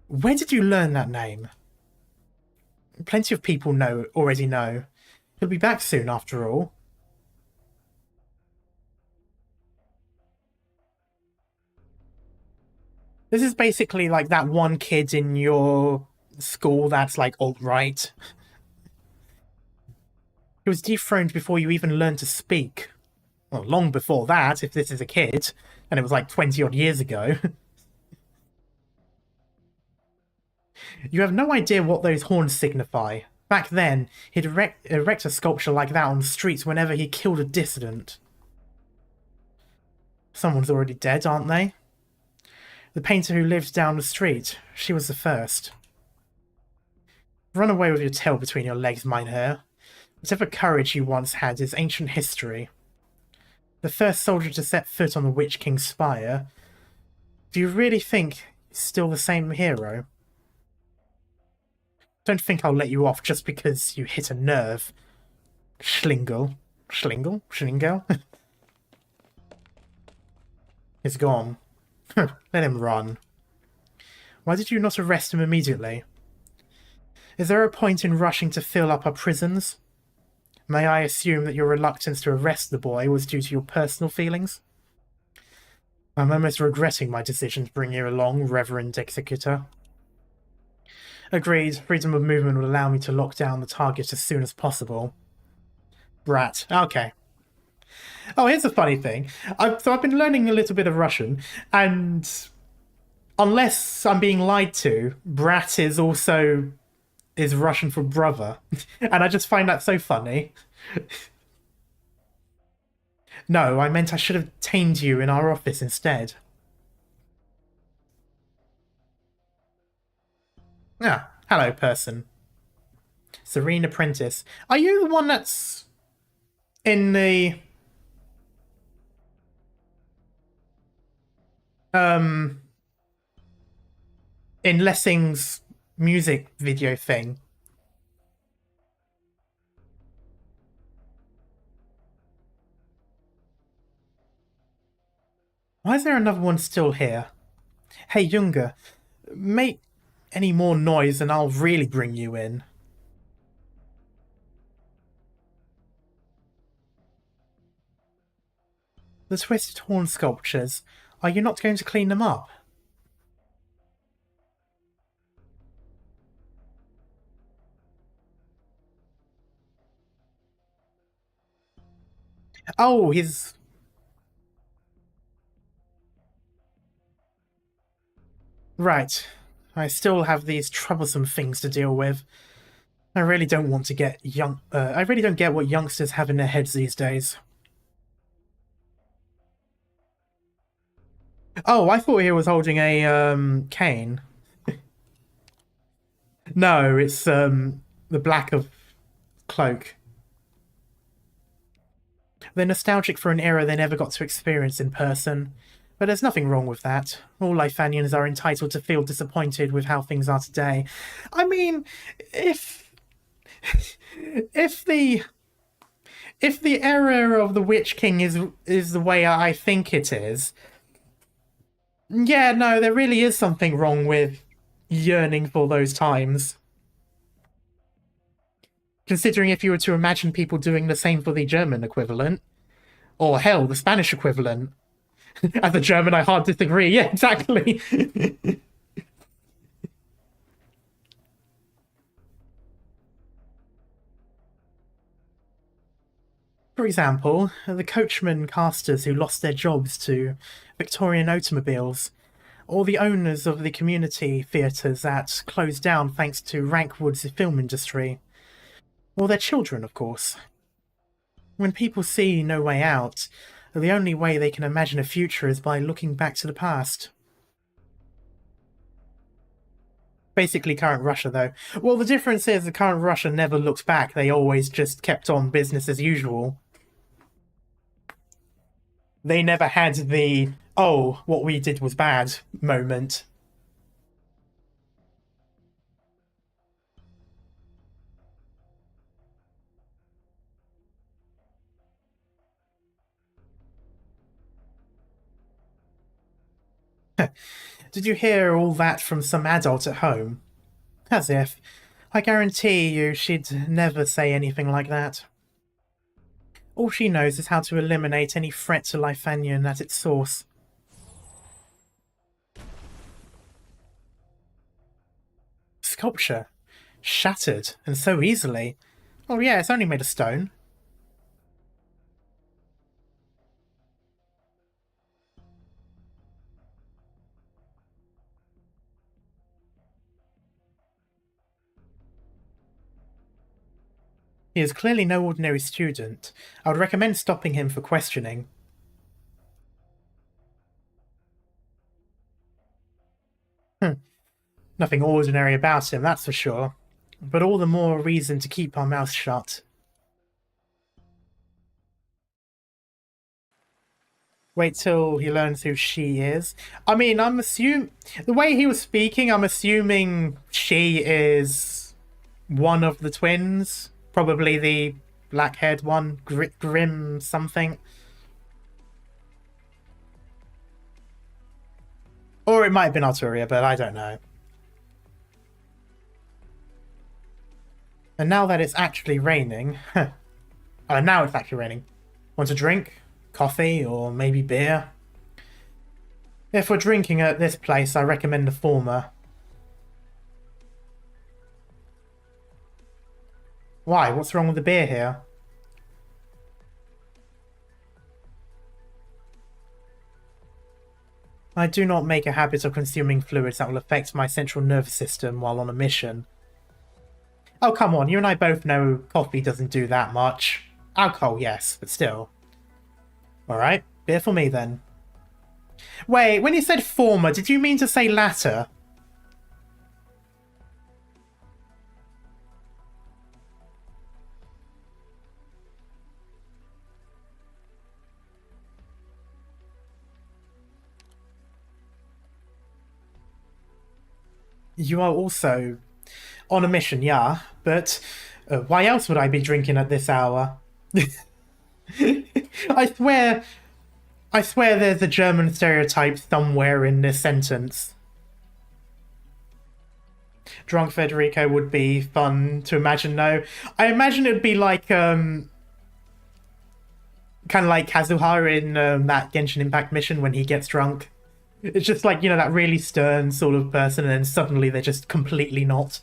Where did you learn that name? Plenty of people already know. He'll be back soon, after all. This is basically like that one kid in your school that's like alt-right. He was dethroned before you even learned to speak. Well, long before that, if this is a kid, and it was like 20-odd years ago. You have no idea what those horns signify. Back then, he'd erect a sculpture like that on the streets whenever he killed a dissident. Someone's already dead, aren't they? The painter who lived down the street. She was the first. Run away with your tail between your legs, mynheer. Whatever courage you once had is ancient history. The first soldier to set foot on the Witch King's spire. Do you really think he's still the same hero? Don't think I'll let you off just because you hit a nerve. Schlingel. Schlingel? Schlingel? He's gone. Let him run. Why did you not arrest him immediately? Is there a point in rushing to fill up our prisons? May I assume that your reluctance to arrest the boy was due to your personal feelings? I'm almost regretting my decision to bring you along, Reverend Executor. Agreed. Freedom of movement will allow me to lock down the target as soon as possible. Brat. Okay. Oh, here's a funny thing. So I've been learning a little bit of Russian, and unless I'm being lied to, brat is Russian for brother. And I just find that so funny. No, I meant I should have tamed you in our office instead. Ah, hello, person. Serene Apprentice. Are you the one that's in the... in Lessing's music video thing? Why is there another one still here? Hey, Junge, make any more noise and I'll really bring you in. The twisted horn sculptures, are you not going to clean them up? Oh, he's... Right. I still have these troublesome things to deal with. I really don't want to get I really don't get what youngsters have in their heads these days. Oh, I thought he was holding a cane. No, it's the black of cloak. They're nostalgic for an era they never got to experience in person. But there's nothing wrong with that. All Leithanians are entitled to feel disappointed with how things are today. I mean, if if the if the era of the Witch King is the way I think it is, yeah, no, there really is something wrong with yearning for those times. Considering if you were to imagine people doing the same for the German equivalent, or hell, the Spanish equivalent. As a German, I hard disagree. Yeah, exactly. For example, the coachman casters who lost their jobs to Victorian automobiles, or the owners of the community theatres that closed down thanks to Rankwood's film industry, or their children, of course. When people see no way out, the only way they can imagine a future is by looking back to the past. Basically current Russia, though. Well, the difference is the current Russia never looked back, they always just kept on business as usual. They never had the, oh, what we did was bad moment. Did you hear all that from some adult at home? As if. I guarantee you she'd never say anything like that. All she knows is how to eliminate any threat to Leithanion at its source. Sculpture. Shattered, and so easily. Oh yeah, it's only made of stone. He is clearly no ordinary student. I would recommend stopping him for questioning. Nothing ordinary about him, that's for sure. But all the more reason to keep our mouths shut. Wait till he learns who she is. I mean, the way he was speaking, I'm assuming she is one of the twins. Probably the black-haired one, Grim something. Or it might have been Arturia, but I don't know. And now that it's actually raining... now it's actually raining. Want a drink? Coffee? Or maybe beer? If we're drinking at this place, I recommend the former. Why? What's wrong with the beer here? I do not make a habit of consuming fluids that will affect my central nervous system while on a mission. Oh, come on, you and I both know coffee doesn't do that much. Alcohol, yes, but still. Alright, beer for me then. Wait, when you said former, did you mean to say latter? You are also on a mission, yeah, but why else would I be drinking at this hour? I swear there's a German stereotype somewhere in this sentence. Drunk Federico would be fun to imagine, though. I imagine it would be like, kind of like Kazuha in that Genshin Impact mission when he gets drunk. It's just like, you know, that really stern sort of person, and then suddenly they're just completely not.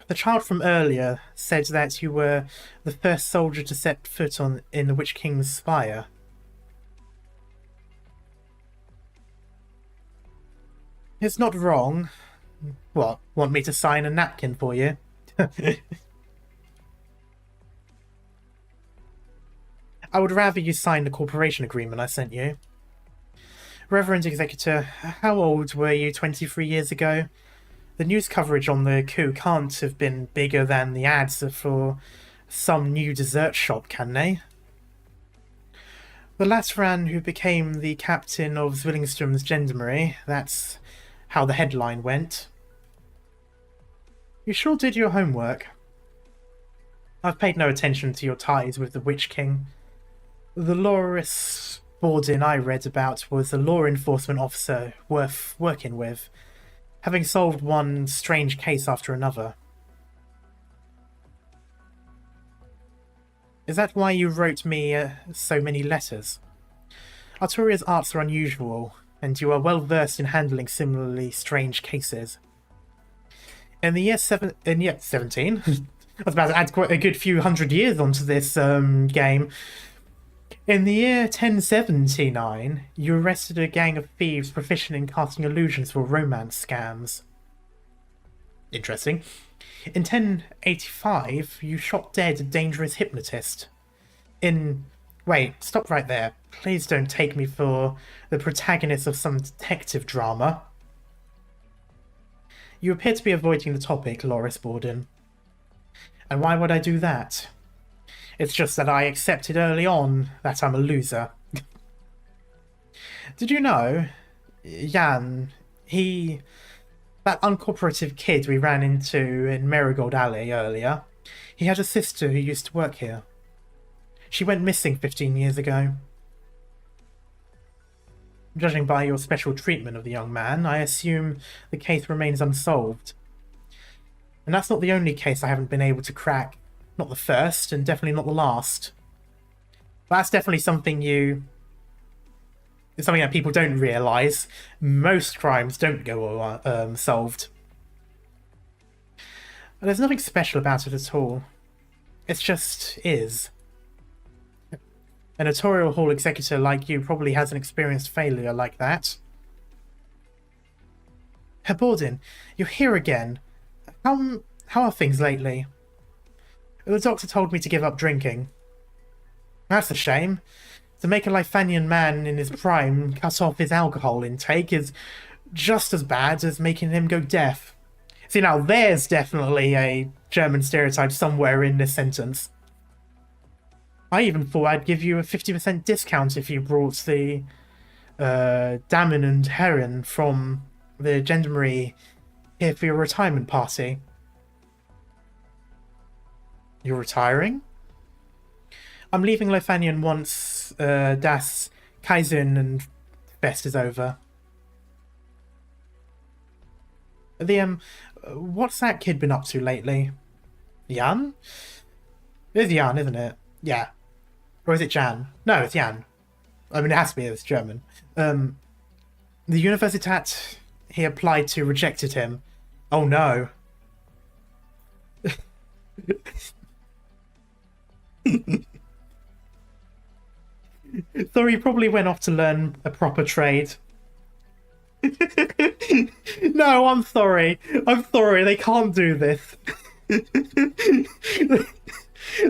The child from earlier said that you were the first soldier to set foot in the Witch King's spire. It's not wrong. What, want me to sign a napkin for you? I would rather you sign the corporation agreement I sent you. Reverend Executor, how old were you 23 years ago? The news coverage on the coup can't have been bigger than the ads for some new dessert shop, can they? The Latran who became the captain of Zwillingstürme's gendarmerie, that's how the headline went. You sure did your homework. I've paid no attention to your ties with the Witch King. The Loris Borden I read about was a law enforcement officer worth working with, having solved one strange case after another. Is that why you wrote me so many letters? Arturia's arts are unusual, and you are well versed in handling similarly strange cases. In the year 17, I was about to add quite a good few hundred years onto this game. In the year 1079, you arrested a gang of thieves proficient in casting illusions for romance scams. Interesting. In 1085, you shot dead a dangerous hypnotist. Wait, stop right there. Please don't take me for the protagonist of some detective drama. You appear to be avoiding the topic, Loris Borden. And why would I do that? It's just that I accepted early on that I'm a loser. Did you know, Jan, that uncooperative kid we ran into in Marigold Alley earlier, he had a sister who used to work here. She went missing 15 years ago. Judging by your special treatment of the young man, I assume the case remains unsolved. And that's not the only case I haven't been able to crack. Not the first, and definitely not the last. But that's definitely something it's something that people don't realise. Most crimes don't go solved. And there's nothing special about it at all. It just is. A notorial hall executor like you probably hasn't experienced failure like that. Herr Borden, you're here again. How are things lately? The doctor told me to give up drinking. That's a shame. To make a Leithanien man in his prime cut off his alcohol intake is just as bad as making him go deaf. See, now there's definitely a German stereotype somewhere in this sentence. I even thought I'd give you a 50% discount if you brought the Damen and Herren from the gendarmerie here for your retirement party. You're retiring? I'm leaving Leithanien once Das Kaizen and Fest is over. What's that kid been up to lately? Jan? It's Jan, isn't it? Yeah. Or is it Jan? No, it's Jan. I mean, it has to be, it's German. The Universitat he applied to rejected him. Oh no. So he probably went off to learn a proper trade. No, I'm sorry. I'm sorry, they can't do this.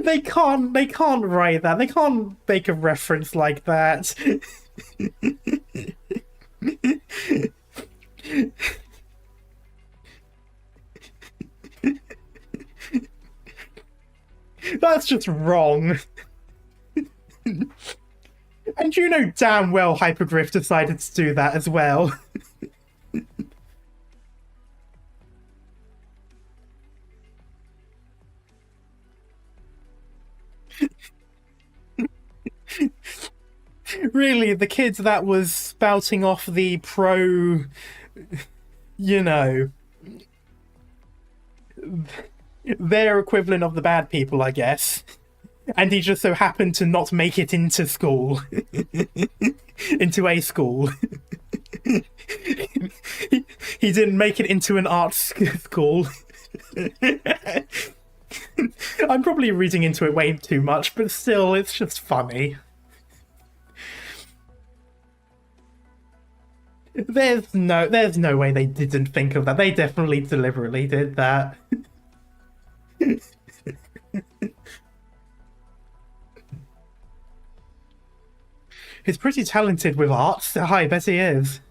They can't write that. They can't make a reference like that. That's just wrong. And you know damn well Hypergriff decided to do that as well. Really, the kid that was spouting off the pro, you know, their equivalent of the bad people, I guess. And he just so happened to not make it into school. Into a school. He didn't make it into an art school. I'm probably reading into it way too much, but still, it's just funny. There's no way they didn't think of that. They definitely deliberately did that. He's pretty talented with art. So I bet he is.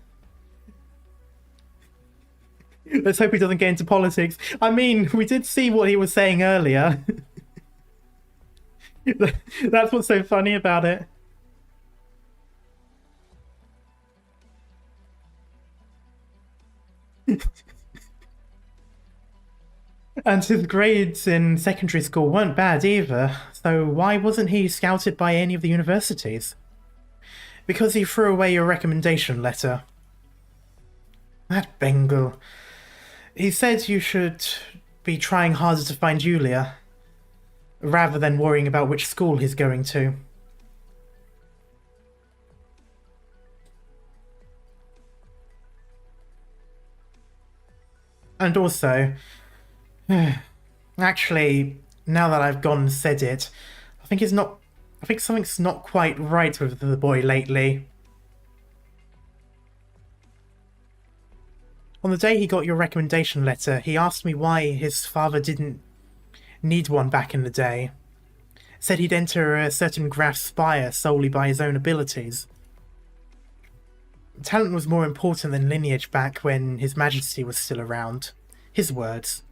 Let's hope he doesn't get into politics. I mean, we did see what he was saying earlier. That's what's so funny about it. And his grades in secondary school weren't bad either, so why wasn't he scouted by any of the universities? Because he threw away your recommendation letter. That Bengal. He said you should be trying harder to find Julia, rather than worrying about which school he's going to. And also, actually, now that I've gone and said it, I think something's not quite right with the boy lately. On the day he got your recommendation letter, he asked me why his father didn't need one back in the day. Said he'd enter a certain Graf's spire solely by his own abilities. Talent was more important than lineage back when His Majesty was still around. His words.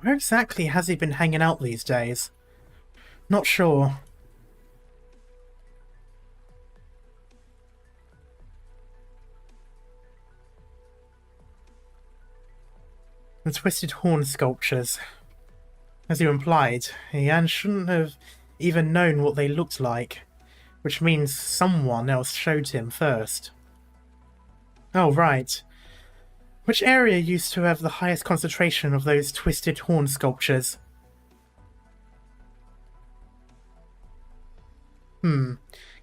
Where exactly has he been hanging out these days? Not sure. The twisted horn sculptures. As you implied, Ian shouldn't have even known what they looked like, which means someone else showed him first. Oh, right. Which area used to have the highest concentration of those twisted horn sculptures?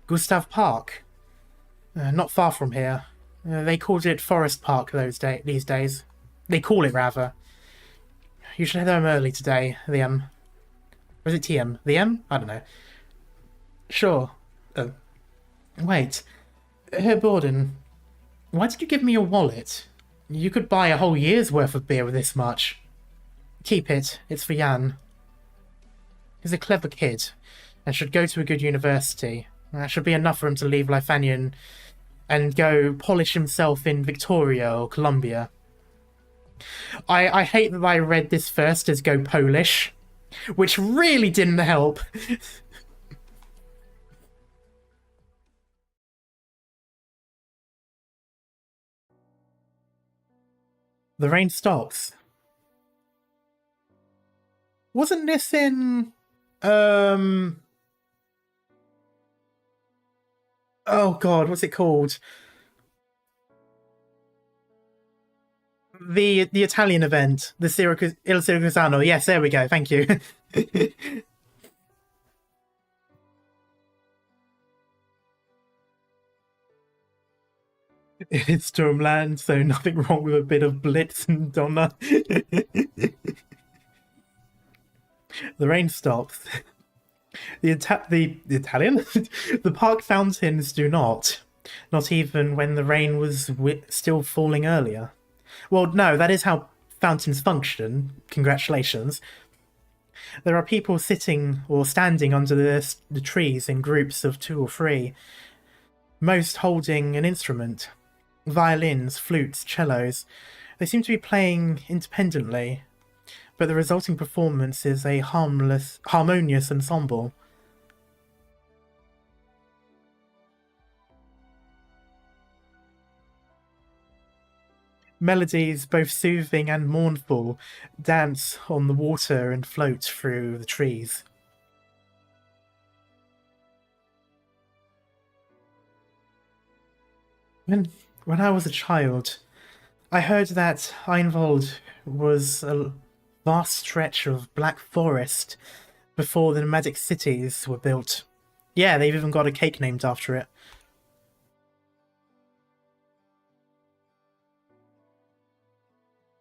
Gustav Park. Not far from here. They called it Forest Park these days. They call it, rather. You should head home early today, the M. Or is it TM? The M? I don't know. Sure. Oh. Wait. Herr Borden, why did you give me your wallet? You could buy a whole year's worth of beer with this much. Keep it. It's for Jan. He's a clever kid, and should go to a good university. That should be enough for him to leave Leithanien and go polish himself in Victoria or Columbia. I hate that I read this first as go Polish, which really didn't help. The rain stops. Wasn't this in... Oh god, what's it called? The Italian event, the Il Siracusano. Yes, there we go. Thank you. It's Stormland, so nothing wrong with a bit of Blitz and Donna. The rain stops. The Italian? The park fountains do not. Not even when the rain was still falling earlier. Well, no, that is how fountains function. Congratulations. There are people sitting or standing under the trees in groups of 2 or 3, most holding an instrument. Violins, flutes, cellos. They seem to be playing independently, but the resulting performance is a harmonious ensemble. Melodies, both soothing and mournful, dance on the water and float through the trees. When I was a child, I heard that Einwald was a vast stretch of black forest before the nomadic cities were built. Yeah, they've even got a cake named after it.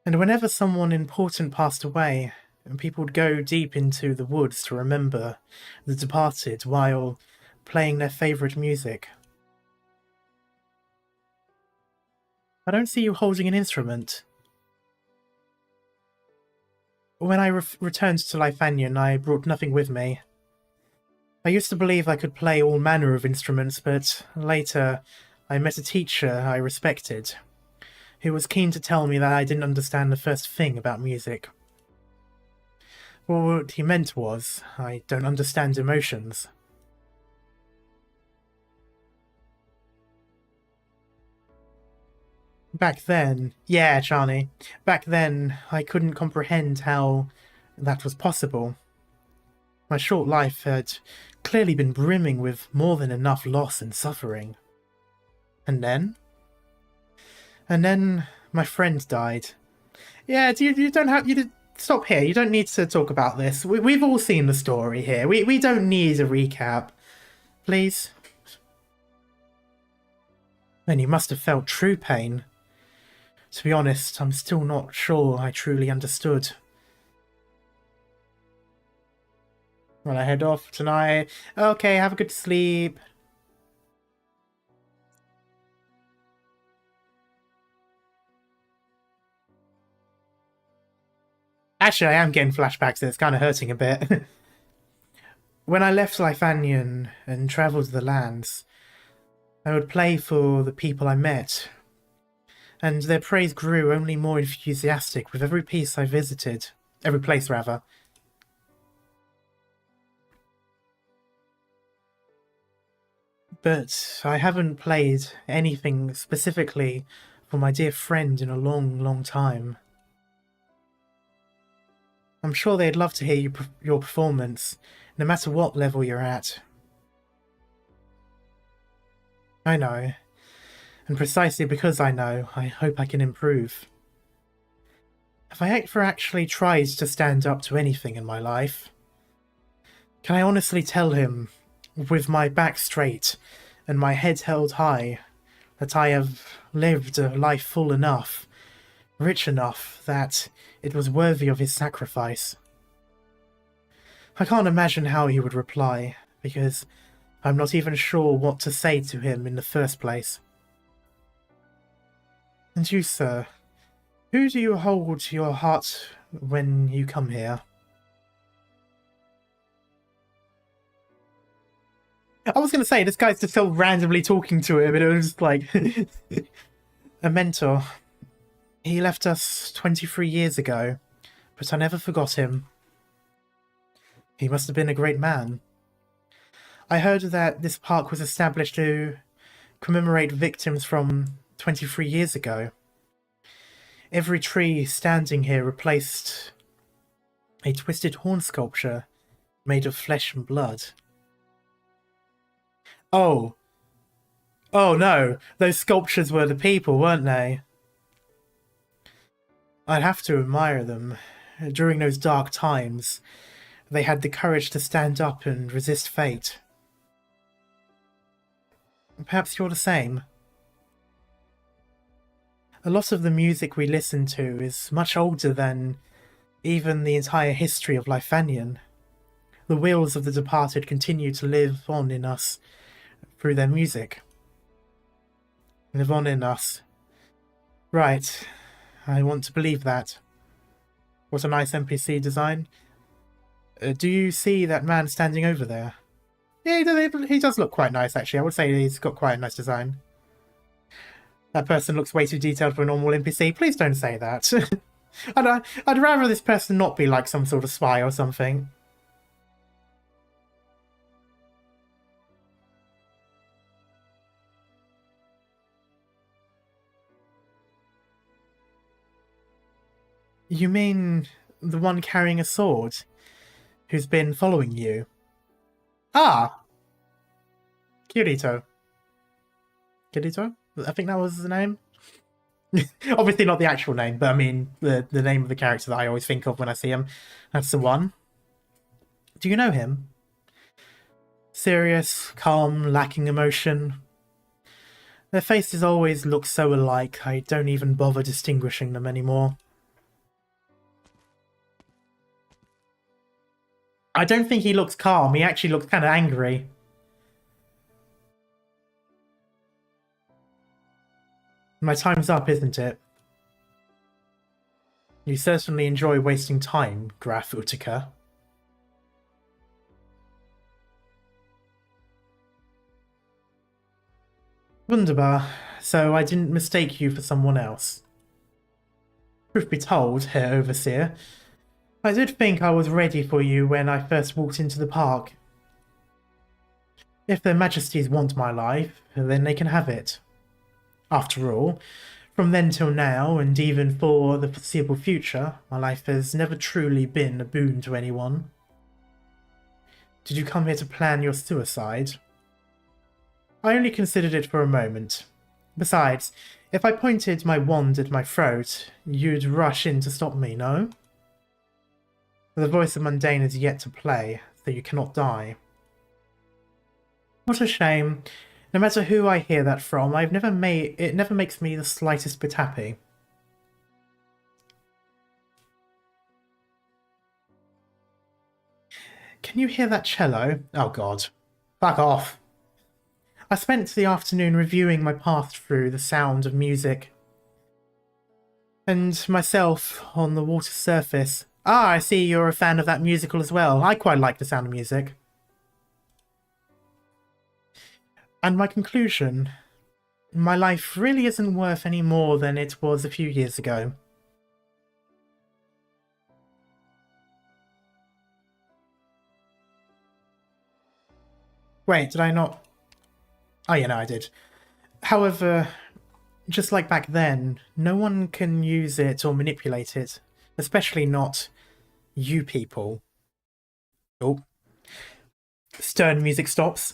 And whenever someone important passed away, people would go deep into the woods to remember the departed while playing their favourite music. I don't see you holding an instrument. When I returned to Leithanien, I brought nothing with me. I used to believe I could play all manner of instruments, but later I met a teacher I respected, who was keen to tell me that I didn't understand the first thing about music. Well, what he meant was, I don't understand emotions. Back then, yeah, Charlie, back then I couldn't comprehend how that was possible. My short life had clearly been brimming with more than enough loss and suffering. And then? And then my friend died. Yeah, you don't have... Stop here, you don't need to talk about this. We've all seen the story here. We don't need a recap. Please? Then you must have felt true pain. To be honest, I'm still not sure I truly understood. Well, I head off tonight. Okay, have a good sleep. Actually, I am getting flashbacks, so it's kind of hurting a bit. When I left Leithanien and travelled the lands, I would play for the people I met, and their praise grew only more enthusiastic with every place I visited. Every place, rather. But I haven't played anything specifically for my dear friend in a long, long time. I'm sure they'd love to hear your performance, no matter what level you're at. I know. And precisely because I know, I hope I can improve. Have I ever actually tried to stand up to anything in my life? Can I honestly tell him, with my back straight and my head held high, that I have lived a life full enough, rich enough, that it was worthy of his sacrifice? I can't imagine how he would reply, because I'm not even sure what to say to him in the first place. And you, sir, who do you hold to your heart when you come here? I was going to say, this guy's just so randomly talking to him, and it was just like... A mentor. He left us 23 years ago, but I never forgot him. He must have been a great man. I heard that this park was established to commemorate victims from 23 years ago. Every tree standing here replaced a twisted horn sculpture made of flesh and blood. Oh. Oh no, those sculptures were the people, weren't they? I'd have to admire them. During those dark times, they had the courage to stand up and resist fate. Perhaps you're the same. A lot of the music we listen to is much older than even the entire history of Leithanien. The wills of the departed continue to live on in us through their music. Live on in us. Right. I want to believe that. What a nice NPC design. Do you see that man standing over there? Yeah, he does look quite nice, actually. I would say he's got quite a nice design. That person looks way too detailed for a normal NPC. Please don't say that. I'd rather this person not be like some sort of spy or something. You mean the one carrying a sword, who's been following you? Ah! Kirito. Kirito? I think that was the name. Obviously not the actual name, but I mean the name of the character that I always think of when I see him. That's the one. Do you know him? Serious, calm, lacking emotion. Their faces always look so alike, I don't even bother distinguishing them anymore. I don't think he looks calm, he actually looks kind of angry. My time's up, isn't it? You certainly enjoy wasting time, Graf Utica. Wunderbar. So I didn't mistake you for someone else. Truth be told, Herr Overseer, I did think I was ready for you when I first walked into the park. If their majesties want my life, then they can have it. After all, from then till now, and even for the foreseeable future, my life has never truly been a boon to anyone. Did you come here to plan your suicide? I only considered it for a moment. Besides, if I pointed my wand at my throat, you'd rush in to stop me, no? The voice of Mundane is yet to play, so you cannot die. What a shame. No matter who I hear that from, it never makes me the slightest bit happy. Can you hear that cello? Oh god. Fuck off. I spent the afternoon reviewing my path through the sound of music. And myself on the water surface. Ah, I see you're a fan of that musical as well. I quite like the sound of music. And my conclusion, my life really isn't worth any more than it was a few years ago. Wait, did I not? Oh yeah, no, I did. However, just like back then, no one can use it or manipulate it, especially not you people. Oh. Stern music stops.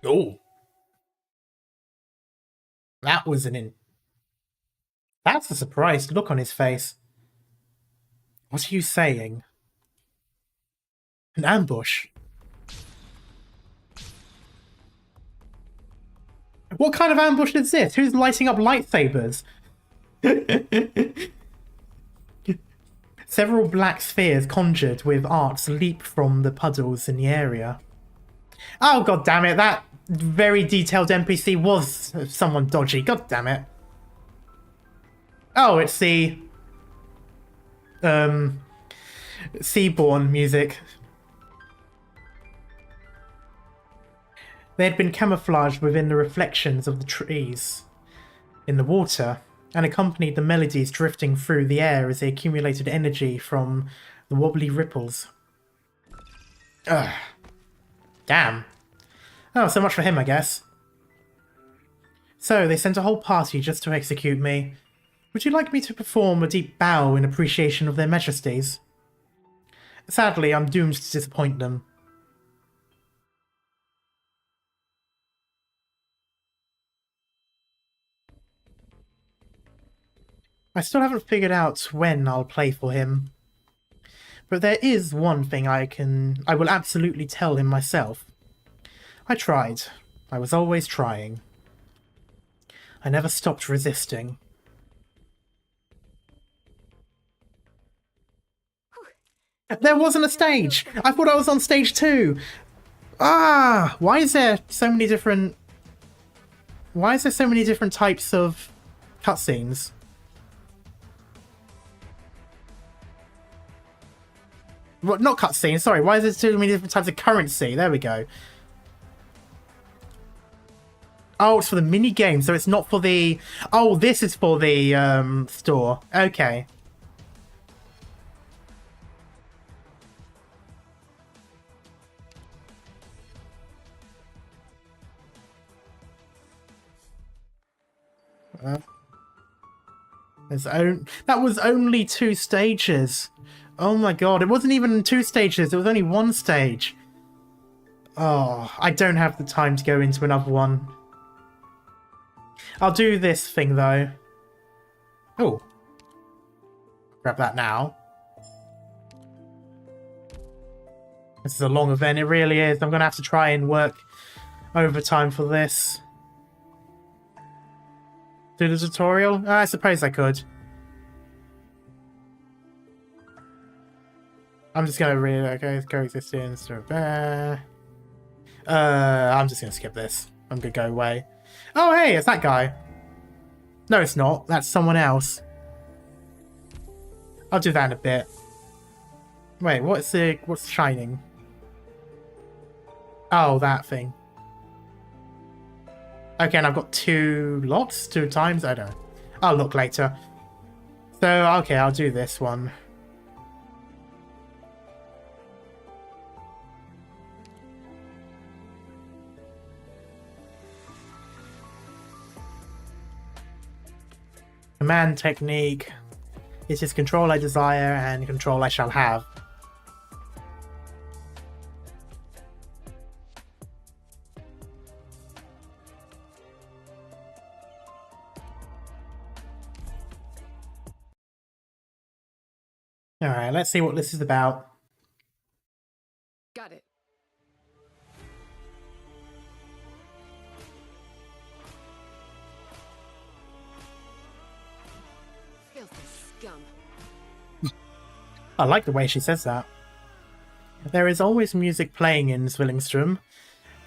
Oh. That was That's a surprised look on his face. What are you saying? An ambush? What kind of ambush is this? Who's lighting up lightsabers? Several black spheres conjured with arts leap from the puddles in the area. Oh god damn it, that very detailed NPC was someone dodgy, god damn it. Oh, it's the Seaborn music. They had been camouflaged within the reflections of the trees in the water, and accompanied the melodies drifting through the air as they accumulated energy from the wobbly ripples. Ugh. Damn. Oh, so much for him, I guess. So, they sent a whole party just to execute me. Would you like me to perform a deep bow in appreciation of their majesties? Sadly, I'm doomed to disappoint them. I still haven't figured out when I'll play for him. But there is one thing I will absolutely tell him myself. I tried. I was always trying. I never stopped resisting. There wasn't a stage! I thought I was on stage 2! Ah! Why is there so many different types of cutscenes? Well, not cutscenes, sorry. Why is there so many different types of currency? There we go. Oh, it's for the mini game, so it's not for the... Oh, this is for the store. Okay. That was only 2 stages. Oh my god, it wasn't even 2 stages, it was only 1 stage. Oh, I don't have the time to go into another one. I'll do this thing though. Oh. Grab that now. This is a long event, it really is. I'm gonna have to try and work overtime for this. Do the tutorial? I suppose I could. I'm just gonna read, okay, coexistence, I'm just gonna skip this. I'm gonna go away. Oh, hey, it's that guy. No, it's not. That's someone else. I'll do that in a bit. Wait, what's shining? Oh, that thing. Okay, and I've got two times? I don't know. I'll look later. So, okay, I'll do this one. Command technique. It is control I desire and control I shall have. Alright, let's see what this is about. Got it. Filthy scum. I like the way she says that. There is always music playing in Zwillingstürme,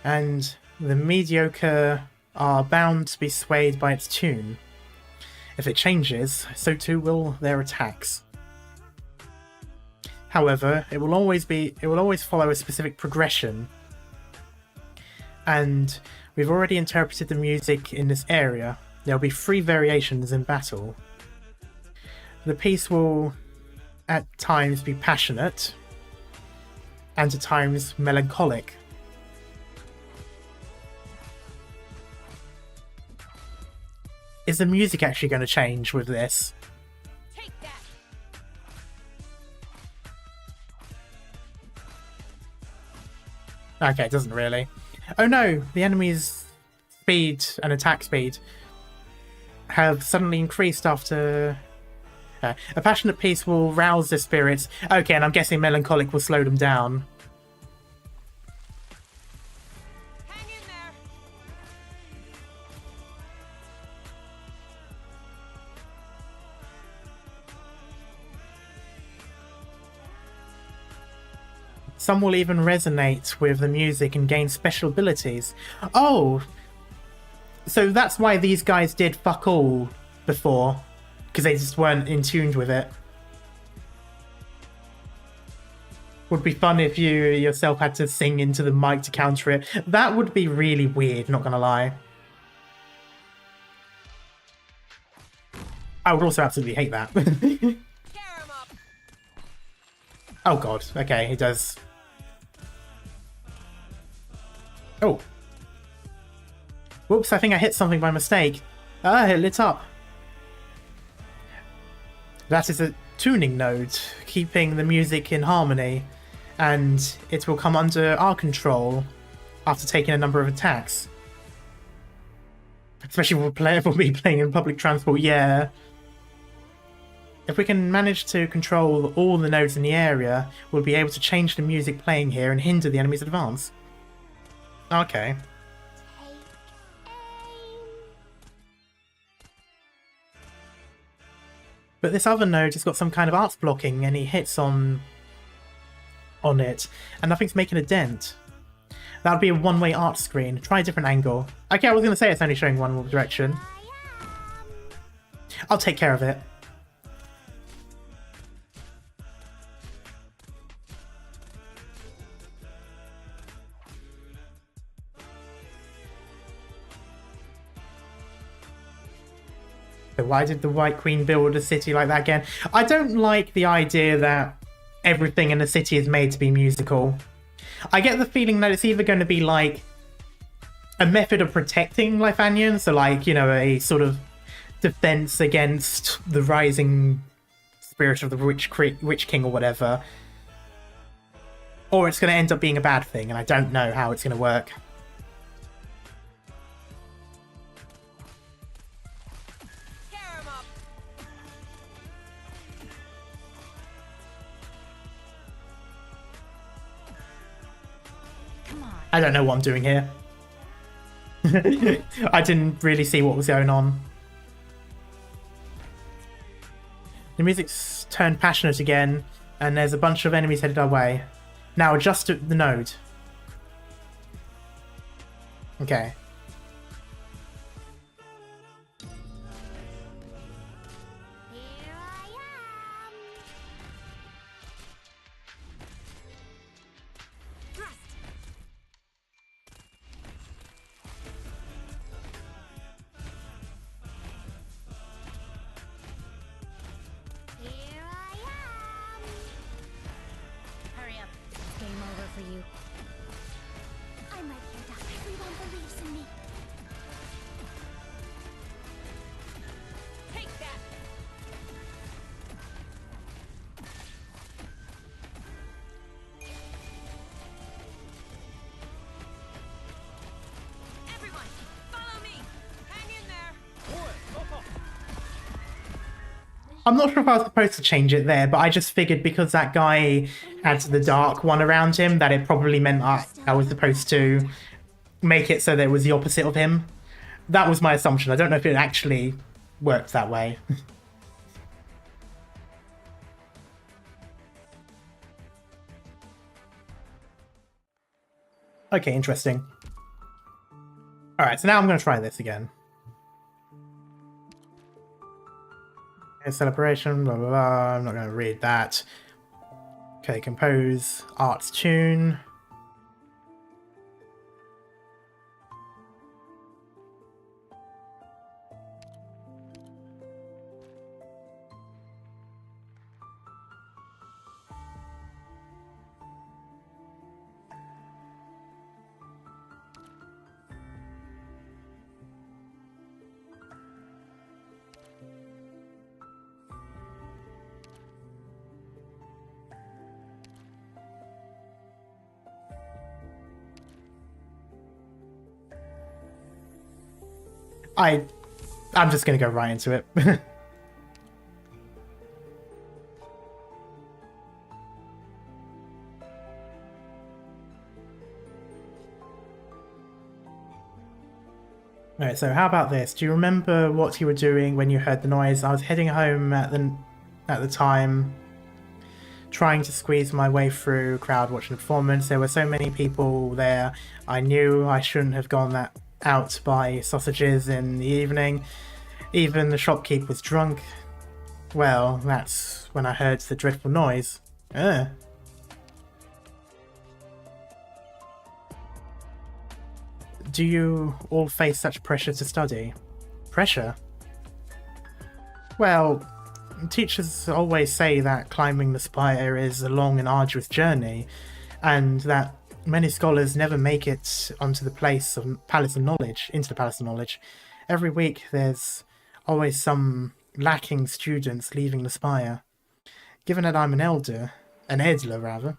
and the mediocre are bound to be swayed by its tune. If it changes, so too will their attacks. However, it will always follow a specific progression, and we've already interpreted the music in this area. There will be 3 variations in battle. The piece will at times be passionate, and at times melancholic. Is the music actually going to change with this? Take that. Okay, it doesn't really. Oh no, the enemy's speed and attack speed have suddenly increased after... a passionate piece will rouse their spirits. Okay, and I'm guessing melancholic will slow them down. Hang in there. Some will even resonate with the music and gain special abilities. Oh! So that's why these guys did fuck all before. Because they just weren't in tune with it. Would be fun if you yourself had to sing into the mic to counter it. That would be really weird, not gonna lie. I would also absolutely hate that. Tear 'em up. Oh god, okay, he does. Oh. Whoops, I think I hit something by mistake. Ah, it lit up. That is a tuning node, keeping the music in harmony, and it will come under our control after taking a number of attacks. Especially for me playing in public transport, yeah. If we can manage to control all the nodes in the area, we'll be able to change the music playing here and hinder the enemy's advance. Okay. But this other node has got some kind of arts blocking, and he hits on it, and nothing's making a dent. That would be a one-way art screen. Try a different angle. Okay, I was going to say it's only showing one direction. I'll take care of it. Why did the White Queen build a city like that again? I don't like the idea that everything in the city is made to be musical. I get the feeling that it's either going to be like a method of protecting Leithanien, so like, you know, a sort of defense against the rising spirit of the Witch King or whatever. Or it's going to end up being a bad thing, and I don't know how it's going to work. I don't know what I'm doing here. I didn't really see what was going on. The music's turned passionate again, and there's a bunch of enemies headed our way. Now adjust the node. Okay. Here I am. Thrust. Here I am. Hurry up. It's game over for you. I'm right here, Doc. Everyone believes in me. Take that. Everyone, follow me. Hang in there. I'm not sure if I was supposed to change it there, but I just figured because that guy had the dark one around him, that it probably meant I was supposed to make it so that it was the opposite of him. That was my assumption. I don't know if it actually worked that way. Okay, interesting. Alright, so now I'm going to try this again. Okay, celebration, blah, blah, blah. I'm not going to read that. Okay, compose arts tune. I'm just gonna go right into it. Alright, so how about this? Do you remember what you were doing when you heard the noise? I was heading home at the time, trying to squeeze my way through crowd watching the performance. There were so many people there. I knew I shouldn't have gone out to buy sausages in the evening. Even the shopkeeper was drunk. Well, that's when I heard the dreadful noise. Ugh. Do you all face such pressure to study? Pressure? Well, teachers always say that climbing the spire is a long and arduous journey, and that many scholars never make it onto the Palace of Knowledge. Every week there's always some lacking students leaving the spire. Given that I'm an edler rather,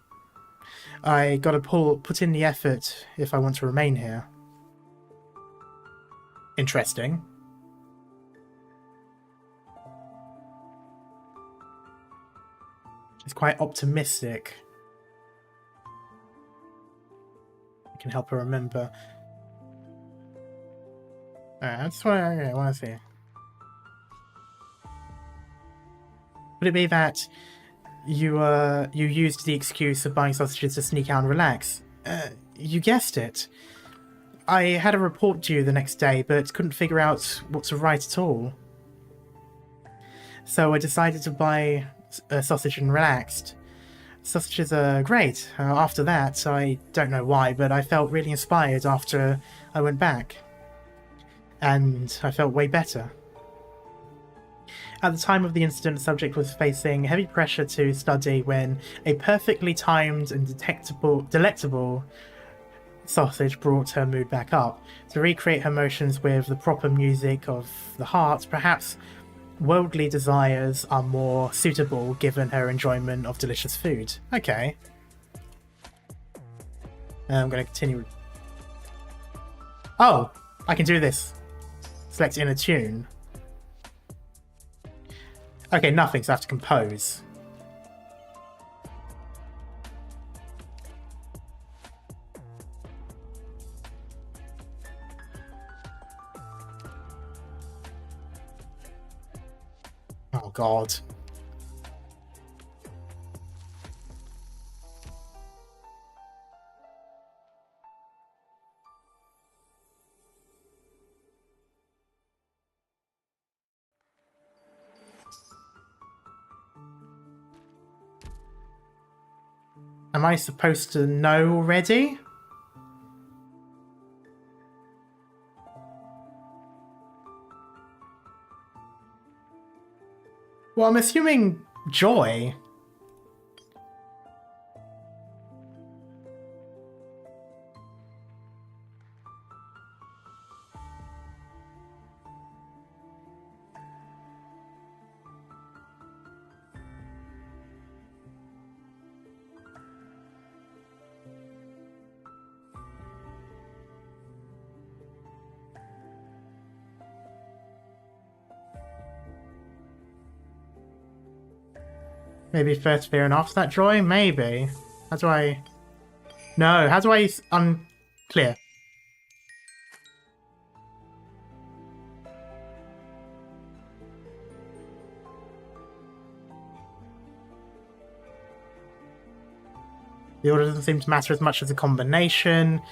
I gotta put in the effort if I want to remain here. Interesting. It's quite optimistic. I can help her remember. That's what I want to see. Would it be that you used the excuse of buying sausages to sneak out and relax? You guessed it. I had a report due the next day, but couldn't figure out what to write at all. So I decided to buy a sausage and relaxed. Sausages are great. After that, I don't know why, but I felt really inspired after I went back. And I felt way better. At the time of the incident, the subject was facing heavy pressure to study when a perfectly timed and delectable sausage brought her mood back up. To recreate her emotions with the proper music of the heart, perhaps worldly desires are more suitable given her enjoyment of delicious food. Okay. I'm going to continue. Oh, I can do this. Select in a tune. Okay, nothing, so I have to compose. Oh god. Am I supposed to know already? Well, I'm assuming joy. Maybe first fear and after that joy? Maybe. How do I... No, how do I... Unclear. The order doesn't seem to matter as much as the combination.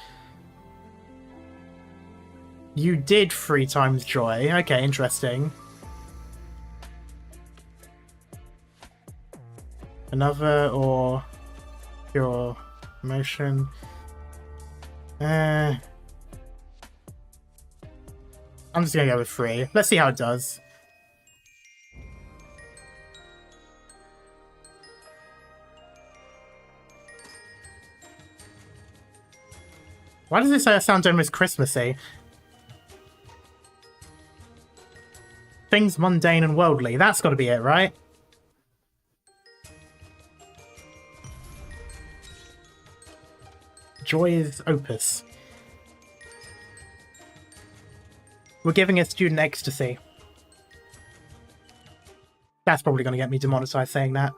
You did 3 times joy. Okay, interesting. Another or pure emotion. I'm just gonna go with 3. Let's see how it does. Why does this sound almost Christmassy? Things mundane and worldly. That's got to be it, right? Joy is opus. We're giving a student ecstasy. That's probably going to get me demonetized saying that.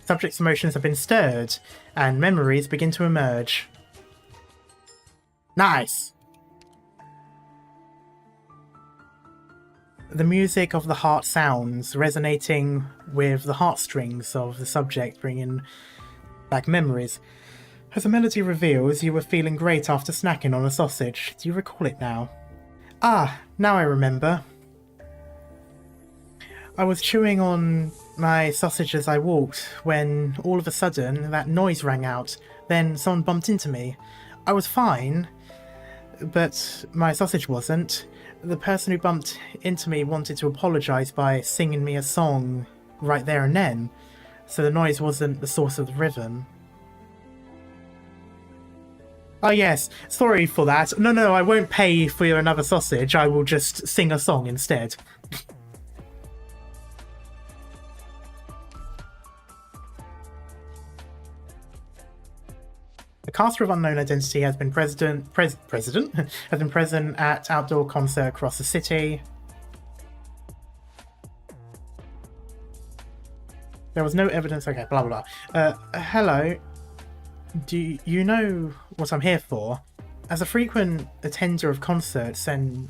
Subject's emotions have been stirred, and memories begin to emerge. Nice! The music of the heart sounds, resonating with the heartstrings of the subject, bringing back memories. As the melody reveals, you were feeling great after snacking on a sausage. Do you recall it now? Ah, now I remember. I was chewing on my sausage as I walked, when all of a sudden that noise rang out. Then someone bumped into me. I was fine, but my sausage wasn't. The person who bumped into me wanted to apologise by singing me a song right there and then, so the noise wasn't the source of the rhythm. Oh yes, sorry for that. No, I won't pay for another sausage, I will just sing a song instead. A caster of unknown identity has been has been present at outdoor concert across the city. There was no evidence. Okay, blah blah blah. Hello. Do you know what I'm here for? As a frequent attender of concerts, and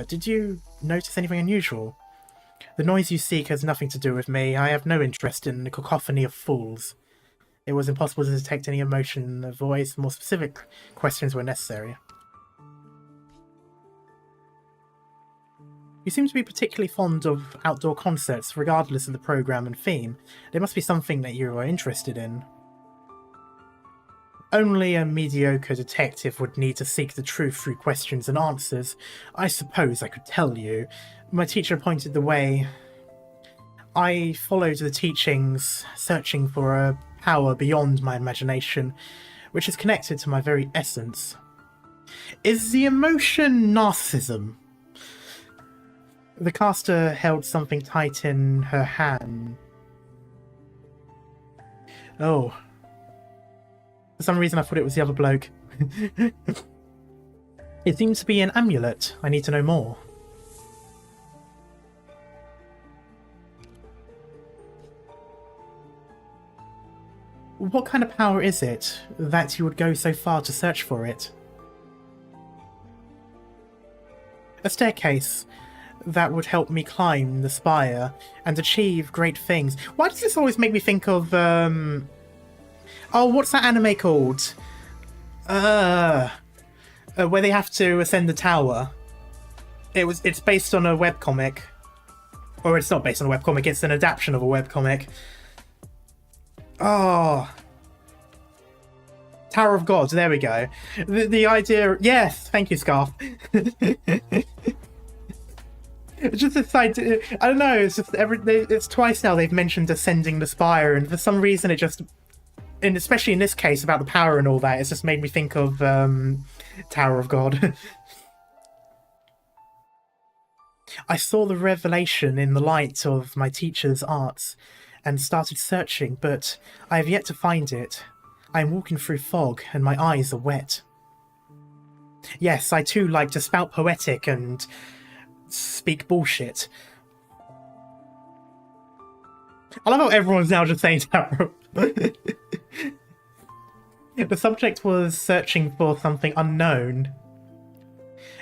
did you notice anything unusual? The noise you seek has nothing to do with me. I have no interest in the cacophony of fools. It was impossible to detect any emotion in the voice. More specific questions were necessary. You seem to be particularly fond of outdoor concerts, regardless of the program and theme. There must be something that you are interested in. Only a mediocre detective would need to seek the truth through questions and answers. I suppose I could tell you. My teacher pointed the way. I followed the teachings, searching for a power beyond my imagination, which is connected to my very essence. Is the emotion narcissism? The caster held something tight in her hand. Oh. For some reason I thought it was the other bloke. It seems to be an amulet. I need to know more. What kind of power is it that you would go so far to search for it? A staircase that would help me climb the spire and achieve great things. Why does this always make me think of, Oh, what's that anime called? Where they have to ascend the tower. It's based on a webcomic. Or it's not based on a webcomic, it's an adaptation of a webcomic. Oh. Tower of God, there we go. The idea... Yes, thank you, Scarf. It's just this idea... I don't know, it's just it's twice now they've mentioned ascending the spire, and for some reason it just... And especially in this case, about the power and all that, it's just made me think of Tower of God. I saw the revelation in the light of my teacher's arts and started searching, but I have yet to find it. I am walking through fog and my eyes are wet. Yes, I too like to spout poetic and speak bullshit. I love how everyone's now just saying Tower. The subject was searching for something unknown.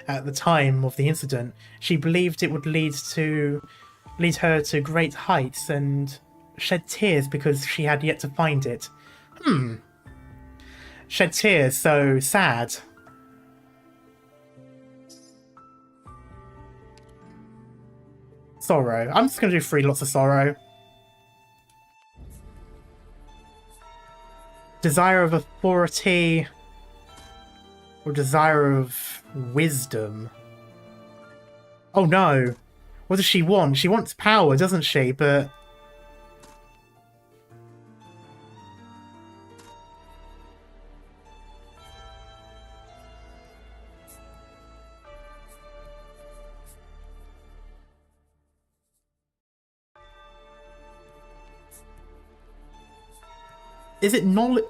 At the time of the incident, she believed it would lead her to great heights and shed tears because she had yet to find it. Shed tears, so sad. Sorrow. I'm just gonna do 3 lots of sorrow. Desire of authority or desire of wisdom. Oh no. What does she want? She wants power, doesn't she? But... Is it knowledge?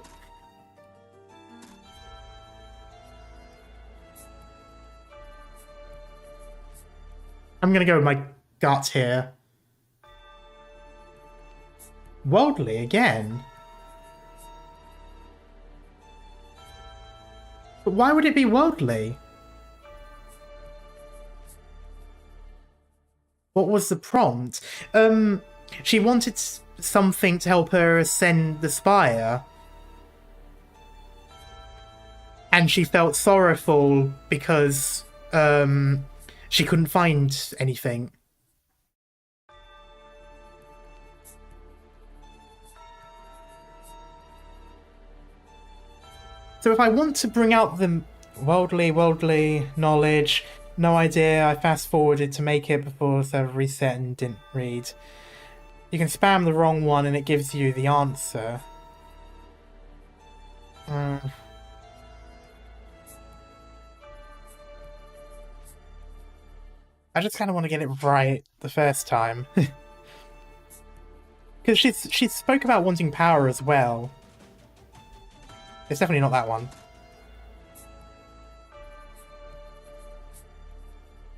I'm gonna go with my gut here. Worldly again? But why would it be worldly? What was the prompt? She wanted something to help her ascend the spire. And she felt sorrowful because she couldn't find anything. So if I want to bring out the worldly knowledge, no idea, I fast forwarded to make it before server reset and didn't read. You can spam the wrong one and it gives you the answer. I just kind of want to get it right the first time. Because she spoke about wanting power as well. It's definitely not that one.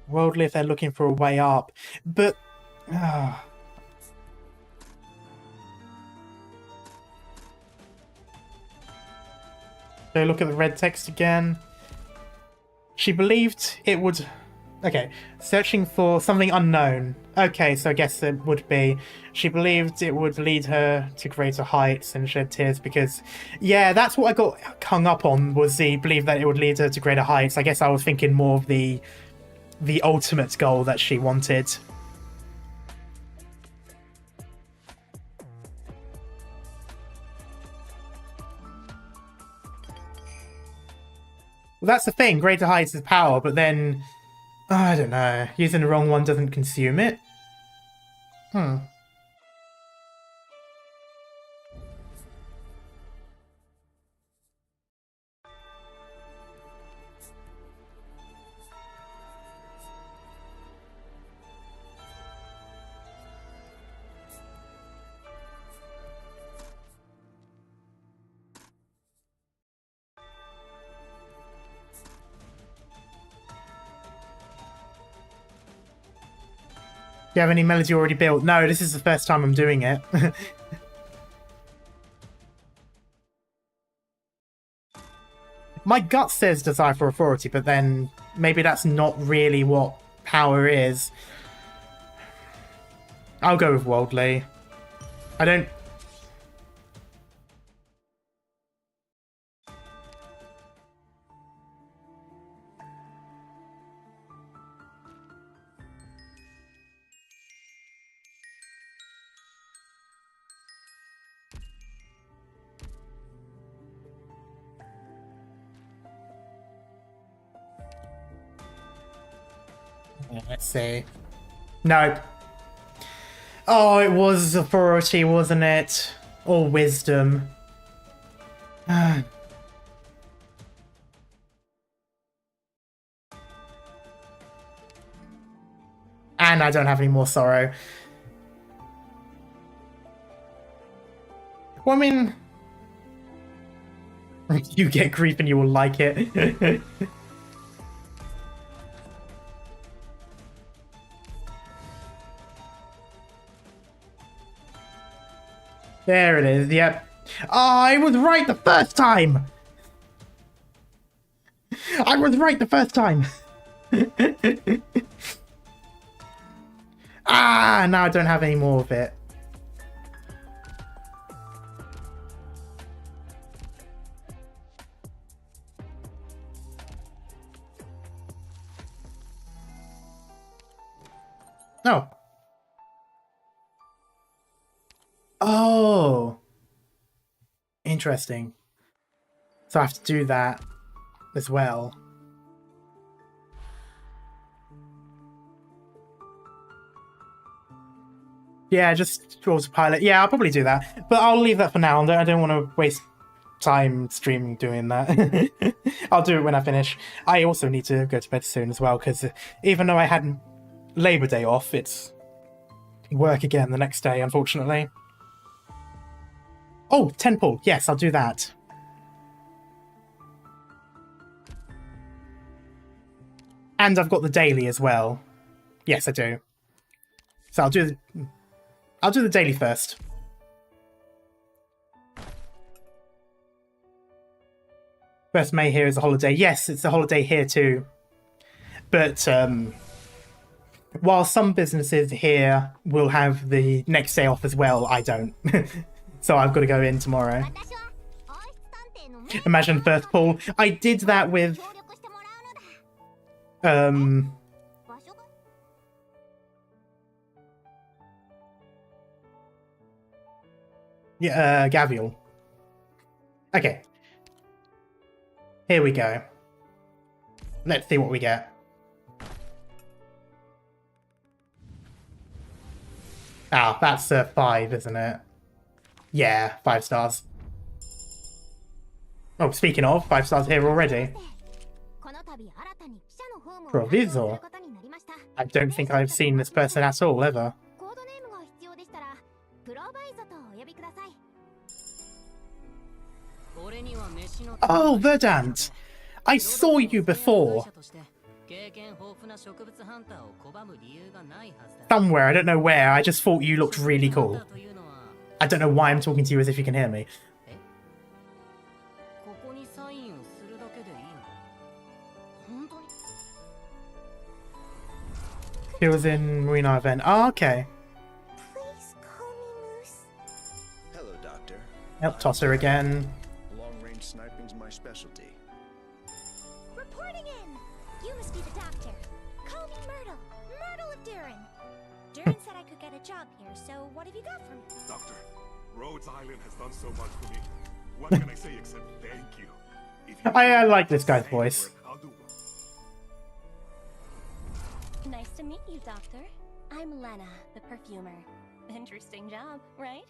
Worldly if they're looking for a way up. But... So look at the red text again. She believed it would... Okay, searching for something unknown. Okay, so I guess it would be... She believed it would lead her to greater heights and shed tears because... Yeah, that's what I got hung up on, was the belief that it would lead her to greater heights. I guess I was thinking more of the ultimate goal that she wanted. Well, that's the thing. Greater heights is power, but then... I don't know. Using the wrong one doesn't consume it. Do you have any melody already built? No, this is the first time I'm doing it. My gut says desire for authority, but then maybe that's not really what power is. I'll go with worldly. I don't... Let's see. Nope. Oh, it was authority, wasn't it? Or wisdom. And I don't have any more sorrow. Well, I mean... you get grief and you will like it. There it is, yep. Oh, I was right the first time! I was right the first time! Ah, now I don't have any more of it. No. Oh. Interesting. So I have to do that as well. Yeah, just autopilot. Yeah, I'll probably do that. But I'll leave that for now. I don't want to waste time streaming doing that. I'll do it when I finish. I also need to go to bed soon as well, because even though I had Labor Day off, it's work again the next day, unfortunately. Oh, 10 pull. Yes, I'll do that. And I've got the daily as well. Yes, I do. So I'll do the daily first. First May here is a holiday. Yes, it's a holiday here too. But while some businesses here will have the next day off as well, I don't. So I've got to go in tomorrow. Imagine first pull. I did that with yeah, Gavial. Okay. Here we go. Let's see what we get. Ah, that's 5, isn't it? Yeah, 5 stars. Oh, speaking of, 5 stars here already. Provisor. I don't think I've seen this person at all, ever. Oh, Verdant! I saw you before! Somewhere, I don't know where, I just thought you looked really cool. I don't know why I'm talking to you as if you can hear me. He was in Marina Event. Oh, okay. Please call me Moose. Hello, Doctor. Yep, Tosser again. Long-range sniping's my specialty. Reporting in! You must be the doctor. Call me Myrtle. Myrtle of Durin. Durin said I could get a job here, so what have you got for me? Doctor, Rhodes Island has done so much for me. What can I say except thank you? If you I like this guy's voice. I'll do it. Nice to meet you, Doctor. I'm Lena, the perfumer. Interesting job, right?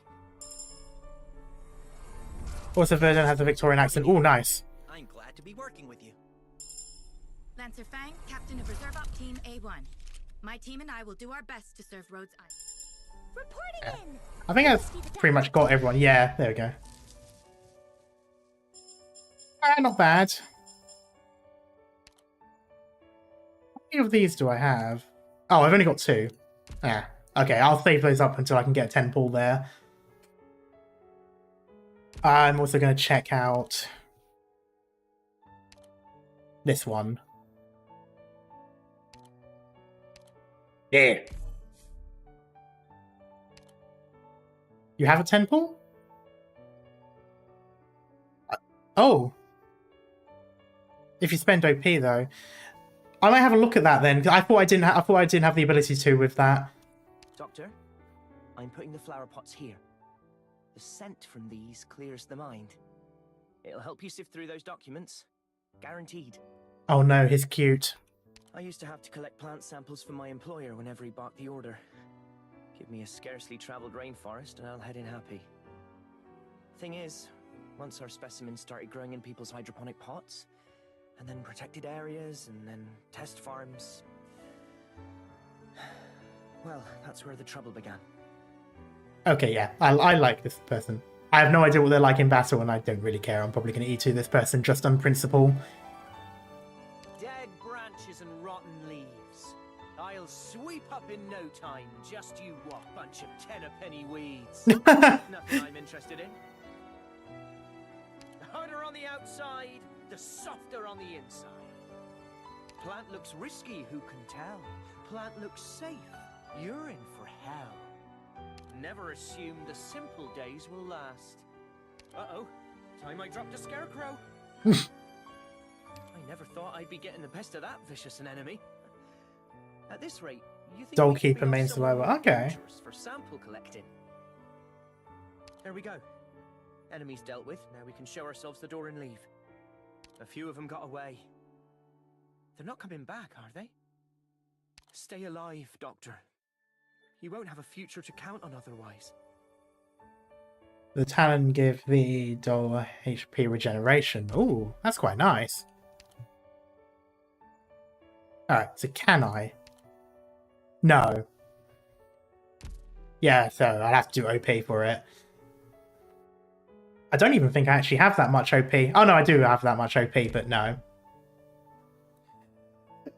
Also, Verdant has a Victorian accent. Oh, nice. I'm glad to be working with you. Lancer Fang, Captain of Reserve Op Team A1. My team and I will do our best to serve Rhodes Island. Reporting in! I think I've pretty much got everyone. Yeah, there we go. Not bad. How many of these do I have? Oh, I've only got 2. Yeah. Okay, I'll save those up until I can get a 10 pull there. I'm also going to check out this one. Yeah. You have a 10 pull? Oh. If you spend OP though. I might have a look at that then. I thought I didn't have the ability to with that. Doctor, I'm putting the flower pots here. The scent from these clears the mind. It'll help you sift through those documents. Guaranteed. Oh no, he's cute. I used to have to collect plant samples for my employer whenever he barked the order. Give me a scarcely traveled rainforest and I'll head in happy. Thing is, once our specimens started growing in people's hydroponic pots, and then protected areas, and then test farms, well, that's where the trouble began. Okay, yeah, I like this person. I have no idea what they're like in battle, and I don't really care. I'm probably going to E2 this person just on principle. Dead branches and rotten leaves. I'll sweep up in no time. Just you what, bunch of ten-a-penny weeds. Nothing I'm interested in. The harder on the outside, the softer on the inside. Plant looks risky, who can tell? Plant looks safe, you're in for hell. Never assume the simple days will last. Uh-oh, time I dropped a scarecrow. I never thought I'd be getting the best of that vicious an enemy. At this rate, you think Doll we could be keeper, off main somewhere survivor. more Okay. dangerous for sample collecting? There we go. Enemies dealt with. Now we can show ourselves the door and leave. A few of them got away. They're not coming back, are they? Stay alive, Doctor. You won't have a future to count on otherwise. The talon give the doll HP regeneration. Ooh, that's quite nice. Alright, so can I? No. Yeah, so I'd have to do OP for it. I don't even think I actually have that much OP. Oh no, I do have that much OP, but no.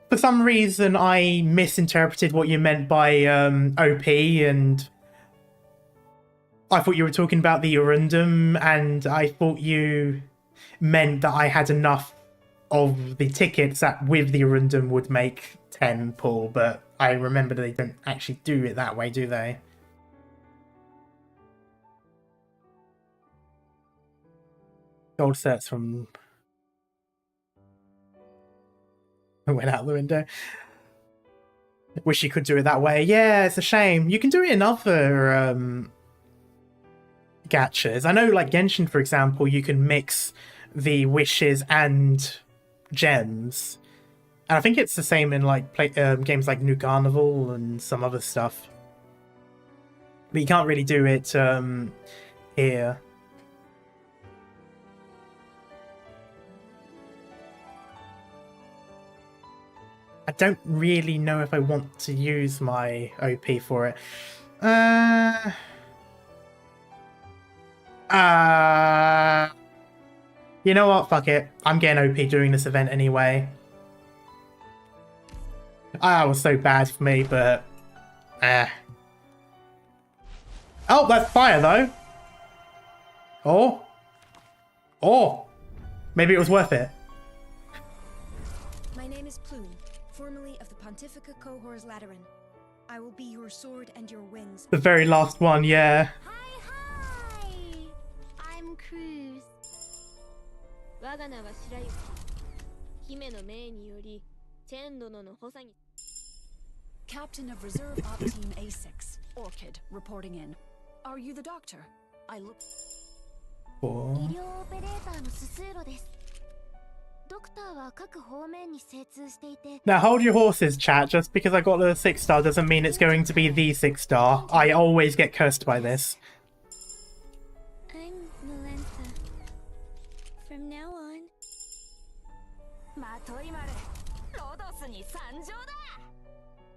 For some reason, I misinterpreted what you meant by OP, and I thought you were talking about the Urundum, and I thought you meant that I had enough of the tickets that with the Urundum would make 10 pull, but I remember they don't actually do it that way, do they? Gold sets from... went out the window. Wish you could do it that way. Yeah, it's a shame. You can do it in other gachas. I know, like Genshin, for example, you can mix the wishes and gems. And I think it's the same in like games like New Carnival and some other stuff. But you can't really do it here. I don't really know if I want to use my OP for it. You know what? Fuck it. I'm getting OP during this event anyway. Ah, it was so bad for me, but... Oh, that's fire, though. Oh. Maybe it was worth it. My name is Plume, formerly of the Pontifica Cohors Lateran. I will be your sword and your wings. The very last one, yeah. Hi! I'm Cruz. Captain of Reserve Op Team A6, Orchid, reporting in. Are you the doctor? I look... 医療オペレーターのススーロです。ドクターは各方面に精通していて。 Now hold your horses, chat. Just because I got the 6-star doesn't mean it's going to be the 6-star. I always get cursed by this. I'm Melantha. From now on. まといまる。ロドスに参上だ。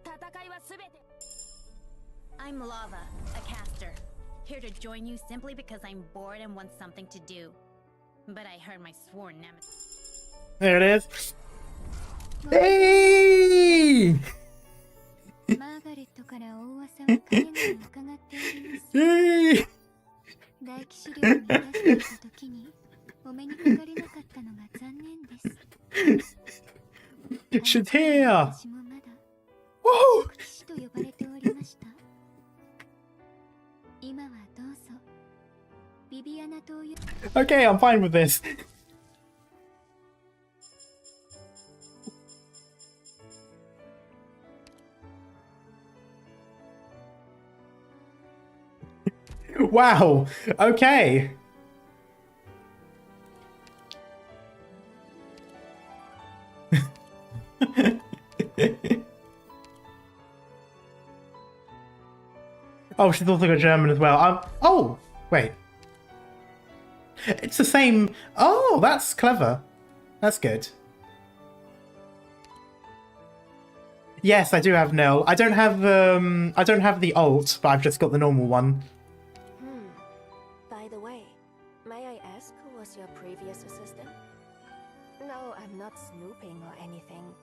戦いはすべて。I'm Lava, a caster. Here to join you simply because I'm bored and want something to do. But I heard my sworn nemesis. There it is. Hey! マーガレットから大噂は彼に伺っております。 Yay! 大気資料に出していた時にお目にかかれなかったのが残念です。 She's here! 私もまだ Woo! 騎士と呼ばれておりました。今はどうぞ。ビビアナという Okay, I'm fine with this. Wow. Okay. Oh, she's also got German as well. Oh, wait. It's the same. Oh, that's clever. That's good. Yes, I do have Nil. I don't have the alt, but I've just got the normal one. By the way, may I ask who was your previous assistant? No, I'm not snooping or anything.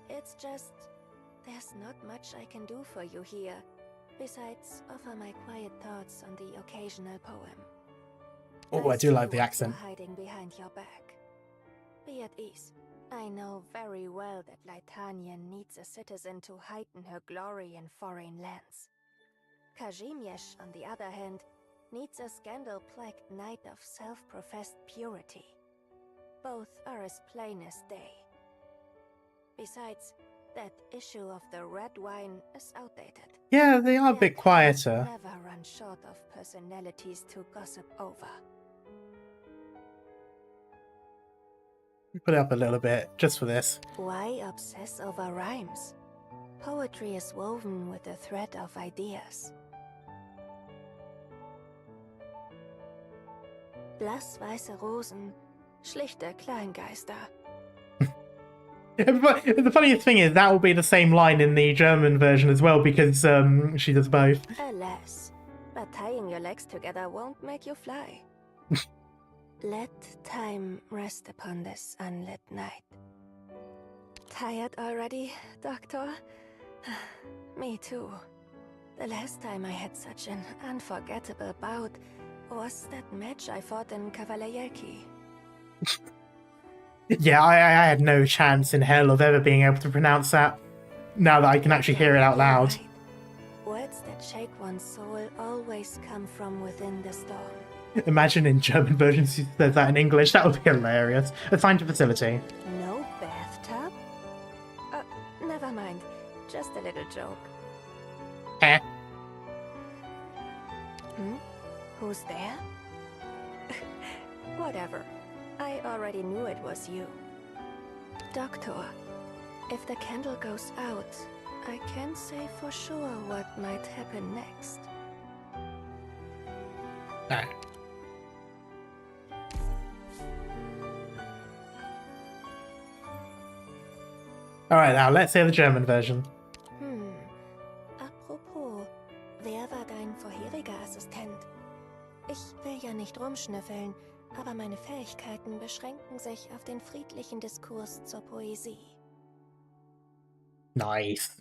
It's just there's not much I can do for you here, besides offer my quiet thoughts on the occasional poem. Oh, I do like the accent. Hiding behind your back. Be at ease. I know very well that Leithanien needs a citizen to heighten her glory in foreign lands. Kazimierz, on the other hand, needs a scandal-plagued knight of self-professed purity. Both are as plain as day. Besides, that issue of the red wine is outdated. Yeah, they are a bit quieter. Never run short of personalities to gossip over. Put it up a little bit, just for this. Why obsess over rhymes? Poetry is woven with the thread of ideas. Blassweiße Rosen, schlichte Kleingeister. The funniest thing is that will be the same line in the German version as well, because she does both. Alas, but tying your legs together won't make you fly. Let time rest upon this unlit night. Tired already, Doctor? Me too. The last time I had such an unforgettable bout was that match I fought in Cavalieri. Yeah, I had no chance in hell of ever being able to pronounce that, now that I can actually hear it out loud. Words that shake one's soul always come from within the storm. Imagine in German versions you said that in English, that would be hilarious. Assigned to facility. No bathtub? Never mind. Just a little joke. Eh. Who's there? Whatever. I already knew it was you. Doctor, if the candle goes out, I can't say for sure what might happen next. Alright. Alright, now let's hear the German version. Apropos, wer war dein vorheriger Assistent? Ich will ja nicht rumschnüffeln, aber meine Fähigkeiten beschränken sich auf den friedlichen Diskurs zur Poesie. Nice.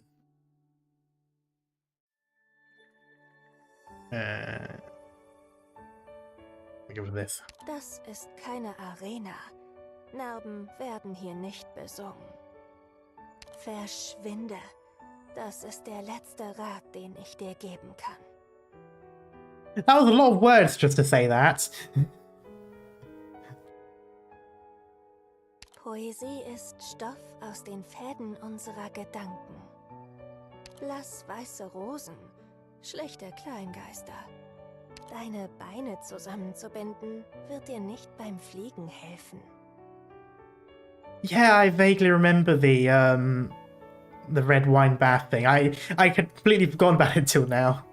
Go with this. Das ist keine Arena. Narben werden hier nicht besungen. Verschwinde. Das ist der letzte Rat, den ich dir geben kann. That was a lot of words just to say that. Poesie ist Stoff aus den Fäden unserer Gedanken. Blassweiße Rosen, schlichte Kleingeister. Deine Beine zusammenzubinden, wird dir nicht beim Fliegen helfen. Yeah, I vaguely remember the red wine bath thing. I completely forgotten about it till now.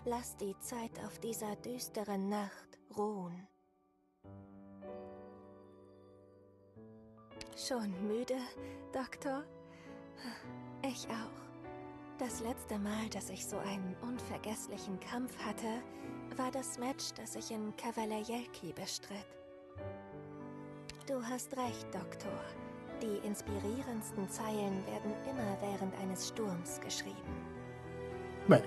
Lass die Zeit auf dieser düsteren Nacht ruhen. Schon müde, Doktor? Ich auch. Das letzte Mal, dass ich so einen unvergesslichen Kampf hatte, war das Match, das ich in Cavalieri bestritt. Du hast recht, Doktor. Die inspirierendsten Zeilen werden immer während eines Sturms geschrieben. Wait.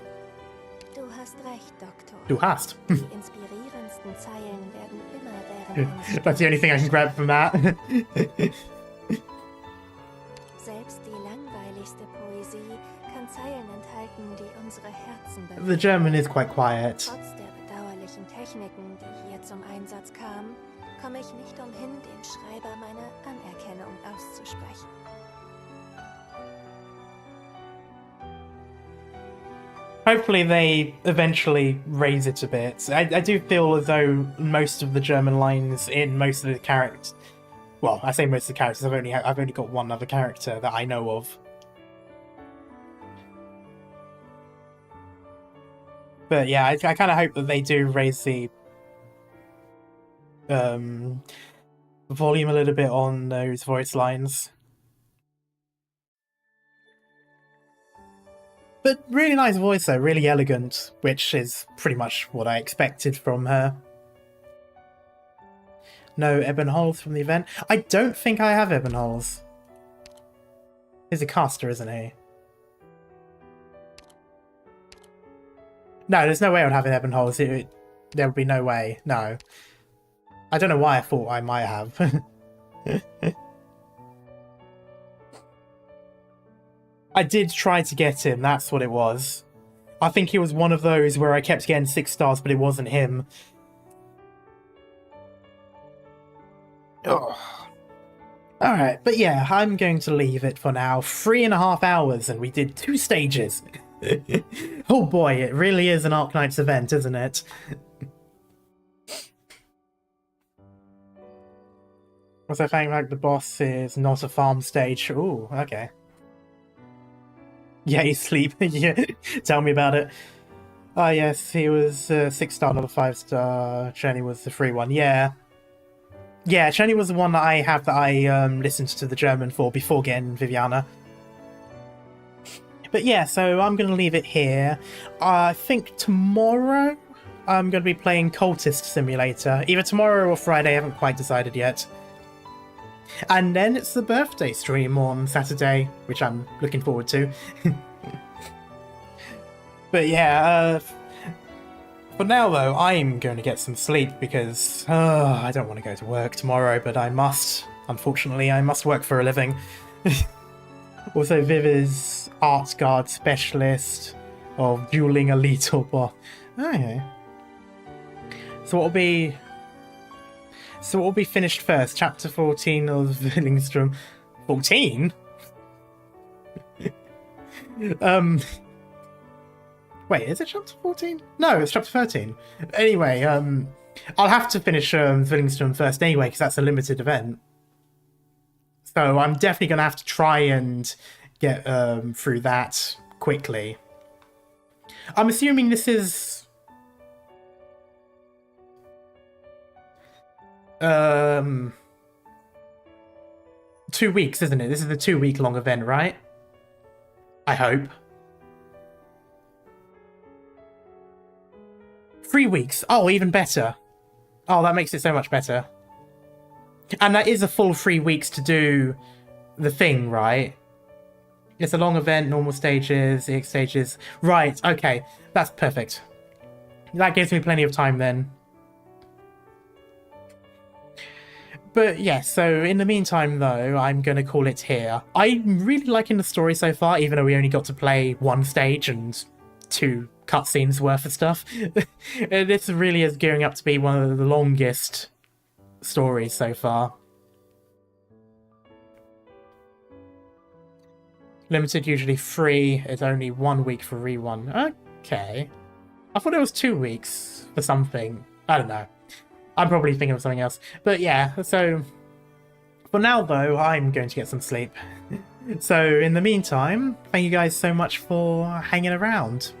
Du hast recht, Doktor. Du hast. Die inspirierendsten Zeilen werden immer während eines Sturms. That's the only thing I can grab from that. Selbst die langweiligste Poesie kann Zeilen enthalten, die unsere Herzen bewegen. The German is quite quiet. Trotz der bedauerlichen Techniken, die hier zum Einsatz kamen, komme ich nicht umhin, dem Schreiber meine Anerkennung auszusprechen. Hopefully they eventually raise it a bit. I do feel as though most of the German lines in most of the characters, well, I say most of the characters, I've only got one other character that I know of. But yeah, I kind of hope that they do raise the volume a little bit on those voice lines. But really nice voice though, really elegant, which is pretty much what I expected from her. No Ebon Holes from the event. I don't think I have Ebon Holes. He's a caster, isn't he? No, there's no way I would have an Ebon Holes. There would be no way. No. I don't know why I thought I might have. I did try to get him, that's what it was. I think he was one of those where I kept getting 6 stars, but it wasn't him. Oh. Alright, but yeah, I'm going to leave it for now. 3.5 hours, and we did 2 stages. Oh boy, it really is an Arknights event, isn't it? Also, thank like the boss is not a farm stage. Ooh, okay. Yeah, he's sleep. Yeah, tell me about it. Oh yes, he was 6-star, not a 5-star. Chenny was the free one. Yeah. Yeah, Chenny was the one that I have that I listened to the German for before getting Viviana. But yeah, so I'm going to leave it here. I think tomorrow I'm going to be playing Cultist Simulator. Either tomorrow or Friday, I haven't quite decided yet. And then it's the birthday stream on Saturday, which I'm looking forward to. But yeah, for now though, I'm going to get some sleep because I don't want to go to work tomorrow, but I must. Unfortunately, I must work for a living. Also, Viv is Arts Guard Specialist of Dueling Elite or Boss. Okay. So what will be finished first? Chapter 14 of Zwillingstürme. 14? Wait, is it chapter 14? No, it's chapter 13. Anyway, I'll have to finish Zwillingstürme first anyway, because that's a limited event. So I'm definitely going to have to try and get through that quickly. I'm assuming this is... 2 weeks, isn't it? This is a 2-week-long event, right? I hope. 3 weeks. Oh, even better. Oh, that makes it so much better. And that is a full 3 weeks to do the thing, right? It's a long event, normal stages, EX stages. Right, okay. That's perfect. That gives me plenty of time then. But yeah, so in the meantime though, I'm going to call it here. I'm really liking the story so far, even though we only got to play 1 stage and 2 cutscenes worth of stuff. This really is gearing up to be one of the longest stories so far. Limited usually 3, it's only 1 week for rerun. Okay. I thought it was 2 weeks for something. I don't know. I'm probably thinking of something else. But yeah, so for now though, I'm going to get some sleep. So in the meantime, thank you guys so much for hanging around.